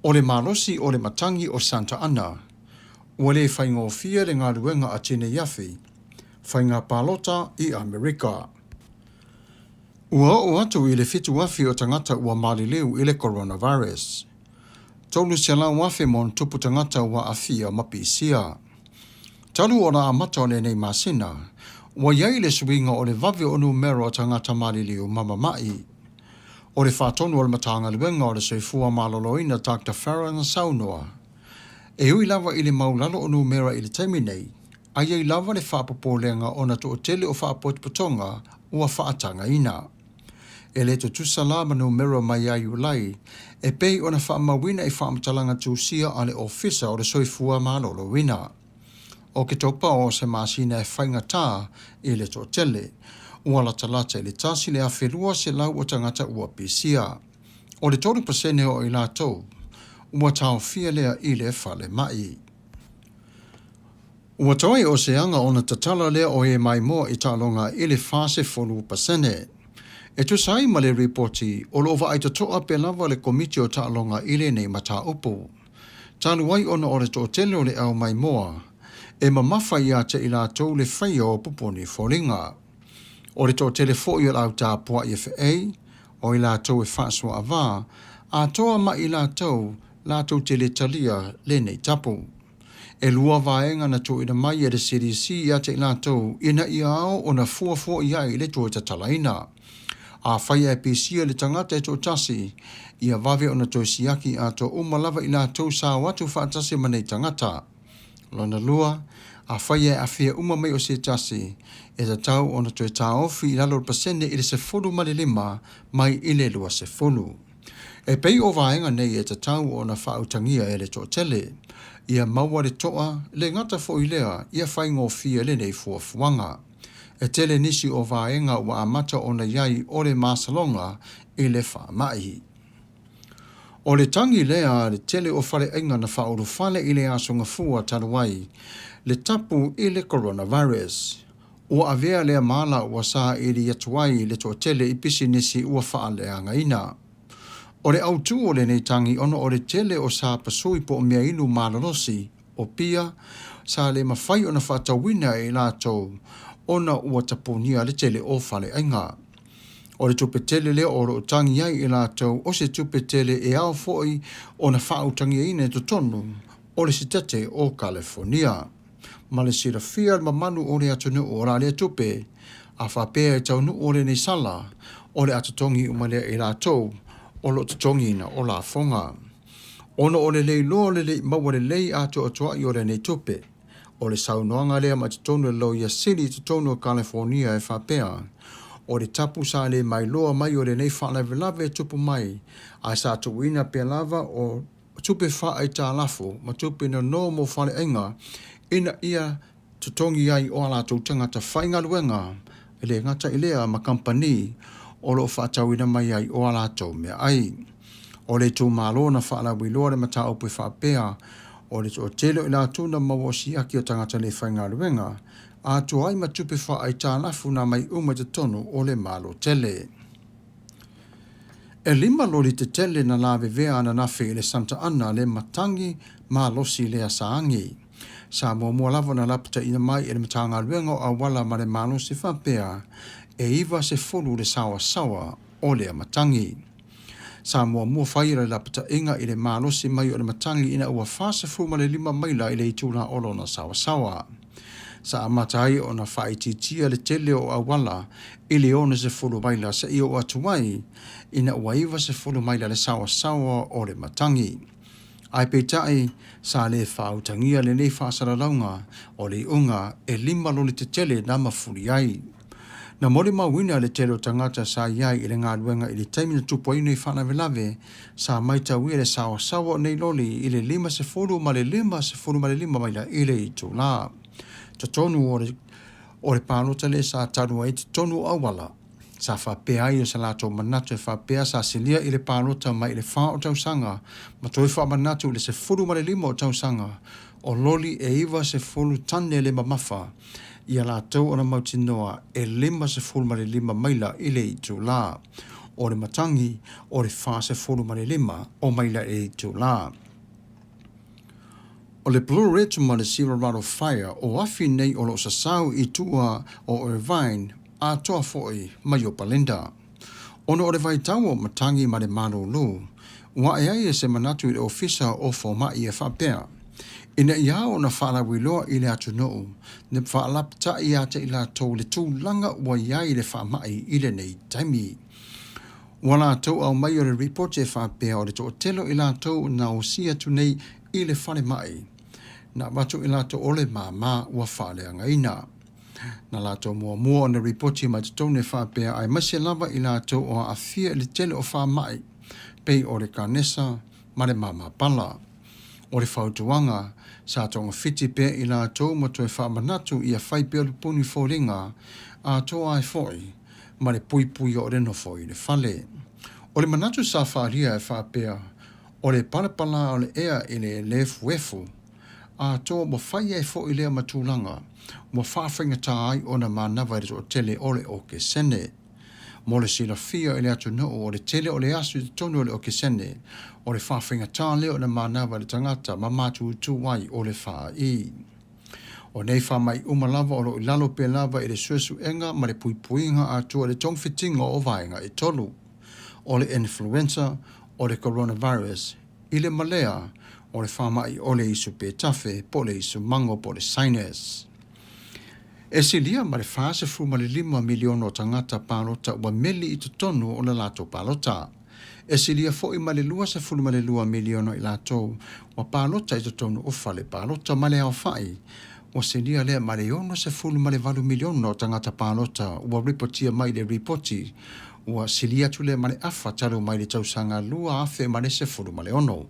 O le malosi o le matangi o Santa Ana. Ua le whaingofia le ngā ruenga a tine yafi. Whainga palota i Amerika. Ua o atu i le fitu wafi o tangata ua malileu i le coronavirus. Tolu se lau wafi mon tupu tangata ua afia mapisia. Talu o na amata o nei masina. Ua iai le suinga o le vavi o numero o tangata malileu mamamai. O le whātonu o le matanga luenga o le soifua maloloina Dr. Farron Saunoa. E ui lava i le maulalo o numera i le teminei. A iai lava le whapapolenga o na to o tele o whaapotpotonga ua whaatanga ina. E le to tusala ma numero mai ai ulai. E pei o na whaamawina i whaamatalanga tūsia a le ofisa o le soifua maloloina. O ke topa o se masina e whainga tā i le to tele. Ua la talata i le tasi le awhelua se lau o tangata ua pisia. O le 30% o i lātou. Ua tau fia lea i le whale mai. Ua toi o se anga o na tatala lea o e mai moa i talonga i le fase 4%. E tu sai ma le reporti o lo ova ai toa pe lava le komiti o talonga i le nei mata upu. Talu ai ona o le to tele o le au mai moa. E mamafa ia te i lātou le whaia o puponi folinga. O le to telefo i lau tāpua i FA, o i lātou e whaasua avā, a toa ma i lātou tele talia le nei tapu. E lua vaenga na to ina mai e le CDC i ate i lātou ina i ao o na fuafua i ai le to i tatalaina. A whaia e pisia le tangata e to tasi, i a vave o na to siaki a to umalava i lātou sa watu whaatasi ma nei tangata. Lona lua, a whaia e a fia umamai o se tasi, e ta tau o na to e tā ofi i lalo pasene i le se fulu malilima mai i le lua se fulu. E pei o vaenga nei e ta tau o na whautangia e le to tele, ia maua le toa, le ngata fo i lea, ia whaingo fia le nei fuafuanga. E tele nisi o vaenga ua amata o na iai o le masalonga i le wha mai. O le tangi lea le tele o whale inga na whauru whale i le asonga fua taruai, le tapu i le coronavirus. O avea lea mala ua saa i le atuai le to tele i pisi nisi ua wha lea ngaina. O le autu o le nei tangi ono o le tele o saa pasui po o mea inu malolosi, o pia, saa le mawhai o na whatawina i lātou, ona ua taponia le tele o whale inga. O le tupe tele lea o lo tangi ai i lātou, o se tupe tele e ao foi o na whautangi ine to tonu, o le sitete o California. Ma le sira fia ma manu o le atunu o la le tupe, a whapea e taunu o le nei sala, o le atutongi umalea i lātou, o lo tutongi na o la fonga. Ono o le lei loa le lei maua le lei ato atua i o le nei tupe, o le saunoanga lea ma tutonu lo ia sili tutonu o California e whapea, o le tapu sa le mai loa mai o le nei whalavelave e tupu mai, a sa tuwina pe lava o tupe wha ai tā lafo, ma tupe na no mo whale inga, ina ia tutongi ai o ala tau tangata whainga luenga, ele ngata ilea ma kampani, o lo whaatawina mai ai o ala tau mea ai. O le tū malo na whaala wiloa le mata opu whapea, o le tō telo ila tūna mawosi aki o tangata le whainga luenga, a tu ai matupe wha ai tā lafu na mai uma te tonu o le malo tele. E lima lori te tele na lawe vea na nafe i le Santa Ana le matangi ma losi lea saangi. Sa mua lava na lapata ina mai e le matanga luenga o awala ma le malo se whapea e iwa se folu le sawa sawa o lea matangi. Sa mua whaira le lapata inga i le malo se mai o le matangi ina ua fasa fuma le 5 maila i le itula olo na sawa sawa. Sa amatai o na whaititia le tele o awala i le ona se fulu maila sa i o atuai ina ua iwa se fulu maila le sawa sawa o le matangi. Ai peitai sa le whautangia le nei whasaralaunga o le unga e 5 loni te tele na mafuri ai. Na mori mawina le tele o tangata sa iai i le ngā luenga i le taimina tupo inu i whanawelave sa maita ui le sawa sawa nei loli i le 5 se fulu ma le 5 se fulu ma le 5 maila i le itu la. Tonu o le pālota le sa taru ai te tonu awala. Sa whapea ai o sa lato manatu e whapea sa silia i le pālota mai le wha o tausanga. Ma toi wha manatu le se furu ma le 5 o tausanga. o loli e iwa se fulu tane le mamafa, ia la tau ona mautinoa e lima se fulu ma le lima maila i le itu la, o le matangi o le fa se fulu ma le lima o maila e itu la. O le Blue Ridge ma le Silverado Fire o afi nei o lo sasau i tua o Irvine a toa foi mai o Palinda. Ono o le vaitau o matangi ma le malulu, ua e ai e se manatu i le ofisa o foma i e whapea. Ina ia o na whaalawiloa i le atu nou, ne whaalapta i ate i la tau le tūlanga ua iai le whaamai i le nei taimi. Ua la tau au mai o le report e whapea o le to telo i la tau na o sia tu nei i le whale mai. Na watu i la tau ole mama ua whale angaina. Na la tau mua o na report i mai tau ne whapea ai masi lava i la tau o a fia le tele o whaamai, pei o le kanesa ma le mama pala. O le whautuanga, sa tonga fiti pe i la tau ma toi whaamanatu i a whai peo le puni fōringa a toa ai foi, ma le pui pui o reno foi le whale. O le manatu sa whaaria e whaapea, o le palapala o le ea i le lefu a toa mo whai e foi lea matulanga, mo whaawhinga tai o na manawa o tele ole o ke sene. Mo le sila fia i le atu no o le tele o le asu i tonu o le o ke sene, o le whaawhinga tā leo na manawa le tangata ma matu wai o le wha i. O nei wha mai umalava o lo i lalo pe lava i le suesu enga ma le puipuinga a tua le tongfitinga o vaenga i tolu. O le influenza, o le coronavirus, i le malea, o le wha mai o le isu pe tafe, po le isu mango po le sinus. E silia ma le fase fu ma le 5 miliona o tangata palota ua meli i tonu o le lato palota. E silia fo i ma le 2 miliona i lato ua palota i tonu ufa le palota ma le au fai. Ua silia lea ma le 2 miliona o tangata palota ua ripotia mai le ripoti ua silia tu le ma le afa taru mai le tausanga lua afe ma le 10 ma le ono.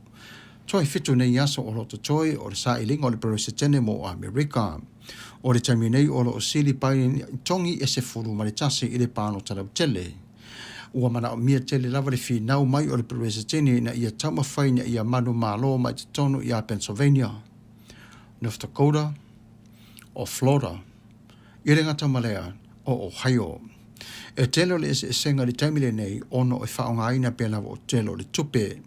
Toi fitu nei aso o loto toi o le sa ilinga o le peresetene mo o Amerika. O le taimi nei o lo o sili pai tongi e se furu ma le tasi i le pāno talau tele. Ua mana o mia tele lava le whinau mai o le peresetene na ia tauma whai na ia manu malo mai te tonu ia Pennsylvania, North Dakota o Florida, i le ngata malea o Ohio. E telo le ese senga le taimi le nei ono e whaonga aina pe lava o telo le tupe.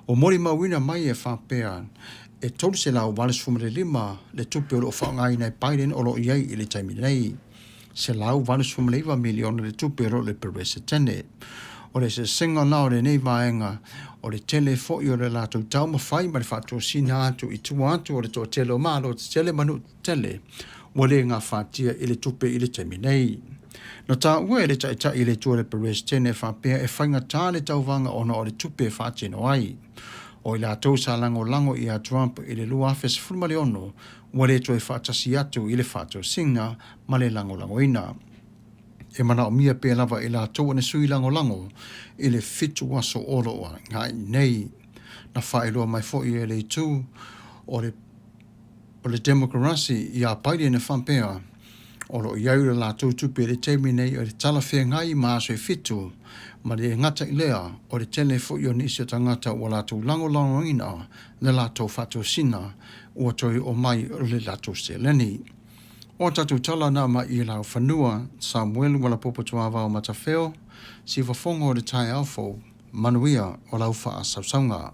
O mori mawina mai e whapea e tolu se lau wales fumare 5 le tupe o lo whaongai nei Biden o lo iei i le taimi nei. Se lau wales fumare 5 miliona le tupe o le peresetene. O le se senga nao le nei vaenga o le tele fo i o le lato tau mawhai ma le whato sina atu i tua atu o le toa tele o malo o te tele manu tele o le ngā whatia i le tupe i le taimi nei. No tā ua e le taita i le tua le peresetene whapea e whainga tā le tauwanga ona o le tupe whatino ai. O i la tau sa lango i a Trump i le lua afes fulmale ono, ua le toi whaatasi atu i le whaatou singa ma le lango ina. E mana o mia pe lava i la tau ane sui lango i le fitu waso oloa ngai nei. Na whaeloa mai fo i e le tu o le demokrasi i a Biden e whampea o lo iau le la tau tupe le teimi nei o le talawhea ngai maaso e fitu ma le ngata i lea o le tele fo i o nisi o tangata o la tau lango ina le la tau whato sina ua toi o mai o le la tau se leni. O tatu tala na ma i lau whanua Samuel wala popo tuawa o matawheo si wafongo o le tai alfo Manuia o lau wha sausaunga.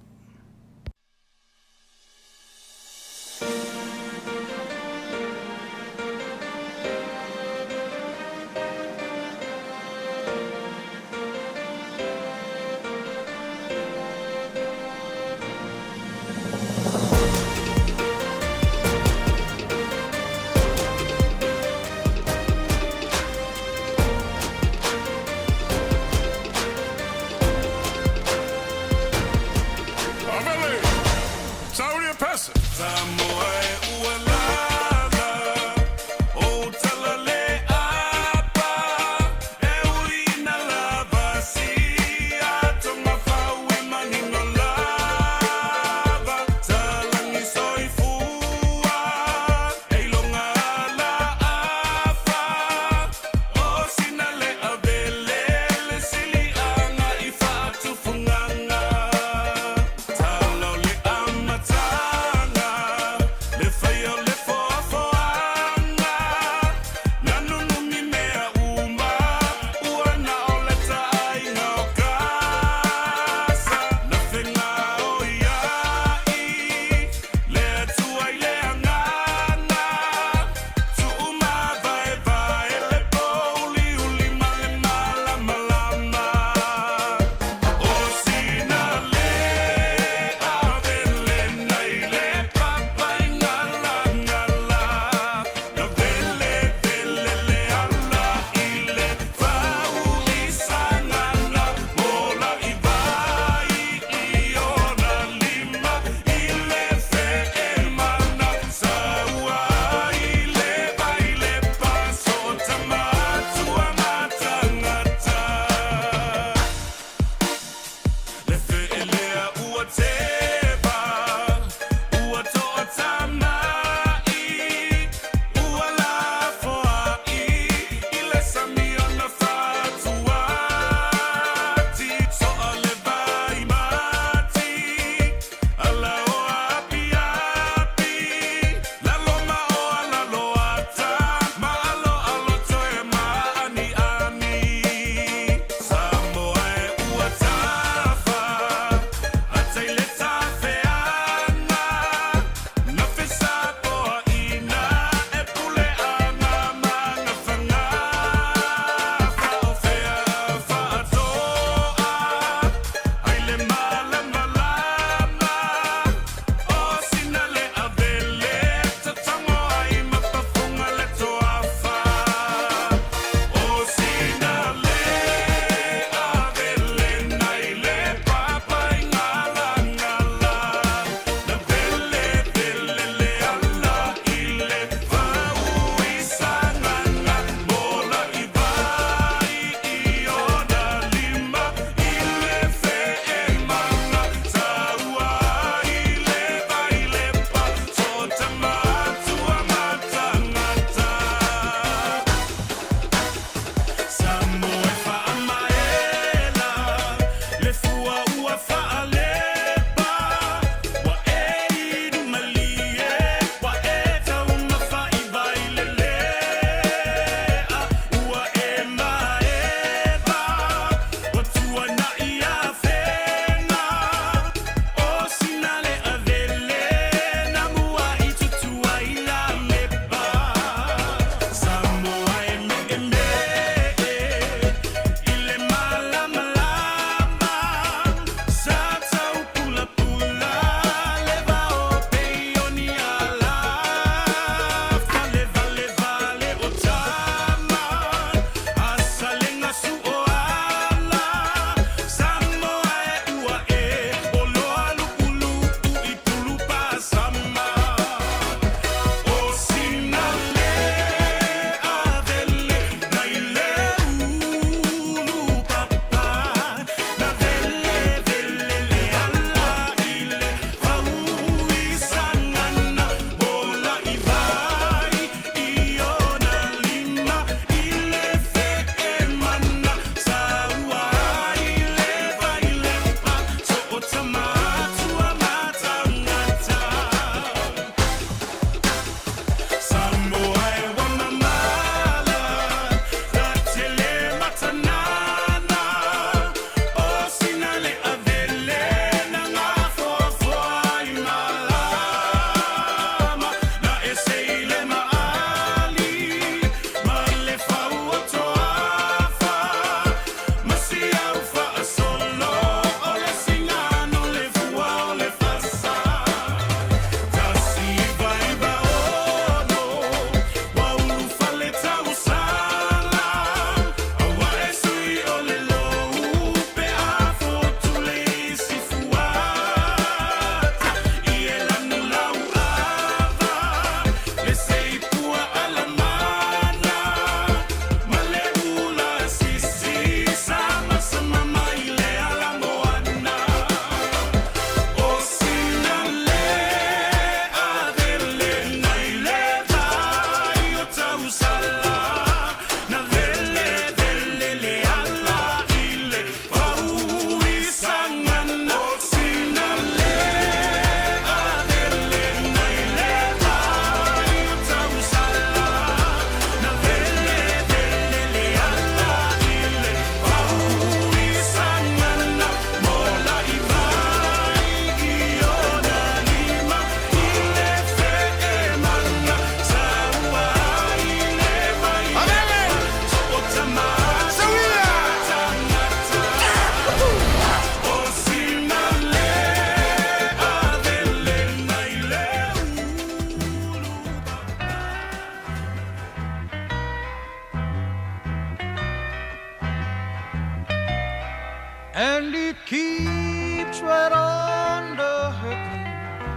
And it keeps right on the hurting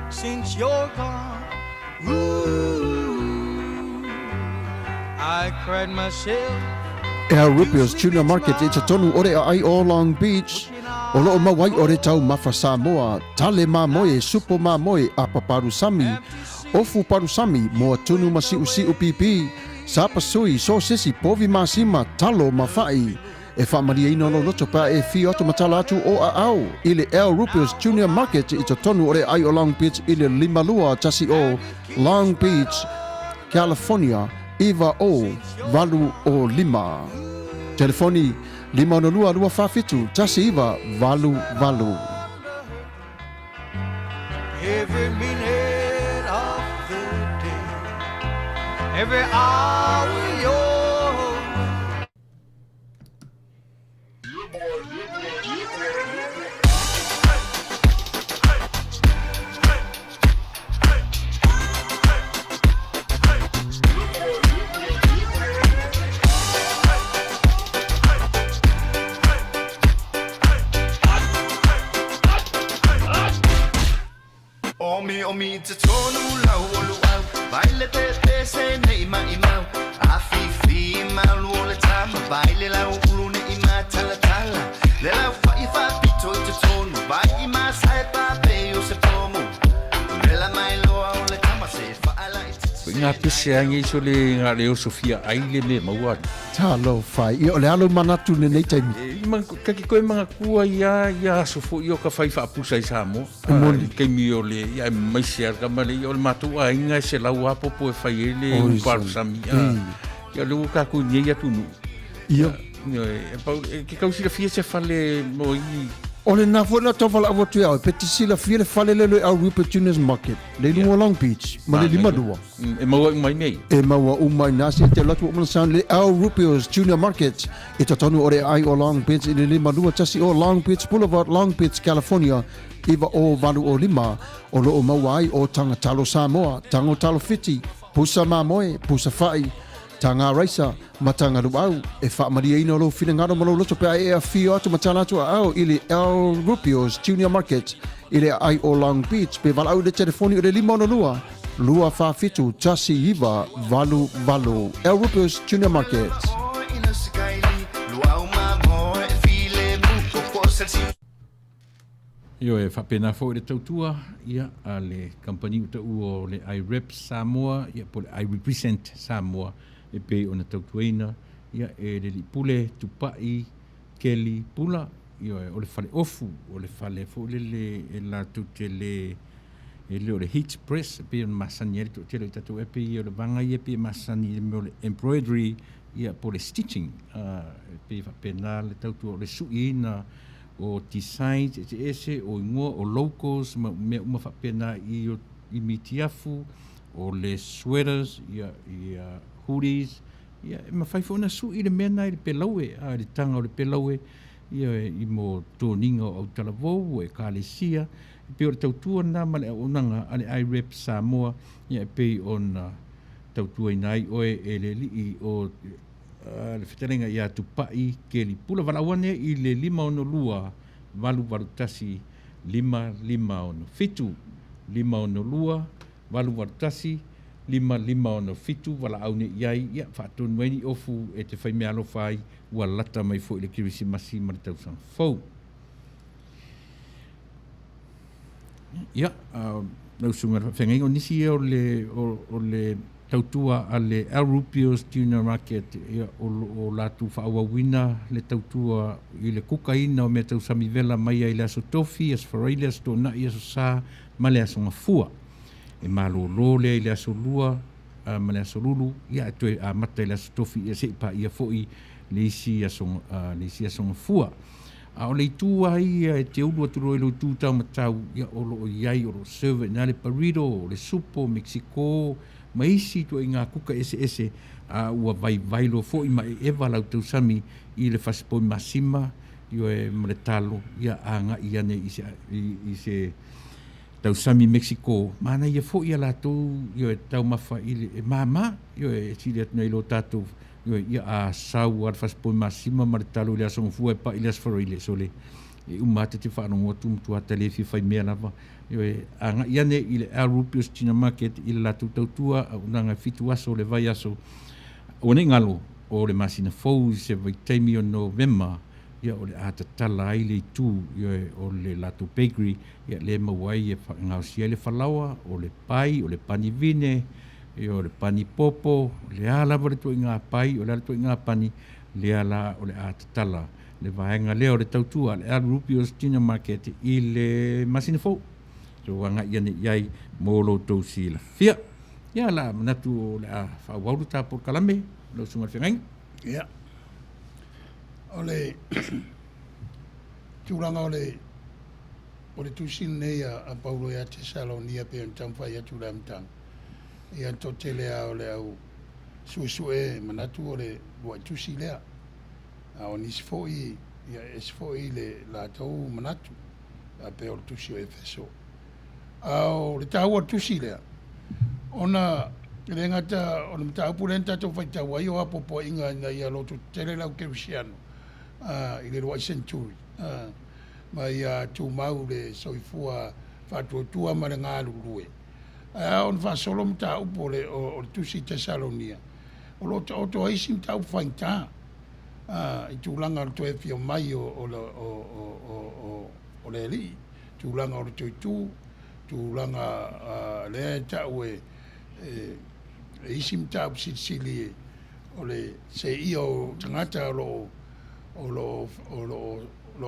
since you're gone. Ooh, I cried myself. Our Rupio's Junior Market i te tonu ore ai o Long Beach. O loo mawai ore tau mafa Samoa, tale mamoe, supo mamoe, a paparusami. Ofu parusami, moa tunu masi usi upipi. Sapa sui, so sisi, povi masima, talo mafai. E whamaria ino no loto pa e fi oto matala atu o a au. Ile El Rupio's Junior Market i te tonu ore ai o Long Beach ile limalua tasi o Long Beach, California. Iva o valu o lima. Telefoni 502 tasi iva valu. Every minute of the day, every hour yours. Omi te tonu lau olu au Baile te se ne ima Afifi mau le tama Baile lau ulu ne ima tala Le lau fa pito te tonu Bai ima sai pa pe o se pomu Le la mai loa o le tama se fa ala Ngā pese angi so le ngā leo Sofia aile me maua. Talo fai, i o le alo manatu ne nei taimi. Kaki koe mga kua ia sofo i o ka whai whaapusa i Samoa. Kei mi o le, ia maisi arka male, i o le matua inga se lau apopo e whai ele uparu sami. Ia leo kaku nye tunu. Ia. Ke kausi la fia se whale mo i. O le nā fwena tawhala awa tui au, peti sila fia le whale lelo au Rupert Juniors Market. Le lungo Long Beach, ma le lima dua. E maua umai mei. E maua umai nasi te latu o sound le au Rupert Junior Market. I ta tonu ore ai o Long Beach, i le lima dua tasi o Long Beach Boulevard, Long Beach, California. Iwa o valu o lima, o loo maua ai o tanga talo Samoa, tango talo fiti, pusa mamoe, pusa fai. Tanga raisa, matanga ruau, e whaamaria ino lo whina ngaro malo loto pea e a whio atu matala atu au ili El Rupio's Junior Market, ili ai o Long Beach, pe walau le telefoni o le lima ono lua whawhitu, tasi iwa, valu. El Rupio's Junior Market. Io e whapena fo le tautua, ia a le company uta o le I Rep Samoa, ia po le I Represent Samoa, e pe ona tautuaina, ia e le li pule tupai keli pula, ia o le fale ofu, o le fale fo le e la tute le o le heat press, pe ona masani ele tele i tatu e pe o le vanga ia pe masani o le embroidery, ia po le stitching, pe whapena le tautua o le suina, o designs, ese o ingoa o locals, me uma whapena i mitiafu, o le sweaters, i hoodies, ma whaifona su i le mena i le pelaue, a le tanga o le pelaue, i mo tōninga o Taulogologo, e kālesia, pe o le tautua nā ma le onanga, a le I Rep Samoa, ia pe ona tautua inai oe e le li o le wheterenga i atu pai ke li pula walawane i le 5 valu tasi 5 fitu 5 valu tasi 5 fitu wala aune iai ia whaatonu waini ofu e te whai mea alofa ai ua lata mai fo i le kirisi masi ma le tausanga fau. Ia, nausunga whengai o nisi o le tautua a le El Rupio's Junior Market o latu whaawawina le tautua i le kukaina o mea tausami vela mai ai le aso tofi, as wharaile as tō nai aso sā, ma le aso ngafua. E malo lole i le aso lua, ma le aso lulu, ia e toe a mata i le aso tofi, ia seipa ia foi le isi aso ngafua. A o le itua ia e te ulu aturo i lo tū tau matau, ia o lo iai o lo serve, nā le parido, le supo, Mexico, ma isi tu i ngā kuka ese ua vai lo fo i ma e lau tau sami i le whasipoi masima i o e mare talo ia a ngā i ane i se tau sami Mexico mana ia fo i a latou i o e tau mawha i le mama i o e siri atu nei lo tātou i o ia a sau ar whasipoi masima mare talo i le asonga fua e pa i le asfaro i le sole umate te whanongo tumtua te le whiwhai mea lava. Anga iane i le Rupios Tina Market i le latu tautua a unanga fitu aso le vai aso. O ne ngalo o le masina fou se vai taimi o November ia o le atatala ai le tu o le latu bakery ia le mawai e whangausia le whalawa o le pai, o le pani vine, o le pani popo, le ala le tu inga pai, o le ala tu inga pani, le ala o le atatala. Le vaenga leo le tautua, le Rupios Tina Market i le masina fou. So wanga iane iai molo tau si la fia. Ia la manatu o le a whawauru tāpor kalame, lo sunga whengainga. Ia. Ole tūranga ole tūsin nei a Paulo ia te Salonia pe on tamwhai atu ramtang. Ia to tele a ole au suesue manatu ole wa tūsi lea. A o nisi foi, ia esi foi le la tau manatu. A pe ole tūsi o Efeso. A o le tāua tūsi lea. Ona le ngata ona mta apulenta to faita wa yo apopo inga na ia lotu tele lau kerusiano i le roi centuri mai tu mau le soifua fatu tua ma le ngalu lue on fa solo mta upo le o tusi Tesalonia o lo to isi mta ufaita i tu langa to e fio mai o le li tu langa o tu langa le ta we isim tau sili ole se io tangata lo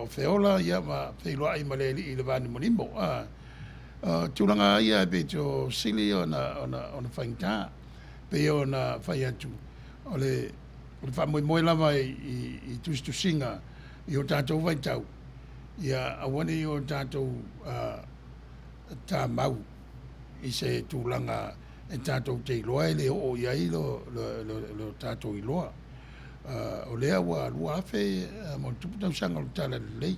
feola ia ma feilo ai maleli i le vani monimo tulanga ia be to sili ona fainta pe ona faiatu ole fa moi lava i tu singa i o tatou vai tau ia awani i o tatou ta mau i se tulanga e tātou te iloa e le o iai lo tātou iloa. O lea wa lua afe mo tuputau sanga lo tala lei.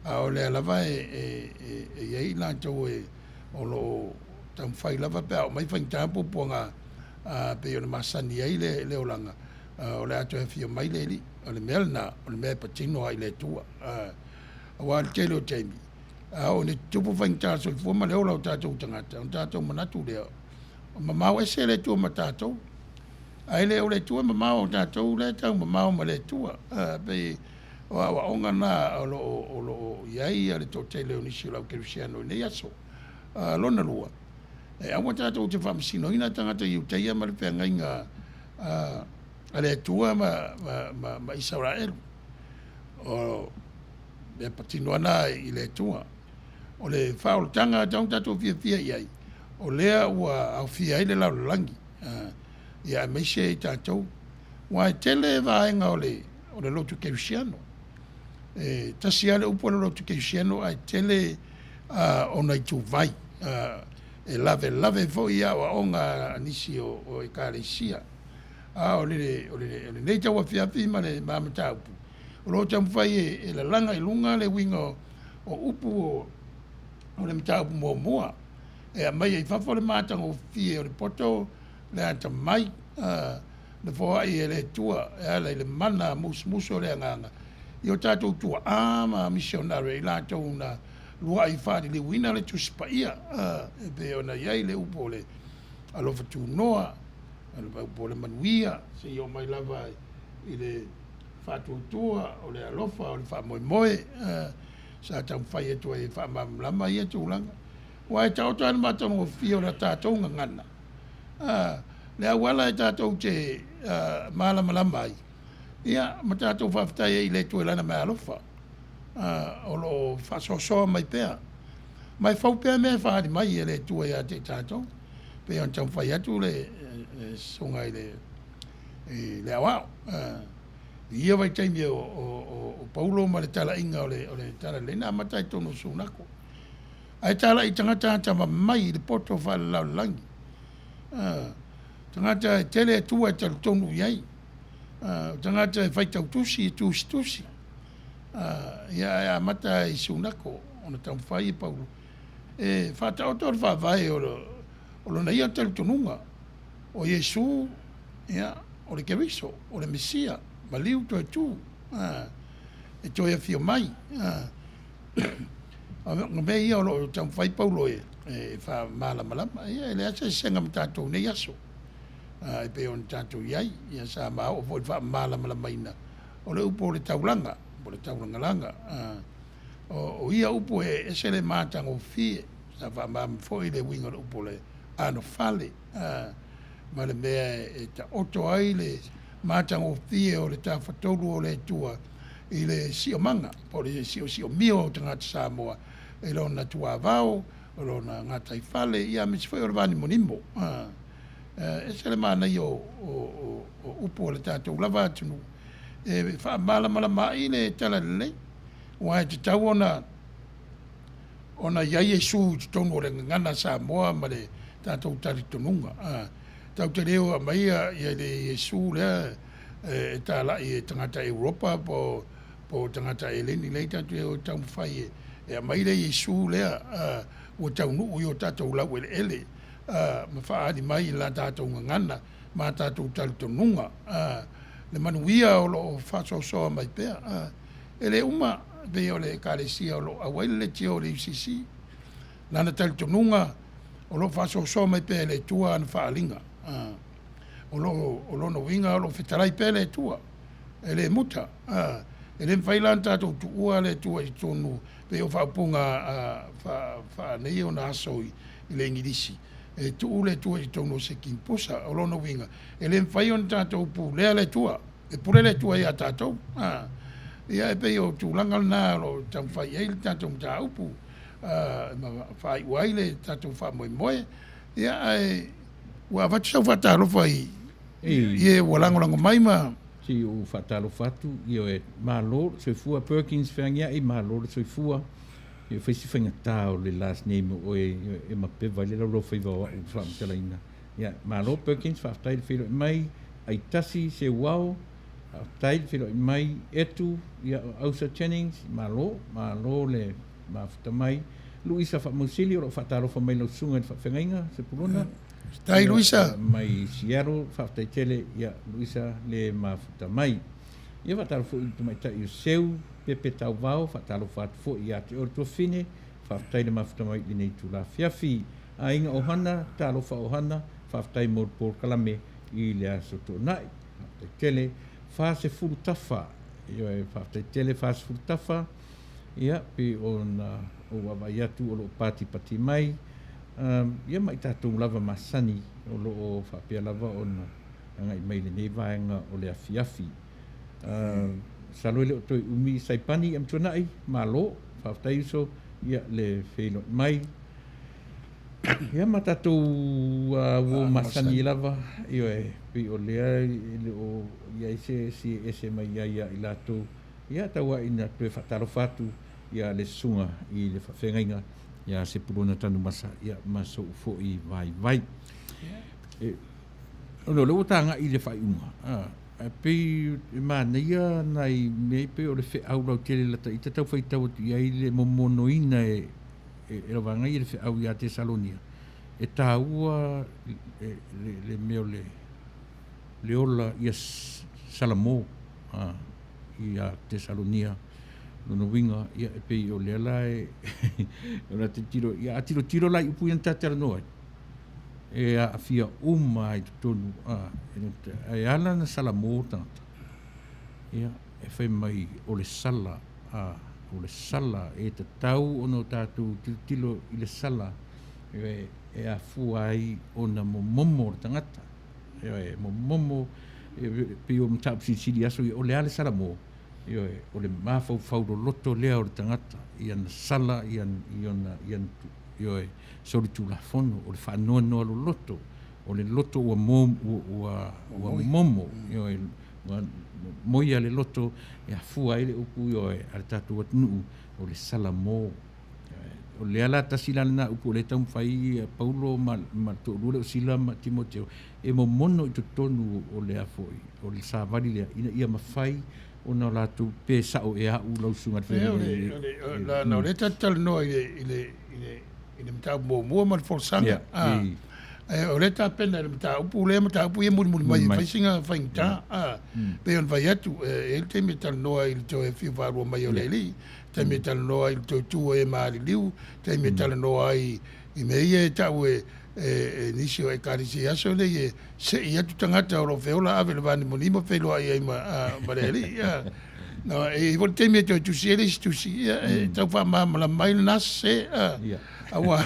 O lea lava e iai lātou e o lo tam whai lava pēr o mai whain tāpo puanga pe o na masani ai le olanga. O lea ato e fio mai le li. O le mea na, o le mea patino ai le tua. O wa le tele o teimi. O ne tupu whainta so fua ma leo lau tātou tangata, o tātou manatu leo. O mamau e se le tua ma tātou. Ai leo le tua mamau o tātou le tau mamau ma le tua. Pe o awa onga nā o lo iai a le tō te leo nisi lau kerusiano nei aso. Lona lua. E awa tātou te whamasino ina tangata i uteia ma le pēnga inga a le tua ma Israel. O le patino ana i le tua. O le whaol tanga taung tatou fia iai. O lea ua au fia i le lau langi. Ia meise i tātou. Wa e tele vaenga o le lotu kerusiano. Tasi ale upo le lotu kerusiano a tele ona i tu vai. E lave fo ia wa onga nisi o e kālesia. O le nei tau a fia ma le mamata upu. O lo tamu fai e la langa i lunga le winga o upu o le mta upu mua. E a mai e whawha le mātanga o fie o le poto le anta mai le fōa i e le tua e ala i le mana muso le anganga. I o tātou tua ama misionare i lātou na lua i whāri le wina le tuspa ia. E pe ona iai le upo le alofa tu noa, alofa upo le manuia, se i o mai lava i le whātua o le alofa o le whamoemoe sa tau whai etua e whamamlama i etu langa. Wa e tau tāna mātama o fio na tātou ngangana. Le awala e tātou te mālamalama ai. Ia, ma tātou whaftai i le tuelana mai alofa. O lo whasosoa mai pēr. Mai whaupea mea whahari mai e le tua ia te tātou. Pea on tau whai atu le songa i le awao. Ia vai taimi o Paulo ma le tala inga o le tala lena matai tono sunako. Ai tala i tangata tama mai le poto wha lau langi. Tangata tele e tua tala tonu iai. Tangata e whaitau tusi. Ia mata i sunako o na tau whai Paulo. E whatau tōr whawai o lo na ia tala tonunga. O Yesu, o le Keriso, o le Mesia. Maliu to tu e toi a fio mai. Nga me ia o lo tau whai paulo e wha malama, ia le asa senga ma tātou nei aso. E pe on tātou iai, ia sa ma o fo wha malama ina. O le upo o le taulanga, langa. O ia upo e se le mātanga o fie, sa wha mama fo i le winga le upo le ano fale. Ma le mea e ta oto ai le mātanga o fie o le tā whatolu o le tua i le sio manga, po le sio mio o te ngata Samoa, e lona tua vao, o lona ngata i fale, ia me se foi o le vani monimo. E se le mana i o upo o le tātou lava atunu, e wha malama i le tala lele, ua e te tau ona iai e su te tonu o le ngana Samoa ma le tātou tari tonunga. Tau te reo a maia i le Yesu lea, e tala i tangata Europa po tangata e leni lei tatu e o tau mwhai e a maile Yesu lea o tau nuu i o tātou lau ele ma whaari mai la tātou ngangana ma tātou tali tonunga le manuia o lo whasosoa mai pēr e le uma pe o le kāresia o lo awaile le tio le UCC lana tali tonunga o lo whasosoa mai pēr le tua ana whaalinga o lo no winga o lo whetarai pēr le tua e le muta e le mwhailan tātou tuua le tua i tonu pe o whaapunga whaanei o nā asoi i le ngirisi e tuu le tua i tonu se kimposa o lono winga e le mwhaion tātou pu lea le tua e pure le tua i a tātou ia e pe o tūlangal nā lo tam whai eil tātou mta upu whai uai le tātou wha moe moe ia e ua watu sau whataro whai ie walangolango mai ma si o fatalo fatu io e malo so fua Perkins fangia e malo so fua io fesi fanga tao le last name o e ma pe vale lo foi va fam telaina ya malo Perkins fa tail filo mai ai tasi se wow tail filo mai etu ya ausa Jennings malo le ma fta mai Luisa fa musilio lo fatalo fa mai lo sunga fa fengainga Sepulona Tai Luisa mai Seattle fa tele ya Luisa le mafuta mai ia va tar fu mai ta i seu pepe tau vao fa talo fa fu ia te orto fine fa tai le mafuta mai ni tu la fiafi a inga ohana talo fa ohana fa tai mo por kalame i le asoto nai tele fa se fu tafa ia fa tele fa se fu tafa ia pe on o va ia tu o pati mai ia mai tātou lava masani o loo whapea lava o na ngai mai le nei vaenga o le afiafi. Salo ele o toi umi saipani am tuanai, malo, whaftai uso, ia le whenot mai. Ia ma tātou wo masani lava, io e pi o lea o ia ese mai ia i lato, ia taua ina tue whataro whatu, ia le sunga i le whawhengainga, ia Sepulona Tanuvasa ia maso fo i vai o lo tanga i le whaiunga pe Manuia nai me pe o le fe au lau tele lata i tatau whai tau i ai le momonoina e ravanga i le fe au i a Tesalonia e tāua le meo le ola i a Salamo i a Tesalonia no winga ia e pei o le la e ora te tiro ia tiro la upu yan tatara no e a fia mai tonu e ala na Salamo tata ia e fai mai o le sala e te tau ono tatu tilo i le sala e a fuai ona momo tangata e momo pe o mtap sili aso o le ale Salamo io o le mafau faudo loto lea o le tangata ian sala ian io e sori tu la fono o le whanua noa lo loto o le loto ua momo io e moia le loto e a fua ele upu io e ale tatu atunu o le Salamo o le ala tasilana na upu le tau mwhai Paulo ma to lule o sila ma Timoteo e mo mono i tonu o le afoi o le savali lea ina ia mawhai ona la tu pe sa o e au lau sunga fe la le tatal no i le mta mo mal forsanga o le ta pena le mata upu le mata upu e muri mai fai singa fai ta pe on vai atu e te metal noa il to e fiu varu mai o le li te metal noa il to tu e mari liu te metal noa i mei e tau e nisi o e karisi aso le e se i atu tangata o ro feola ave le vani monimo felo ai ai ma le li no e vol te meto tu si ele tu si tau fa ma mai nase awa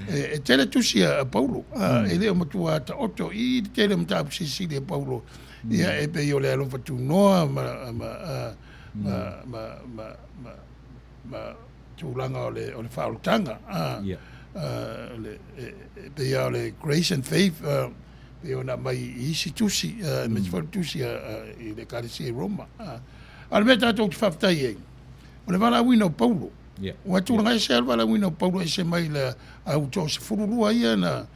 e tele tu si a Paulo ele o matua ta oto i tele mta si de Paulo ia e pe yo le alo fatu noa ma tūlanga o le whaoltanga le pe ia le grace and faith pe ona mai isi tusi me te tusi i le karisi e Roma ale me tātou te whaftai e o le wala wino Paulo o tūlanga e se al wala wino Paulo e se mai le au tō se fururua ia na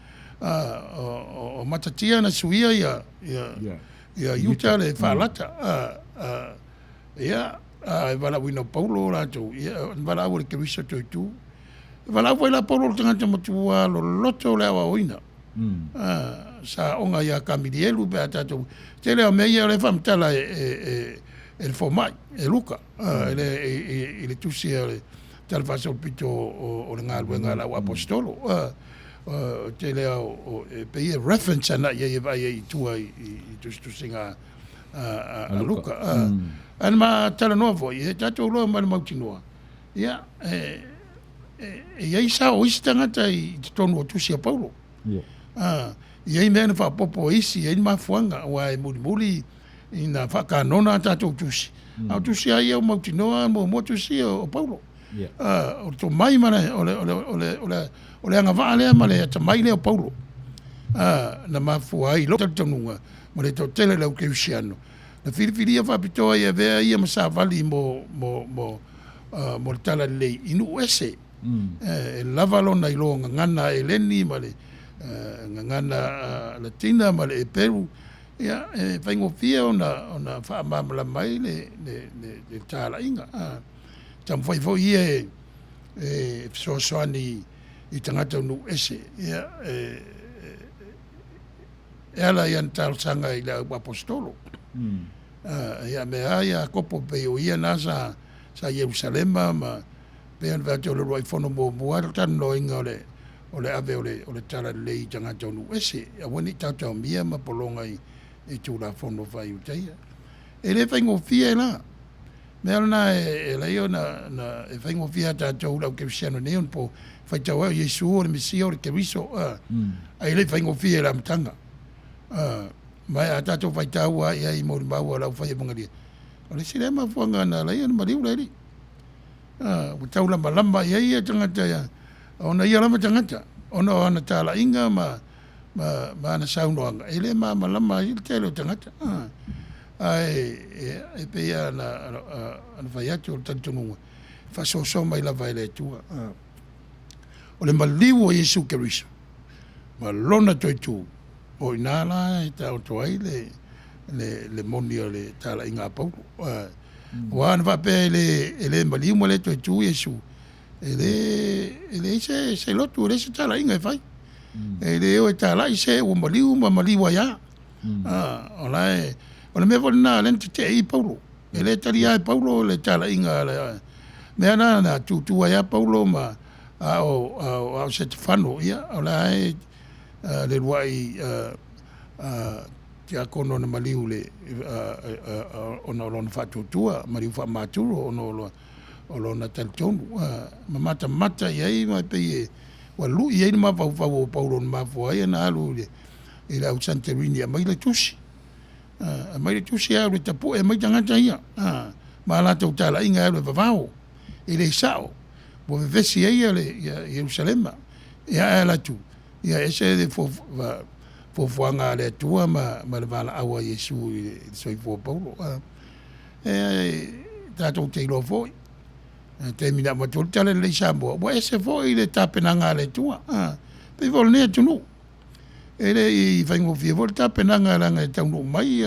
o matatia na suia ia yuta le whalata ia wala wino Paulo rātou wala au le kerisa tō tū wala au la Paulo tangata matua lo loto le awa oina sa onga ia kamirielu pe tātou te leo mea ia le whamtala e le fomai e luka ele tusi le talvasa o pito o le ngā luenga la apostolo te leo pe ia reference ana ia vai i tua i tusi ngā a luka ana ma tala noa foi e tātou loa ma le mautinoa ia ia isa o isi tangata i tonu o tusi a Paulo ia i mea na whapopo isi ia i mafuanga wa e muli i na whakanona tātou tusi au tusi a ia o mautinoa mo tusi o Paulo o to mai mana o le anga vaa lea ma le ata mai lea o Paulo na mafua ai lo tatunga ma le to tele lau ke usiano na filifilia whapitoa ia vea ia masavali mo tala lei inu ese e lavalo na ilo ngana e leni ma le ngana latina ma le Peru ia whaingo fia ona whaamamala mai le tala inga tam whaifo ia e soani i tangata unu ese ia e ala ian talsanga i la apostolo ia mea ia kopo pe o ia nasa sa Jerusalema ma pe an vate o le roi fono mo muar tan no inga o le ave o le tala lei tangata unu ese a wani tata mia ma polonga i tūra fono vai utaia e le whaingo fia la mea na e leo na e whaingo fia tātou lau ke siano neon po whaitau au Yesu o le Mesia o le Keriso a le whaingo fia la mtanga mai a tātou whaitau a ia i mori mau a lau whai mongaria o le sire ma fuanga na leo na mariu leri tau lamba lamba ia tangata ia ona ia lama tangata ona ana tala inga ma ana saunoanga ele ma lama i te leo tangata e pe ia ana vai atu o tantununga whasoso mai la vai le tua o le maliu o Yesu Keriso ma lona toi tu o inala e tau toai le moni o le tala inga Paulo o ana vape ele maliu mo le toi tu Yesu ele se lotu ele se tala inga e vai ele o tala i se o maliu ia o lai o le mea na lente te i Paulo e le tari ai Paulo le tala inga mea na tutua ia Paulo ma au se te whano ia o lai le ruai te akono na maliu le ona olona whatutua mariu whamaturo ona olona talitonu mata iai mai pei wa lu iai ma vau Paulo na mafua ia na alu i le au Santerini a mai le tusi mai le tusi au le tapu e mai tangata ia ma la tau tala inga au le vavao i le sao bo vesi ia le Jerusalema ia la tu ia ese de fofuanga le tua ma le vala awa Yesu i soi fo Paulo tatou te ilo foi te mina ma tol tala le sambo bo ese foi le tapenanga le tua pe vol ne tunu ele i whaingo fia vol tapenanga langa taunu mai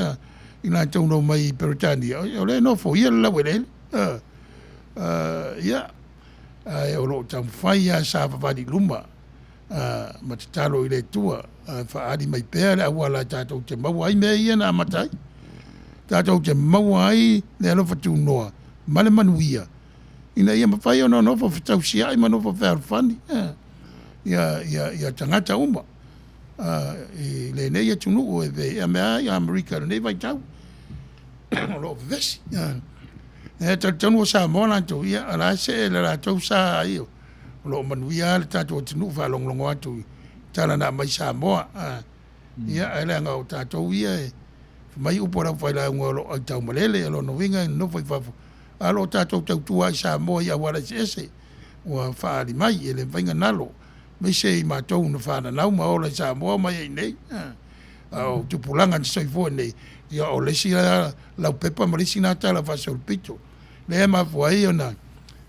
ina taunu mai Peritania o le no fo ia la wele ia o lo tam fai sa vadi luma ma te talo i le tua, whaari mai pēr a wala tātou te maua ai mea ia nā matai. Tātou te maua ai le alofa tū noa, male manuia. Ina ia mawhai o no fa whatau si ai ma no fa whani. Ia tangata uma. I le nei e tunu o e ve, ia mea ia Amerika le nei vai tau. O lo vesi. E tanu o sa moa lantou ia, ala se le la tau sa ai o. O lo manuia le tātou tunu wha longlongo atu. Tala na mai sa moa. Ia ele anga o tātou ia e. Mai upo rau whai la unga o tau malele, alo no winga no whai whafu. Alo tātou tau tua i sa moa ia wala se ese. Ua whaari mai, ele whainga nalo. Me se i mātou na whana nau ma ola sa moa mai ei nei. Au tupulanga ni soifua nei. Ia o lesi la lau pepa ma lesi nā tala whasol pito. Le ema fuai o na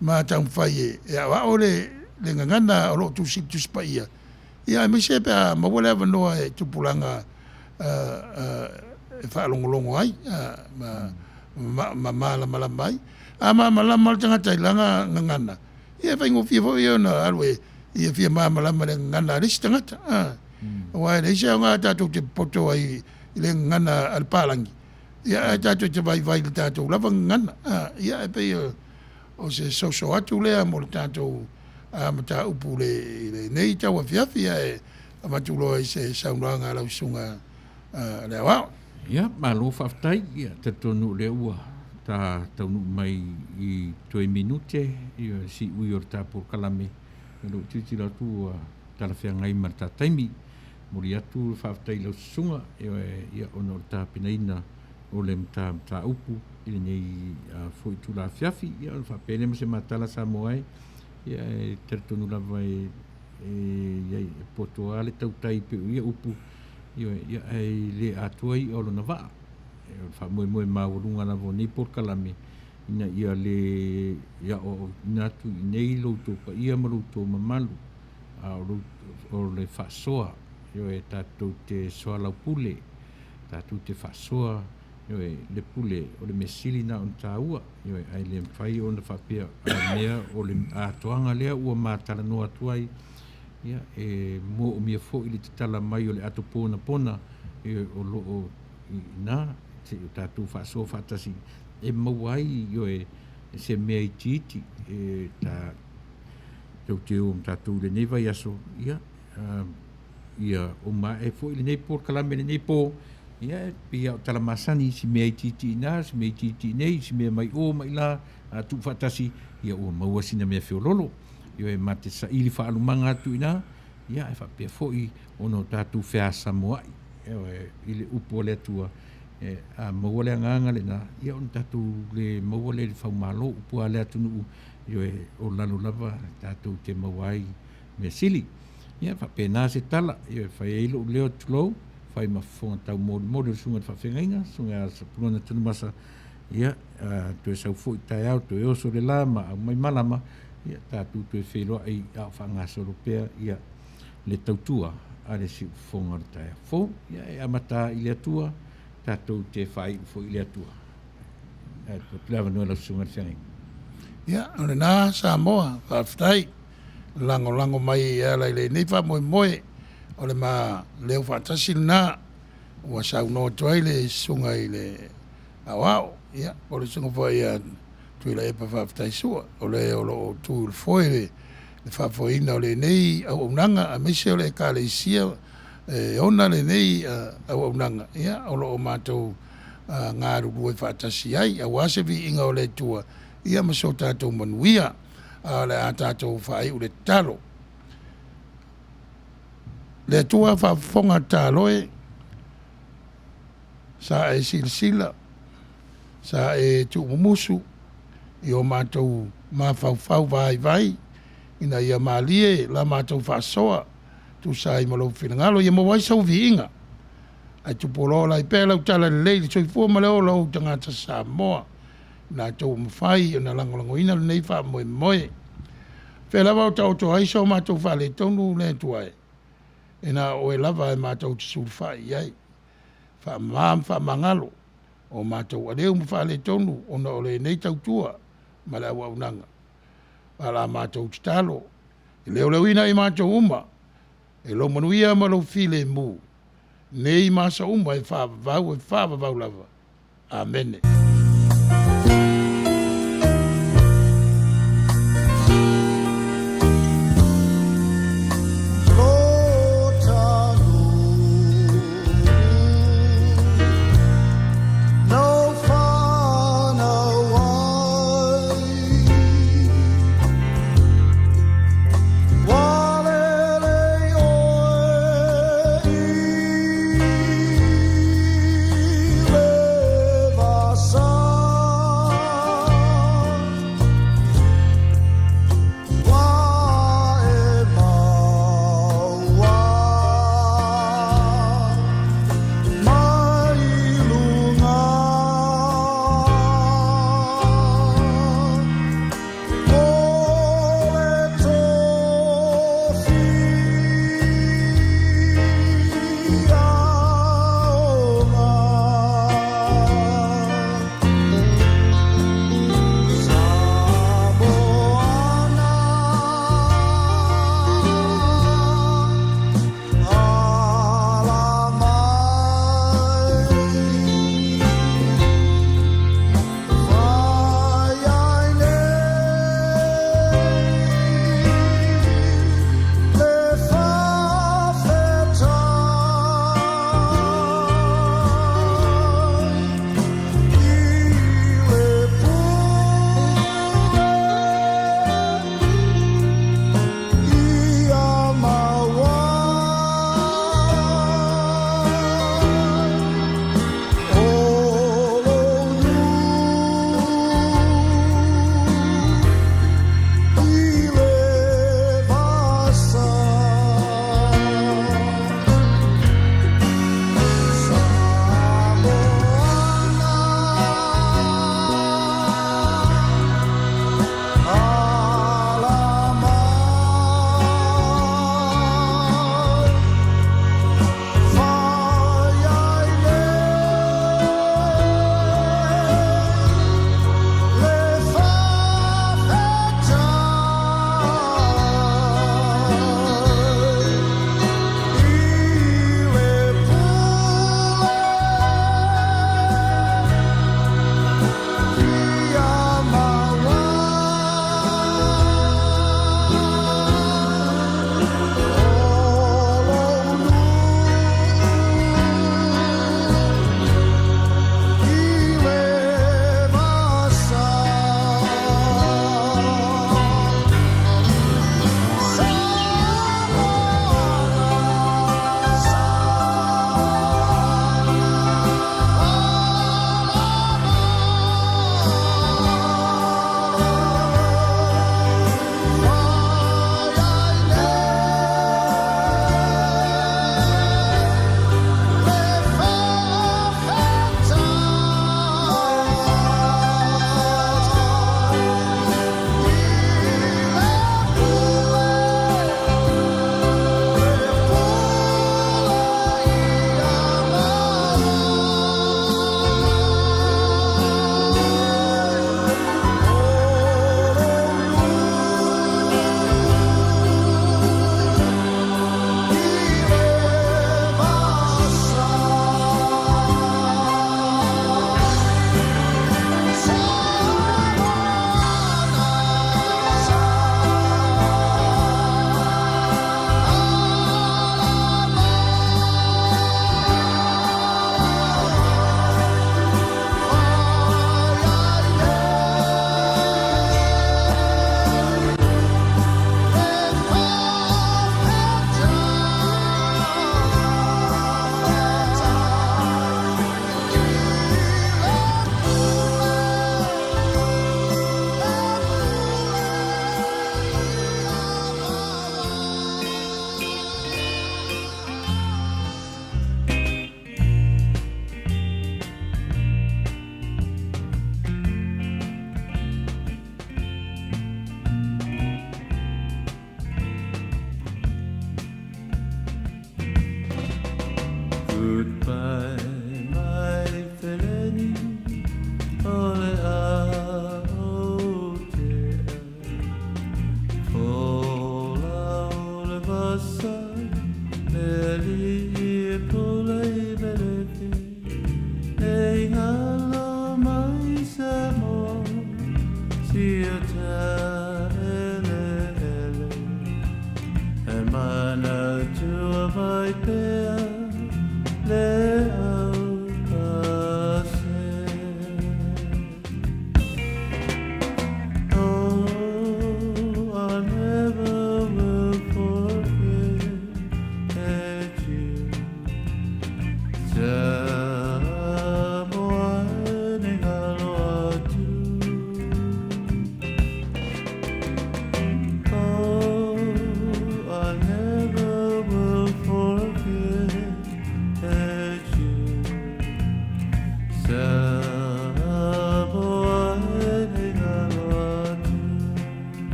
ma tau whai e. Ia wa o le ngangana o lo tu sip tu spa ia. Ia me se pe a mawale ava noa e tupulanga e whaalongolongo ai. Ma mala mai. A mala tanga tailanga ngangana. Ia whaingo fia fo ia na alwe. Ia fia malama le ngana risi tangata. Wai le isa ngā tātou te poto ai le ngana alpalangi. Ia tātou te vai le tātou lava ngana. Ia e pei o se soso atu lea mo le tātou mata upu le nei tau a fiafia e amatulo i se saunanga lau sunga le awao. Ia, malo whaftai, ia, te tonu le ua. Ta taunu mai i 2 minute, ia si ui or tāpur kalame. Ero titi la tu tala whea ngai mar tā taimi. Mori atu whaftai lau sunga, ia ono tā pinaina o le mta upu. Ile nei fwoi tu la fiafi, ia ono whapene ma se matala sa moai. Ia te tonu la vai e poto ale tau tai pe ia upu. Ia le atuai o lo na waa. Fa moe maurunga na vo nei por kalame. Ina ia le ia o natu nei lo to pa ia malu to mamalu o le fasoa yo e tatu te soa la pule tatu te fasoa yo e le pule o le mesili na on taua yo e ai le fai on fa pia mea o le atoanga lea ua matala no atuai ia e mo o mia fo ili te tala mai o le ato pona o lo ina te tatu fasoa fatasi e mawai yo e se mea i titi e ta tau tatu le nei vai aso ia o ma e fo le nei por kalame le nei po ia pia o talamasani si mea i titi ina si mea i titi nei si mea mai o mai la tu fatasi ia o maua sina mea feololo yo e mate sa ili fa alumanga atu ina ia e fa pia fo i ono tatu fea samoai ile upo le atua a mawale nganga le na ia on tatu le mawale le faumalo upu ale atunu yo e o lalo lava tatu te mawai me sili ia fa pena se tala yo fa ilo leo tulo fa ma fon tau mo sunga fa fengaina sunga Sepulona Tanuvasa ia tu sa fu tai auto yo so le lama mai malama ia tatu tu felo ai a fa ngaso europea ia le tautua ale si fonga tai fo ia e amata ile tua tātou te whai fo ile atua. Ko plava noa la sunga whangi. Ia, ole nā, sa moa, whaftai. Lango mai lai le nei wha moe. Ole ma leo whatasi nā. Ua sau no tuai le sunga i le awao. Ia, ole sunga fo ia tui la epa whaftai sua. Ole o tu il foe le whafoina ole nei au unanga a mese ole ka le isia ona le nei au unanga ia o lo matou ngā ruru e whaatasi ai a wase vi inga o le tua ia maso tātou manuia le a tātou whaai u le talo le tua whafonga taloe sa e silsila sa e tu mumusu i o matou mawhau vai ina ia malie la matou whaasoa tu sai malo finangalo ia mo wai sau viinga ai tu polo la pela utala le so fu ma lo tanga ta sa mo na to mfai na lango ina nei fa mo fela va to ai so ma to fale tonu le tu ai ina o lava ma to su fai ai fa mangalo o ma to ale mu fale tonu ona ole nei tau tua ma la wa unanga ala ma to talo le ina i ma to uma E lo manuia ma lo file mu. Nei masa uma e whāvavau lava. Amen.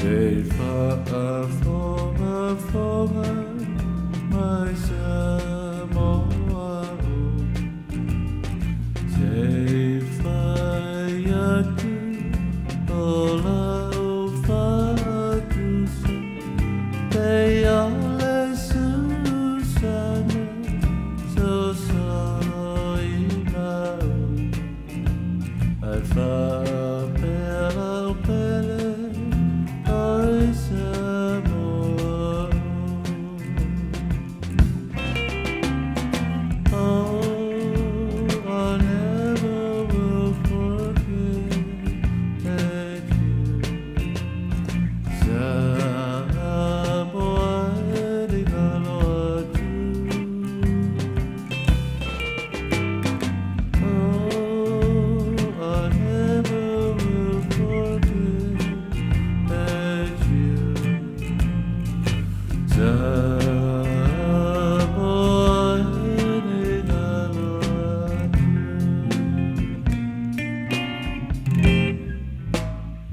Te whaafonga mai Samoa Te whai atu o la